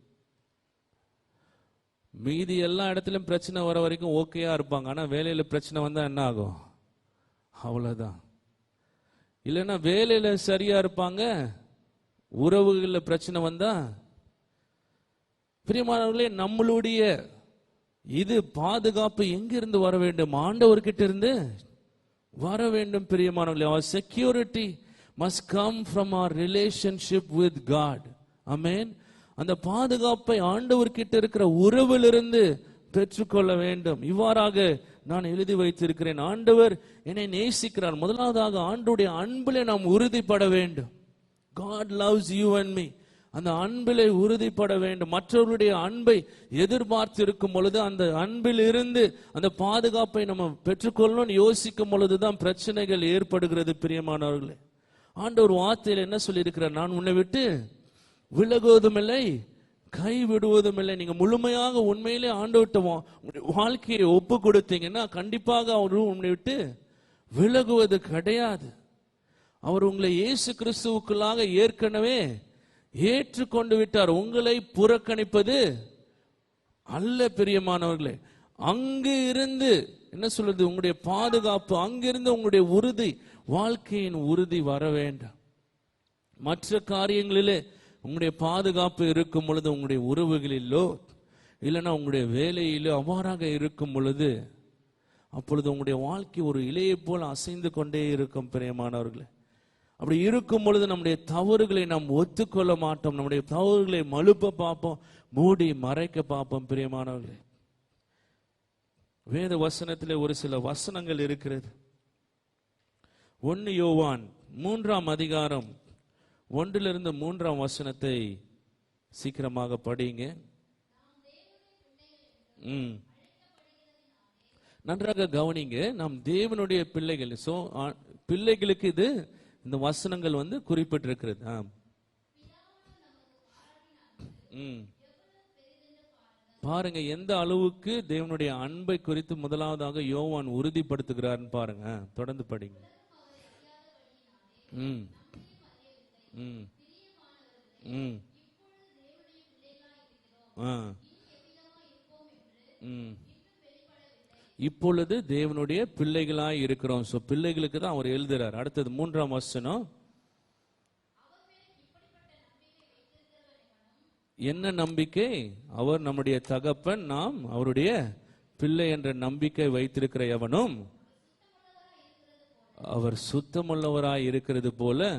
மீதி எல்லா இடத்திலும் பிரச்சனை வர வரைக்கும் ஓகேயா இருப்பாங்க. ஆனா வேலையில பிரச்சனை வந்தா என்ன ஆகும்? அவ்வளவுதான். இல்லைன்னா வேலையில சரியா இருப்பாங்க, உறவுகள்ல பிரச்சனை வந்தா. பிரியமானவர்களே, நம்மளுடைய இது பாதுகாப்பு எங்கிருந்து வர வேண்டும்? ஆண்டவர்கிட்ட இருந்து வர வேண்டும் பிரியமானவர்களே. our security must come from our relationship with God. amen. அந்த பாதுகாப்பை ஆண்டவர்கிட்ட இருக்கிற உறவிலிருந்து பெற்றுக்கொள்ள வேண்டும். இவ்வாறாக நான் எழுதி வைத்திருக்கிறேன். ஆண்டவர் என்னை நேசிக்கிறார். முதலாவதாக ஆண்டவருடைய அன்பிலே நாம் உறுதிப்பட வேண்டும். God loves you and me. அந்த அன்பிலே உறுதிப்பட வேண்டும். மற்றவருடைய அன்பை எதிர்பார்த்து இருக்கும் பொழுது அந்த அன்பில் இருந்து அந்த பாதுகாப்பை நம்ம பெற்றுக்கொள்ளணும்னு யோசிக்கும் பொழுதுதான் பிரச்சனைகள் ஏற்படுகிறது பிரியமானவர்களே. ஆண்டவர் வார்த்தையில் என்ன சொல்லி இருக்கிறார்? நான் உன்னை விட்டு விலகுவதும் இல்லை, கை விடுவதும் இல்லை. நீங்க முழுமையாக உண்மையிலே ஆண்டவர்கிட்ட வாழ்க்கையை ஒப்பு கொடுத்தீங்கன்னா கண்டிப்பாக அவர் உன்னை விட்டு விலகுவது கிடையாது. அவர் உங்களை இயேசு கிறிஸ்துவுக்குள்ளாக ஏற்கனவே ஏற்றுக்கொண்டு விட்டார். உங்களை புறக்கணிப்பது அல்ல பிரியமானவர்களே. அங்கு இருந்து என்ன சொல்றது, உங்களுடைய பாதுகாப்பு, அங்கிருந்து உங்களுடைய உறுதி, வாழ்க்கையின் உறுதி வர வேண்டாம். மற்ற காரியங்களிலே உங்களுடைய பாதுகாப்பு இருக்கும் பொழுது, உங்களுடைய உறவுகளிலோ இல்லைன்னா உங்களுடைய வேலையிலோ அவ்வாறாக இருக்கும் பொழுது, அப்பொழுது உங்களுடைய வாழ்க்கை ஒரு இலையை போல் அசைந்து கொண்டே இருக்கும் பிரியமானவர்களே. அப்படி இருக்கும் பொழுது நம்முடைய தவறுகளை நாம் ஒத்துக்கொள்ள மாட்டோம். நம்முடைய தவறுகளை மழுப்ப பார்ப்போம், மூடி மறைக்க பார்ப்போம் பிரியமானவர்களே. வேத வசனத்திலே ஒரு சில வசனங்கள் இருக்கிறது. 1 யோவான் 3ஆம் அதிகாரம் 1 3ஆம் வசனத்தை சீக்கிரமாக படிங்க. நன்றாக கவனிங்க. நாம் தேவனுடைய பிள்ளைகள். பிள்ளைகளுக்கு இது இந்த வசனங்கள் வந்து குறிப்பிட்டிருக்கிறது. பாருங்க எந்த அளவுக்கு தேவனுடைய அன்பை குறித்து முதலாவதாக யோவான் உறுதிப்படுத்துகிறார்னு பாருங்க. தொடர்ந்து படிங்க. ம் ம் ம் இப்பொழுது தேவனுடைய பிள்ளைகளாய் இருக்கிறோம். சோ பிள்ளைகளுக்கு தான் அவர் எழுதுறார். அடுத்தது 3ஆம் வசனம். என்ன நம்பிக்கை? அவர் நம்முடைய தகப்பன், நாம் அவருடைய பிள்ளை என்ற நம்பிக்கை வைத்திருக்கிற எவனும் அவர் சுத்தமுள்ளவராய் இருக்கிறது போல,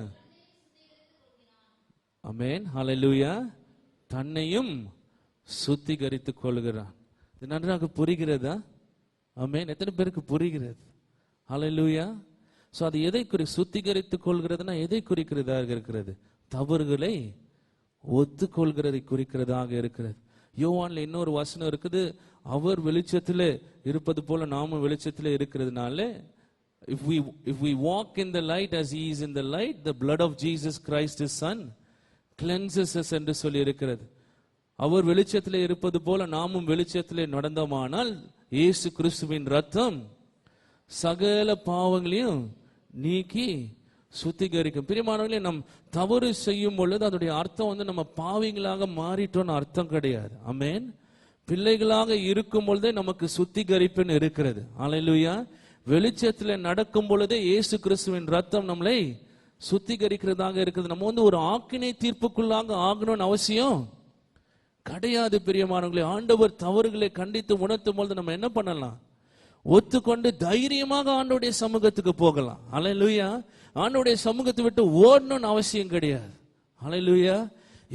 ஆமென், ஹல்லேலூயா, தன்னையும் சுத்திகரித்துக் கொள்கிறான். இது நன்றாக புரிகிறதா? ஆமென். எத்தனை பேருக்கு புரிகிறது? ஹல்லேலூயா. சோ அது எதை சுத்திகரித்துக் கொள்கிறதுனா எதை குறிக்கிறதாக இருக்கிறது? தவறுகளை ஒத்துக்கொள்கிறதை குறிக்கிறதாக இருக்கிறது. யோவான்ல இன்னொரு வசனம் இருக்குது, அவர் வெளிச்சத்திலே இருப்பது போல நாமும் வெளிச்சத்திலே இருக்கிறதுனால, if we walk in the light as he is in the light, the blood of Jesus Christ his son cleanses us என்று சொல்லி இருக்கிறது. அவர் வெளிச்சத்திலே இருப்பது போல நாமும் வெளிச்சத்திலே நடந்தோமானால் இயேசு கிறிஸ்துவின் ரத்தம் சகல பாவங்களையும் நீக்கி சுத்திகரிக்கும். பிரியமானவர்களே, நம் தவறு செய்யும் பொழுது அதோடைய அர்த்தம் வந்து நம்ம பாவிகளாக மாறிட்டோம்னு அர்த்தம் கிடையாது. ஆமென். பிள்ளைகளாக இருக்கும் பொழுதே நமக்கு சுத்திகரிப்புன்னு இருக்கிறது. ஹல்லேலூயா. வெளிச்சத்துல நடக்கும் பொழுதே இயேசு கிறிஸ்துவின் ரத்தம் நம்மளை சுத்திகரிக்கிறதாக இருக்குது. நம்ம வந்து ஒரு ஆக்கினை தீர்ப்புக்குள்ளாக ஆகணும்னு அவசியம் கிடையாது. பிரியமானவர்களே, ஆண்டவர் தவறுகளை கண்டித்து உணர்த்தும் பொழுது நம்ம என்ன பண்ணலாம்? ஒத்துக்கொண்டு தைரியமாக ஆண்டவருடைய சமூகத்துக்கு போகலாம். ஹல்லேலூயா. ஆண்டவருடைய சமூகத்தை விட்டு ஓடணும்னு அவசியம் கிடையாது. ஹல்லேலூயா.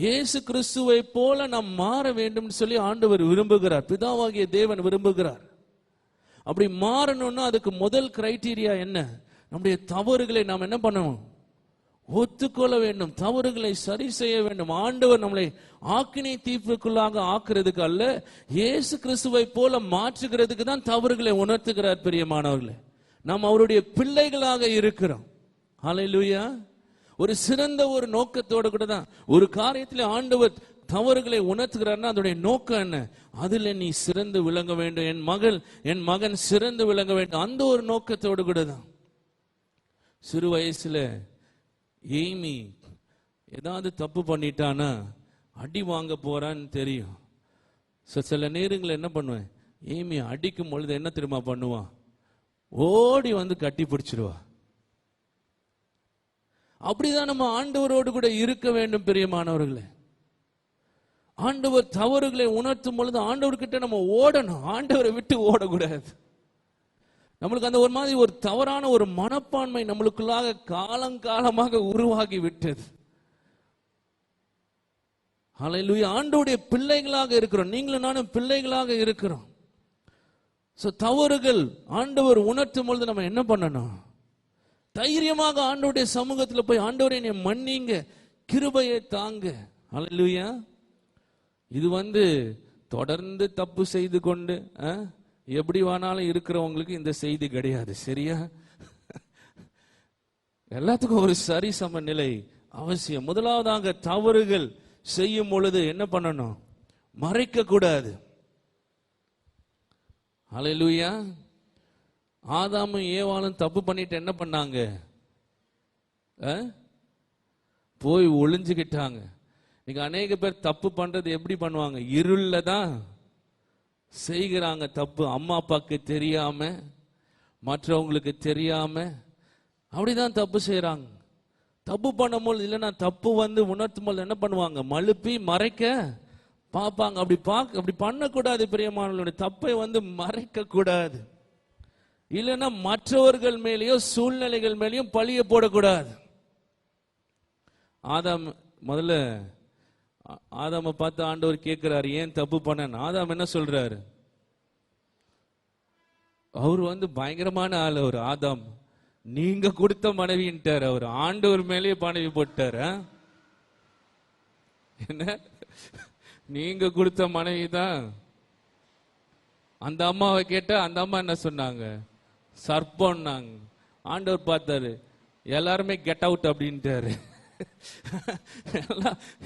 இயேசு கிறிஸ்துவை போல நாம் மாற வேண்டும் சொல்லி ஆண்டவர் விரும்புகிறார். பிதாவாகிய தேவன் விரும்புகிறார். அப்படி மாறணும்னா அதுக்கு முதல் கிரைட்டீரியா என்ன? நம்முடைய தவறுகளை நாம் என்ன பண்ணணும்? ஒத்துக்கொள்ள வேண்டும். தவறுகளை சரி செய்ய வேண்டும். ஆண்டவர் நம்மளை ஆக்கினை தீர்ப்புக்குள்ளாக ஆக்குறதுக்கு அல்ல, இயேசு கிறிஸ்துவை போல மாற்றுகிறதுக்கு தான் தவறுகளை உணர்த்துகிறார். பிரியமானவர்களே, நாம் அவருடைய பிள்ளைகளாக இருக்கிறோம். ஹல்லேலூயா. ஒரு சிறந்த ஒரு நோக்கத்தோடு கூட தான் ஒரு காரியத்திலே ஆண்டவர் தவறுகளை உணர்த்துகிறார்னா அதோடைய நோக்கம் என்ன? அதுல நீ சிறந்து விளங்க வேண்டும், என் மகன் சிறந்து விளங்க வேண்டும், அந்த ஒரு நோக்கத்தோடு கூட தான். சிறு வயசுல ஏமி ஏதாவது தப்பு பண்ணிட்டானா அடி வாங்க போறான்னு தெரியும். சில நேரங்களில் என்ன பண்ணுவேன், ஏமி அடிக்கும் பொழுது என்ன தெரியுமா பண்ணுவான்? ஓடி வந்து கட்டி பிடிச்சிருவா. அப்படிதான் நம்ம ஆண்டவரோடு கூட இருக்க வேண்டும். பிரியமானவர்களே, ஆண்டவர் தவறுகளை உணர்த்தும் பொழுது ஆண்டவர்கிட்ட நம்ம ஓடணும், ஆண்டவரை விட்டு ஓடக்கூடாது. நம்மளுக்கு அந்த ஒரு மாதிரி ஒரு தவறான ஒரு மனப்பான்மை நம்மளுக்குள்ளாக காலங்காலமாக உருவாகி விட்டது. ஹல்லேலூயா. ஆண்டவருடைய பிள்ளைகளாக இருக்கிறோம். நீங்களும் நானும் பிள்ளைகளாக இருக்கிறோம். சோ தவறுகள் ஆண்டவர் உணர்த்தும் பொழுது நம்ம என்ன பண்ணணும்? தைரியமாக ஆண்டவருடைய சமூகத்துல போய், ஆண்டவரே என்னை மன்னிங்க, கிருபையை தாங்க. ஹல்லேலூயா. இது வந்து தொடர்ந்து தப்பு செய்து கொண்டு எப்படி வேணாலும் இருக்கிறவங்களுக்கு இந்த செய்தி கிடையாது. சரியா? எல்லாத்துக்கும் ஒரு சரி சமநிலை அவசியம். முதலாவதாக தவறுகள் செய்யும் பொழுது என்ன பண்ணணும்? மறைக்க கூடாது. ஹல்லேலூயா. ஆதாமும் ஏவாளும் தப்பு பண்ணிட்டு என்ன பண்ணாங்க? போய் ஒளிஞ்சுக்கிட்டாங்க. நீங்க அநேக பேர் தப்பு பண்றது எப்படி பண்ணுவாங்க? இருள்ல தான் செய்கிறாங்க தப்பு. அம்மா அப்பாவுக்கு தெரியாம, மற்றவங்களுக்கு தெரியாம அப்படிதான் தப்பு செய்யறாங்க. தப்பு பண்ணும்போது இல்லைன்னா தப்பு வந்து உணர்த்தும் போது என்ன பண்ணுவாங்க? மழுப்பி மறைக்க பார்ப்பாங்க. அப்படி பண்ணக்கூடாது. பிரியமானவர்களுடைய தப்பை வந்து மறைக்க கூடாது. இல்லைன்னா மற்றவர்கள் மேலேயோ சூழ்நிலைகள் மேலேயும் பழிய போடக்கூடாது. முதல்ல ஆதாம பார்த்து ஆண்டவர் கேட்கிறாரு, ஏன் தப்பு பண்ண? ஆதாம் என்ன சொல்றாரு? அவர் வந்து பயங்கரமான ஆள். அவர் ஆதாம் நீங்க கொடுத்த மனைவின்ட்டார். அவர் ஆண்டவர் மேலேயே மனைவி போட்டார். என்ன? நீங்க கொடுத்த மனைவி தான். அந்த அம்மாவை கேட்டா அந்த அம்மா என்ன சொன்னாங்க? சர்ப்பம்னாங்க. ஆண்டவர் பார்த்தாரு, எல்லாருமே கெட் அவுட் அப்படின்ட்டாரு.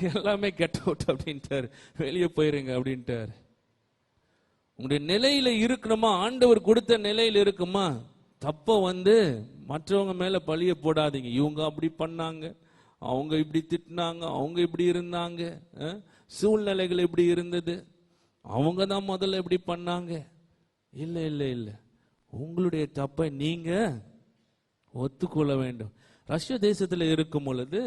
எல்லாமே கெட் அவுட் அப்படின்ட்டாரு, வெளியே போயிருங்க அப்படின்ட்டாரு. உங்களுடைய நிலையில இருக்கணுமா, ஆண்டவர் கொடுத்த நிலையில இருக்குமா, தப்ப மற்றவங்க மேல பழிய போடாதீங்க. இவங்க அப்படி பண்ணாங்க, அவங்க இப்படி திட்டினாங்க, அவங்க இப்படி இருந்தாங்க, சூழ்நிலைகள் இப்படி இருந்தது, அவங்க தான் முதல்ல இப்படி பண்ணாங்க. இல்ல இல்ல இல்ல, உங்களுடைய தப்பை நீங்க ஒத்துக்கொள்ள வேண்டும். ரஷ்ய தேசத்துல இருக்கும் பொழுது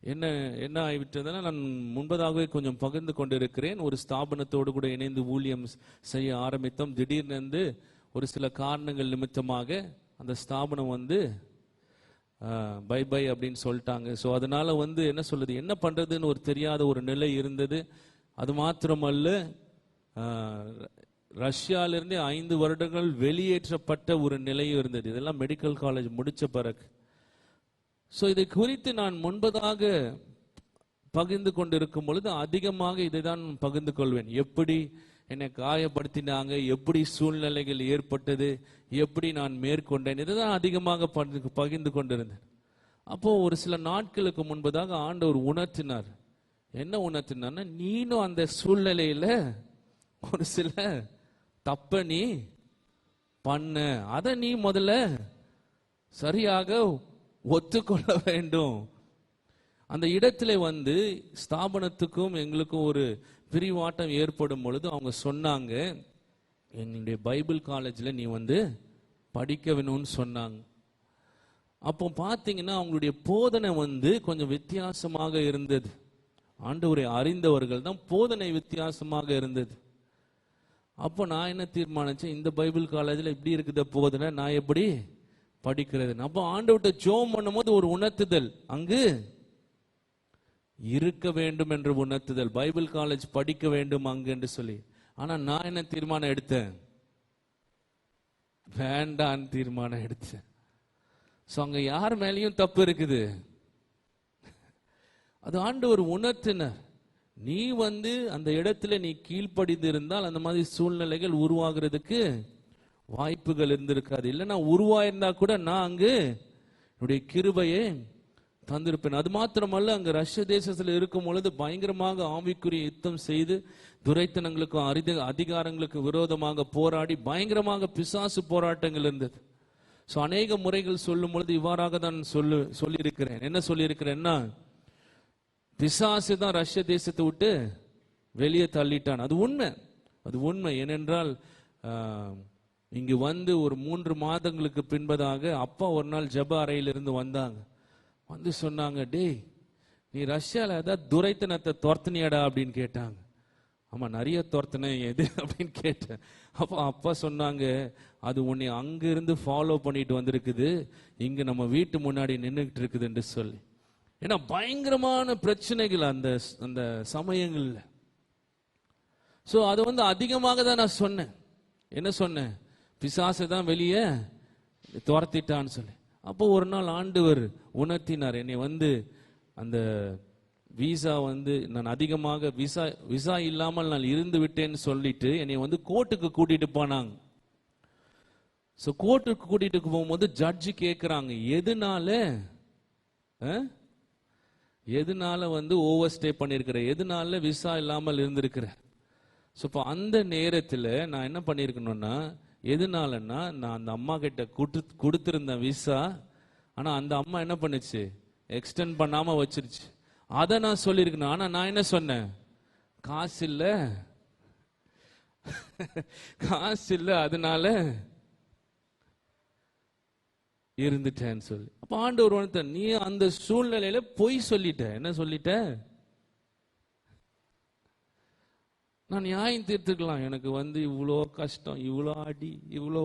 என்ன என்ன ஆகிவிட்டதுன்னா, நான் முன்பதாகவே கொஞ்சம் பகிர்ந்து கொண்டிருக்கிறேன். ஒரு ஸ்தாபனத்தோடு கூட இணைந்து ஊழியம் செய்ய ஆரம்பித்தோம். திடீர்னு ஒரு சில காரணங்கள் நிமித்தமாக அந்த ஸ்தாபனம் பை பை அப்படின்னு சொல்லிட்டாங்க. ஸோ அதனால என்ன சொல்லுது, என்ன பண்றதுன்னு ஒரு தெரியாத ஒரு நிலை இருந்தது. அது மாத்திரமல்ல, ரஷ்யாவிலிருந்து 5 வருடங்கள் வெளியேற்றப்பட்ட ஒரு நிலையும் இருந்தது. இதெல்லாம் மெடிக்கல் காலேஜ் முடிச்ச பிறகு. ஸோ இதை குறித்து நான் முன்பதாக பகிர்ந்து கொண்டிருக்கும் பொழுது அதிகமாக இதை தான் பகிர்ந்து கொள்வேன். எப்படி என்னை காயப்படுத்தினாங்க, எப்படி சூழ்நிலைகள் ஏற்பட்டது, எப்படி நான் மேற்கொண்டேன், இதுதான் அதிகமாக பகிர்ந்து கொண்டிருந்தேன். அப்போ ஒரு சில நாட்களுக்கு முன்பதாக ஆண்டவர் உணர்த்தினார். என்ன உணர்த்தினார்னா, நீனும் அந்த சூழ்நிலையில ஒரு சில தப்ப நீ பண்ண, அதை நீ முதல்ல சரியாக ஒத்துக்கொள்ள வேண்டும். அந்த இடத்துல ஸ்தாபனத்துக்கும் எங்களுக்கும் ஒரு பிரிவாட்டம் ஏற்படும் பொழுது அவங்க சொன்னாங்க, என்னுடைய பைபிள் காலேஜ்ல நீ படிக்க வேணும்னு சொன்னாங்க. அப்போ பாத்தீங்கன்னா அவங்களுடைய போதனை கொஞ்சம் வித்தியாசமாக இருந்தது. ஆண்டவரை அறிந்தவர்கள் தான் போதனை வித்தியாசமாக இருந்தது. அப்போ நான் என்ன தீர்மானிச்சேன், இந்த பைபிள் காலேஜ்ல இப்படி இருக்குது போதனை, நான் எப்படி படிக்கிறது? அப்போ ஆண்டவர்கிட்ட ஜெபம் பண்ணும்போது ஒரு உணர்த்துதல் அங்கு இருக்க வேண்டும் என்று உணர்த்துதல், பைபிள் காலேஜ் படிக்க வேண்டும் அங்கு என்று சொல்லி. ஆனா நான் என்ன தீர்மானம் எடுத்தேன், வேண்டான்னு தீர்மானம் எடுத்தேன். சோ அங்க யார் மேலேயும் தப்பு இருக்குது, அது ஆண்டவர் உணர்த்தினார். நீ அந்த இடத்துல நீ கீழ்ப்படிந்து இருந்தால் அந்த மாதிரி சூழ்நிலைகள் உருவாகிறதுக்கு வாய்ப்புகள் இருந்திருக்காது. இல்லைன்னா உருவாயிருந்தா கூட நான் அங்கு என்னுடைய கிருபையை தந்திருப்பேன். அது மாத்திரமல்ல, அங்க ரஷ்ய தேசத்துல இருக்கும் பொழுது பயங்கரமாக ஆவிக்குரிய யுத்தம் செய்து துரைத்தனங்களுக்கும் அதிகாரங்களுக்கு விரோதமாக போராடி பயங்கரமாக பிசாசு போராட்டங்கள் இருந்தது. சோ அநேக முறைகள் சொல்லும் பொழுது இவ்வாறாக தான் சொல்லியிருக்கிறேன். என்ன சொல்லியிருக்கிறேன்னா, பிசாசு தான் ரஷ்ய தேசத்தை விட்டு வெளியே தள்ளிட்டான். அது உண்மை, அது உண்மை. ஏனென்றால் இங்கு ஒரு 3 மாதங்களுக்கு பின்பதாக அப்பா ஒரு நாள் ஜெப அறையிலிருந்து வந்தாங்க. சொன்னாங்க, டேய் நீ ரஷ்யால ஏதாவது துரைத்தனத்தை துரத்துனியாடா அப்படின்னு கேட்டாங்க. ஆமா, நிறைய துரத்துன, எது அப்படின்னு கேட்டேன். அப்பா சொன்னாங்க, அது உன்னை அங்க இருந்து ஃபாலோ பண்ணிட்டு வந்திருக்குது, இங்க நம்ம வீட்டு முன்னாடி நின்றுகிட்டு இருக்குது என்று சொல்லி. ஏன்னா பயங்கரமான பிரச்சனைகள் அந்த அந்த சமயங்கள்ல. சோ அது அதிகமாக தான் நான் சொன்னேன். என்ன சொன்னேன், பிசாசை தான் வெளியே துரத்திட்டான்னு சொல்லி. அப்போ ஒரு நாள் ஆண்டவர் உணர்த்தினார் என்னை, அந்த விசா நான் அதிகமாக விசா இல்லாமல் நான் இருந்து விட்டேன்னு சொல்லிட்டு என்னை கோர்ட்டுக்கு கூட்டிட்டு போனாங்க. சோ கோர்ட்டுக்கு கூட்டிட்டு போகும்போது ஜட்ஜி கேட்கிறாங்க, எதனால ஓவர் ஸ்டே பண்ணிருக்கிற, எதனால விசா இல்லாமல் இருந்திருக்கிற. சோ இப்போ அந்த நேரத்துல நான் என்ன பண்ணிருக்கணும்னா, எதனாலன்னா நான் அந்த அம்மா கிட்ட கொடுத்திருந்தேன் விசா, ஆனா அந்த அம்மா என்ன பண்ணுச்சு, எக்ஸ்டெண்ட் பண்ணாம வச்சிருச்சு. அதை நான் சொல்லியிருக்கணும். ஆனா நான் என்ன சொன்னேன், காசு இல்ல காசு இல்ல அதனால இருந்துட்டேன்னு சொல்லி. அப்ப ஆண்டவர் நீ அந்த சூழ்நிலையில பொய் சொல்லிட்ட. என்ன சொல்லிட்ட, நான் நியாயம் தீர்த்துக்கலாம், எனக்கு இவ்வளோ கஷ்டம், இவ்வளோ அடி, இவ்வளோ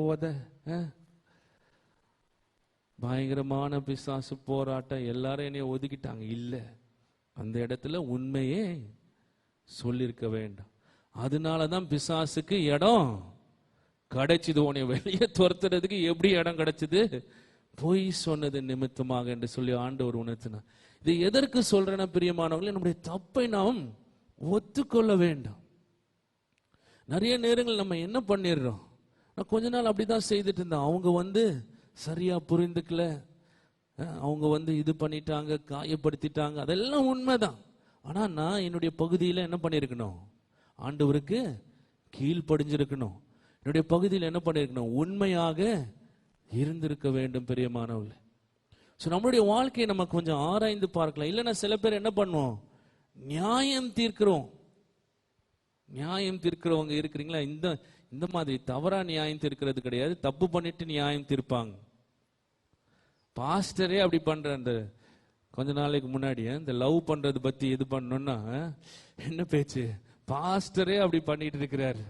பயங்கரமான பிசாசு போராட்டம், எல்லாரும் என்னைய ஒதுக்கிட்டாங்க. இல்ல, அந்த இடத்துல உண்மையே சொல்லிருக்க வேண்டாம். அதனாலதான் பிசாசுக்கு இடம் கிடைச்சது. உன்னை வெளியே துரத்துறதுக்கு எப்படி இடம் கிடைச்சது, பொய் சொன்னது நிமித்தமாக என்று சொல்லி ஆண்டவர் உணர்த்தினார். இது எதற்கு சொல்றேன்னா, பிரியமானவர்களே, நம்முடைய தப்பை நாம் ஒத்துக்கொள்ள வேண்டும். நிறைய நேரங்கள் நம்ம என்ன பண்ணிடுறோம், நான் கொஞ்ச நாள் அப்படிதான் செய்துட்டு இருந்தேன். அவங்க வந்து சரியா புரிந்துக்கல, அவங்க வந்து இது பண்ணிட்டாங்க, காயப்படுத்திட்டாங்க, அதெல்லாம் உண்மைதான். ஆனா நான் என்னுடைய பகுதியில் என்ன பண்ணியிருக்கணும்? ஆண்டவருக்கு கீழ்ப்படிஞ்சிருக்கணும். என்னுடைய பகுதியில் என்ன பண்ணியிருக்கணும்? உண்மையாக இருந்திருக்க வேண்டும் பிரியமானவர்களே. ஸோ நம்மளுடைய வாழ்க்கையை நம்ம கொஞ்சம் ஆராய்ந்து பார்க்கலாம். இல்லைன்னா சில பேர் என்ன பண்ணுவோம்? நியாயம் தீர்க்கிறோம். நியாயம் தீர்க்கிறவங்க இருக்கிறீங்களா? இந்த மாதிரி தவறா நியாயம் தீர்க்கிறது கிடையாது, தப்பு பண்ணிட்டு நியாயம் தீர்ப்பாங்க. பாஸ்டரே அப்படி பண்ற. அந்த கொஞ்ச நாளைக்கு முன்னாடி இந்த லவ் பண்றது பத்தி இது பண்ணணும்னா என்ன பேச்சு? பாஸ்டரே அப்படி பண்ணிட்டு இருக்கிறாரு.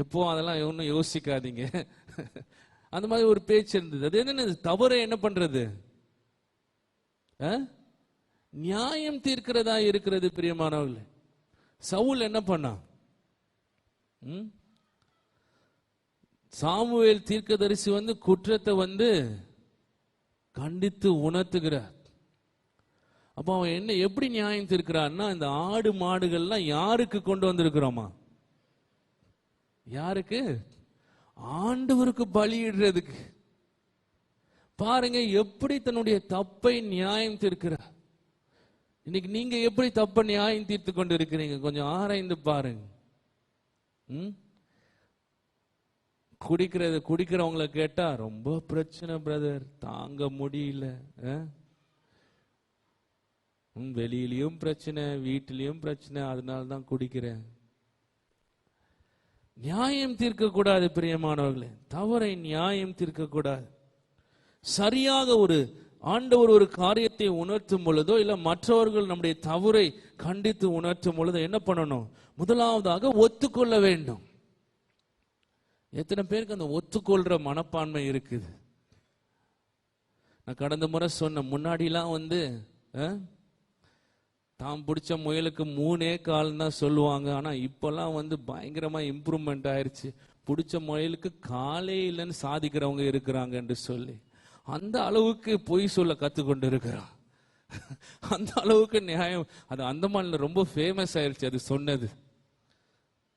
எப்போ அதெல்லாம் ஒன்னும் யோசிக்காதீங்க. அந்த மாதிரி ஒரு பேச்சு இருந்தது. அது என்ன தவறை என்ன பண்றது? நியாயம் தீர்க்கிறதா இருக்கிறது பிரியமானவர்களே. சவுல் என்ன பண்ணா? சாமுவேல் தீர்க்கதரிசி வந்து குற்றத்தை வந்து கண்டித்து உணர்த்துகிறார். அப்ப அவன் என்ன எப்படி நியாயம் தீர்க்கிறான்னா, இந்த ஆடு மாடுகள்லாம் யாருக்கு கொண்டு வந்திருக்கிறோமா? யாருக்கு? ஆண்டவருக்கு பலியிடுறதுக்கு. பாருங்க எப்படி தன்னுடைய தப்பை நியாயம் தீர்க்கிறார். இன்னைக்கு நீங்க எப்படி தப்ப நியாயம் தீர்த்து கொண்டு இருக்கிறீங்க? கொஞ்சம் ஆராய்ந்து பாருங்க. குடிக்கிறவங்களை கேட்டா ரொம்ப பிரச்சனை பிரதர், தாங்க முடியல. வெளியிலயும் பிரச்சனை, வீட்டிலையும் பிரச்சனை, அதனாலதான் குடிக்கிறேன். நியாயம் தீர்க்க கூடாது பிரியமானவர்களே. தவறை நியாயம் தீர்க்க கூடாது. சரியாக ஒரு ஆண்டவர் ஒரு காரியத்தை உணர்த்தும் பொழுதோ இல்ல மற்றவர்கள் நம்முடைய தவறை கண்டித்து உணர்த்தும் பொழுதோ என்ன பண்ணணும்? முதலாவதாக ஒத்துக்கொள்ள வேண்டும். எத்தனை பேருக்கு அந்த ஒத்துக்கொள்ற மனப்பான்மை இருக்குது? நான் கடந்த முறை சொன்ன, முன்னாடிலாம் வந்து தாம் பிடிச்ச முயலுக்கு 3 கால் தான் சொல்லுவாங்க. ஆனா இப்பெல்லாம் வந்து பயங்கரமா இம்ப்ரூவ்மெண்ட் ஆயிருச்சு. பிடிச்ச முயலுக்கு காலே இல்லைன்னு சாதிக்கிறவங்க இருக்கிறாங்க என்று சொல்லி அந்த அளவுக்கு பொய் சொல்ல கத்துக்கொண்டு இருக்கிறான். அந்த அளவுக்கு நியாயம். அது அந்தமான்ல ரொம்ப ஃபேமஸ் ஆயிருச்சு அது சொன்னது.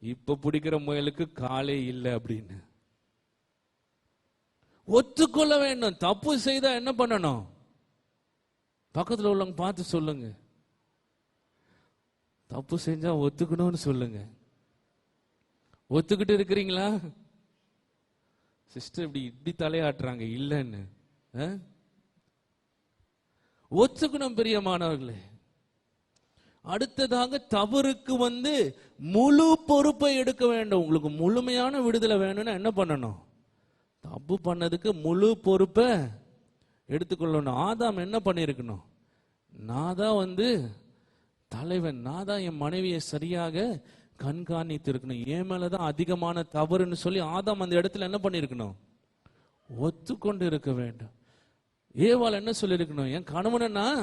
இப்ப பிடிக்கிற முயலுக்கு காலே இல்லை அப்படின்னு. ஒத்துக்கொள்ள வேண்டும். தப்பு செய்தா என்ன பண்ணணும்? பக்கத்துல உள்ளவங்க பார்த்து சொல்லுங்க, தப்பு செஞ்சா ஒத்துக்கணும்னு சொல்லுங்க. ஒத்துக்கிட்டு இருக்கிறீங்களா? சிஸ்டர் இப்படி தலையாட்டுறாங்க இல்லைன்னு. ஒத்துக்கணும் பிரியமானவர்களே. அடுத்ததாக தவறுக்கு வந்து முழு பொறுப்பை எடுக்க வேண்டும். உங்களுக்கு முழுமையான விடுதலை வேணும்னா என்ன பண்ணணும்? தப்பு பண்ணதுக்கு முழு பொறுப்பை எடுத்துக்கொள்ளணும். ஆதாம் என்ன பண்ணிருக்கணும்? நான் தான் வந்து தலைவன், நான் தான் என் மனைவியை சரியாக கண்காணித்து இருக்கணும், என் மேலதான் அதிகமான தவறுன்னு சொல்லி ஆதாம் அந்த இடத்துல என்ன பண்ணிருக்கணும்? ஒத்துக்கொண்டு இருக்க வேண்டும். ஏவாள் என்ன சொல்லிருக்கணும்? என் கணவனை நான்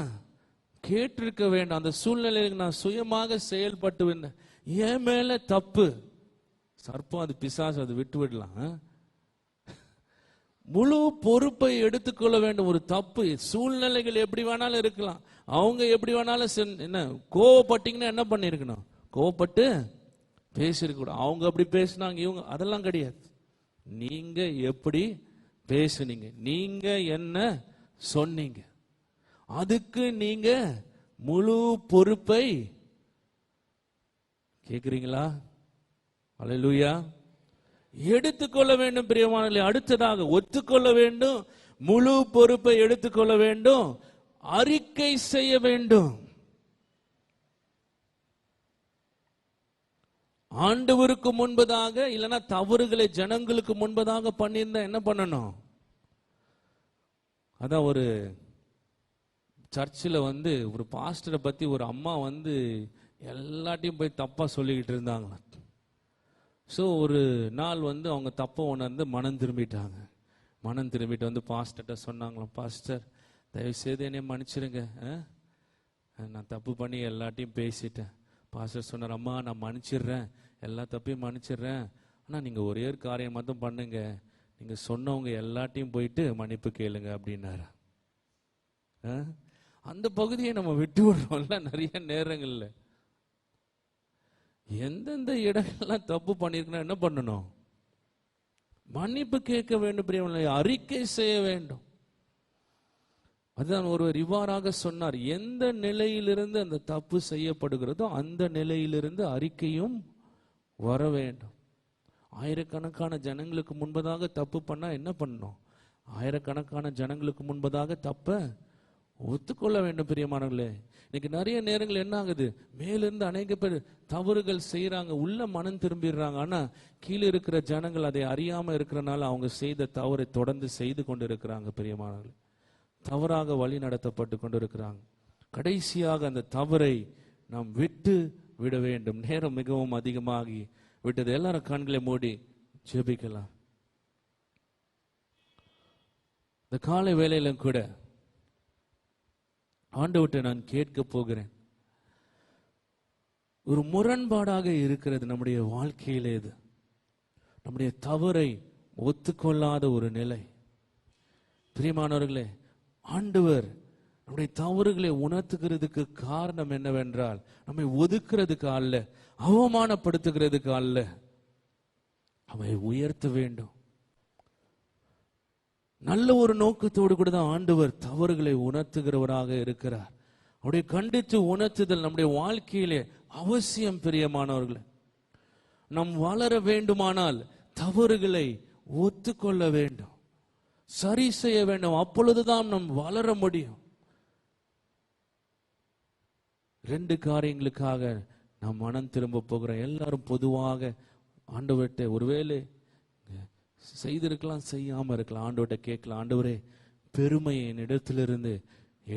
கேட்டிருக்க வேண்டும். அந்த சூழ்நிலைக்கு நான் சுயமாக செயல்பட்டு என் மேல தப்பு. சர்ப்பம் அது பிசாசு, அது விட்டு விடலாம். முழு பொறுப்பை எடுத்துக்கொள்ள வேண்டும். ஒரு தப்பு சூழ்நிலைகள் எப்படி வேணாலும் இருக்கலாம், அவங்க எப்படி வேணாலும் என்ன கோவப்பட்டீங்கன்னா என்ன பண்ணிருக்கணும்? கோவப்பட்டு பேசிருக்க கூடாது. அவங்க அப்படி பேசினாங்க, இவங்க அதெல்லாம் கிடையாது. நீங்க எப்படி பேசுனீங்க, நீங்க என்ன சொன்னீங்க, அதுக்கு நீங்க முழு பொறுப்பை கேக்குறீங்களா? அல்லேலூயா. எடுத்துக்கொள்ள வேண்டும் பிரியமானவர்களே. அடுத்ததாக ஒத்துக்கொள்ள வேண்டும், முழு பொறுப்பை எடுத்துக்கொள்ள வேண்டும், அறிக்கை செய்ய வேண்டும். ஆண்டவருக்கு முன்பதாக இல்லைன்னா தவறுகளை ஜனங்களுக்கு முன்பதாக பண்ணியிருந்தா என்ன பண்ணணும்? அதான் ஒரு சர்ச்சில் வந்து ஒரு பாஸ்டரை பத்தி ஒரு அம்மா வந்து எல்லாத்தையும் போய் தப்பா சொல்லிக்கிட்டு இருந்தாங்க. ஸோ ஒரு நாள் வந்து அவங்க தப்பை உணர்ந்து மனம் திரும்பிட்டாங்க. மனம் திரும்பிட்டு வந்து பாஸ்டர்கிட்ட சொன்னாங்களாம், பாஸ்டர் தயவுசெய்து என்னை மன்னிச்சிருங்க, நான் தப்பு பண்ணி எல்லாத்தையும் பேசிட்டேன். பாஸ்டர் சொன்னார், அம்மா நான் மன்னிச்சிடுறேன், எல்லா தப்பையும் மன்னிச்சிடுறேன், ஆனால் நீங்கள் ஒரே ஒரு காரியம் மட்டும் பண்ணுங்க, நீங்கள் சொன்னவங்க எல்லாத்தையும் போயிட்டு மன்னிப்பு கேளுங்க அப்படின்னாரு. அந்த பகுதியை நம்ம விட்டு விடுறோம்ல நிறைய நேரங்கள்ல. எந்தெந்த இடங்கள்லாம் தப்பு பண்ணிருக்கணும் என்ன பண்ணணும்? மன்னிப்பு கேட்க வேண்டும் பிரியமானவர்களே, அறிக்கை செய்ய வேண்டும். அதுதான் ஒருவர் இவ்வாறாக சொன்னார், எந்த நிலையிலிருந்து அந்த தப்பு செய்யப்படுகிறதோ அந்த நிலையிலிருந்து அறிக்கையும் வர வேண்டும். ஆயிரக்கணக்கான ஜனங்களுக்கு முன்பதாக தப்பு பண்ணா என்ன பண்ணணும்? ஆயிரக்கணக்கான ஜனங்களுக்கு முன்பதாக தப்ப ஒத்துக்கொள்ள வேண்டும் பிரியமானவர்களே. இன்னைக்கு நிறைய நேரங்கள் என்ன ஆகுது, மேலிருந்து அநேக பேர் தவறுகள் செய்யறாங்க, உள்ள மனம் திரும்பிடுறாங்க. ஆனா கீழே இருக்கிற ஜனங்கள் அதை அறியாம இருக்கிறனால அவங்க செய்த தவறை தொடர்ந்து செய்து கொண்டு இருக்கிறாங்க பிரியமானவர்களே. தவறாக வழி நடத்தப்பட்டு கொண்டு இருக்கிறாங்க. கடைசியாக அந்த தவறை நாம் விட்டு விட வேண்டும். நேரம் மிகவும் அதிகமாகி விட்டது. எல்லாரும் கண்களை மூடி ஜெபிக்கலாம். இந்த காலை வேளையிலும் கூட ஆண்டவர்கிட்ட நான் கேட்க போகிறேன். ஒரு முரண்பாடாக இருக்கிறது நம்முடைய வாழ்க்கையிலே, இது நம்முடைய தவறை ஒத்துக்கொள்ளாத ஒரு நிலை. பிரியமானவர்களே, ஆண்டவர் நம்முடைய தவறுகளை உணர்த்துகிறதுக்கு காரணம் என்னவென்றால், நம்மை ஒதுக்குறதுக்கு அல்ல, அவமானப்படுத்துகிறதுக்கு அல்ல, அவரை உயர்த்த வேண்டும். நல்ல ஒரு நோக்கத்தோடு கூட தான் ஆண்டவர் தவறுகளை உணர்த்துகிறவராக இருக்கிறார். அவருடைய கண்டித்து உணர்த்துதல் நம்முடைய வாழ்க்கையிலே அவசியம் பிரியமானவர்களே. நாம் வளர வேண்டுமானால் தவறுகளை ஒத்துக்கொள்ள வேண்டும், சரி செய்ய வேண்டும். அப்பொழுதுதான் நாம் வளர முடியும். 2 காரியங்களுக்காக நாம் மனம் திரும்ப போகிறோம். எல்லாரும் பொதுவாக ஆண்டவர்கிட்ட ஒருவேளை செய்திருக்கலாம், செய்யாம இருக்கலாம். ஆண்டவர்கிட்ட கேட்கலாம், ஆண்டவரே பெருமையை என்னிடத்திலிருந்து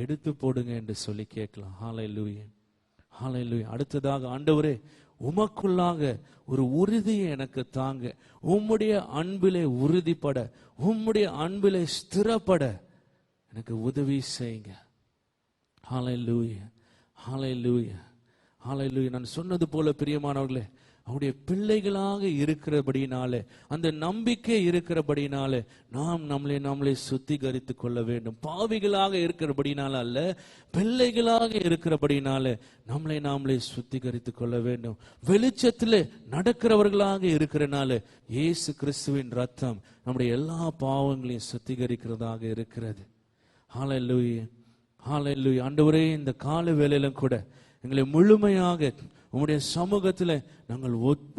எடுத்து போடுங்க என்று சொல்லி கேட்கலாம். ஹல்லேலூயா, ஹல்லேலூயா. அடுத்ததாக, ஆண்டவரே உமக்குள்ளாக ஒரு உறுதியை எனக்கு தாங்க, உம்முடைய அன்பிலே உறுதிப்பட, உம்முடைய அன்பிலே ஸ்திரப்பட எனக்கு உதவி செய்யுங்க. ஹல்லேலூயா, ஹல்லேலூயா, ஹல்லேலூயா. நான் சொன்னது போல பிரியமானவர்களே, அவருடைய பிள்ளைகளாக இருக்கிறபடினாலே, அந்த நம்பிக்கை இருக்கிறபடினாலே நாம் நம்மளே சுத்திகரித்துக் கொள்ள வேண்டும். பாவிகளாக இருக்கிறபடினால அல்ல, பிள்ளைகளாக இருக்கிறபடினாலே நம்மளே சுத்திகரித்துக் கொள்ள வேண்டும். வெளிச்சத்திலே நடக்கிறவர்களாக இருக்கிறனால இயேசு கிறிஸ்துவின் ரத்தம் நம்முடைய எல்லா பாவங்களையும் சுத்திகரிக்கிறதாக இருக்கிறது. ஹல்லேலூயா, ஹல்லேலூயா. ஆண்டவரே, இந்த கால வேளையிலும் கூட எங்களை முழுமையாக உம்முடைய சமூகத்தில் நாங்கள்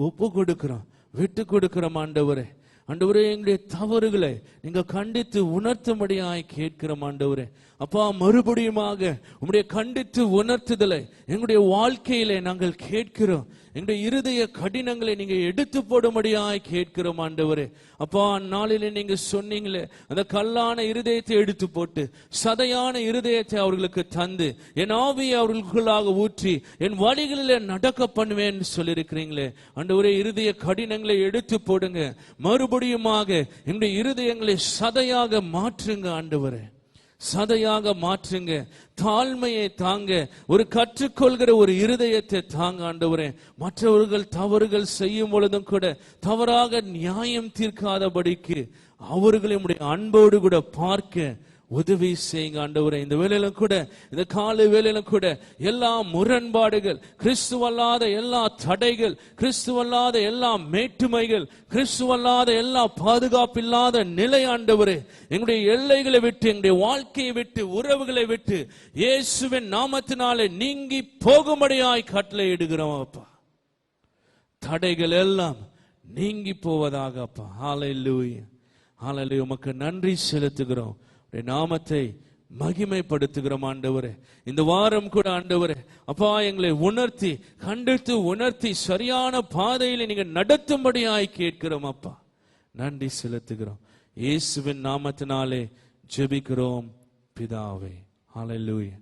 ஒப்பு கொடுக்கிறோம், விட்டு கொடுக்கிறோம். ஆண்டவரே, ஆண்டவரே எங்களுடைய தவறுகளை நீங்க கண்டித்து உணர்த்தும்படியாய் கேட்கிறோம். ஆண்டவரே அப்பா, மறுபடியுமாக உம்முடைய கண்டித்து உணர்த்துதலை எங்களுடைய வாழ்க்கையிலே நாங்கள் கேட்கிறோம். எங்களுடைய இருதய கடினங்களை நீங்க எடுத்து போடும்படியாய் கேட்கிறோம். ஆண்டவரே அப்பா, நாளிலே நீங்க சொன்னீங்களே, அந்த கல்லான இருதயத்தை எடுத்து போட்டு சதையான இருதயத்தை அவர்களுக்கு தந்து என் ஆவியை அவர்களுக்குள்ளாக ஊற்றி என் வழிகளிலே நடக்க பண்ணுவேன் சொல்லியிருக்கிறீங்களே. ஆண்டவரே, இருதய கடினங்களை எடுத்து போடுங்க, மறுபடியுமாக எங்களுடைய இருதயங்களை சதையாக மாற்றுங்க. ஆண்டவரே, சதையாக மாற்றுங்க. தாழ்மையை தாங்க, ஒரு கற்றுக்கொள்கிற ஒரு இருதயத்தை தாங்க. ஆண்டவரே, மற்றவர்கள் தவறுகள் செய்யும் பொழுதும் கூட தவறாக நியாயம் தீர்க்காதபடிக்கு அவர்களை உம்முடைய அன்போடு கூட பார்க்க உதவி செய்யுங்க. ஆண்டவரே, இந்த வேளையில கூட, இந்த காலை வேளையில கூட எல்லா முரண்பாடுகள், கிறிஸ்துவல்லாத எல்லா தடைகள், கிறிஸ்துவல்லாத எல்லா மேட்டுமைகள், கிறிஸ்துவல்லாத எல்லா பாதுகாப்பில்லாத நிலை, ஆண்டவரே எங்களுடைய எல்லைகளை விட்டு, எங்களுடைய வாழ்க்கையை விட்டு, உறவுகளை விட்டு இயேசுவின் நாமத்தினாலே நீங்கி போகும்படியாய் கட்டளை இடுகிறோம். அப்பா, தடைகள் எல்லாம் நீங்கி போவதாக. அப்பா, ஹல்லேலூயா, ஹல்லேலூயா. உமக்கு நன்றி செலுத்துகிறோம், நாமத்தை மகிமைப்படுத்துகிறோம். ஆண்டவரே, இந்த வாரம் கூட ஆண்டவரே அப்பா, எங்களை உணர்த்தி கண்டித்து உணர்த்தி சரியான பாதையில் நீங்க நடத்தும்படியாய் கேட்கிறோம். அப்பா, நன்றி செலுத்துகிறோம். இயேசுவின் நாமத்தினாலே ஜெபிக்கிறோம் பிதாவே. ஹல்லேலூயா.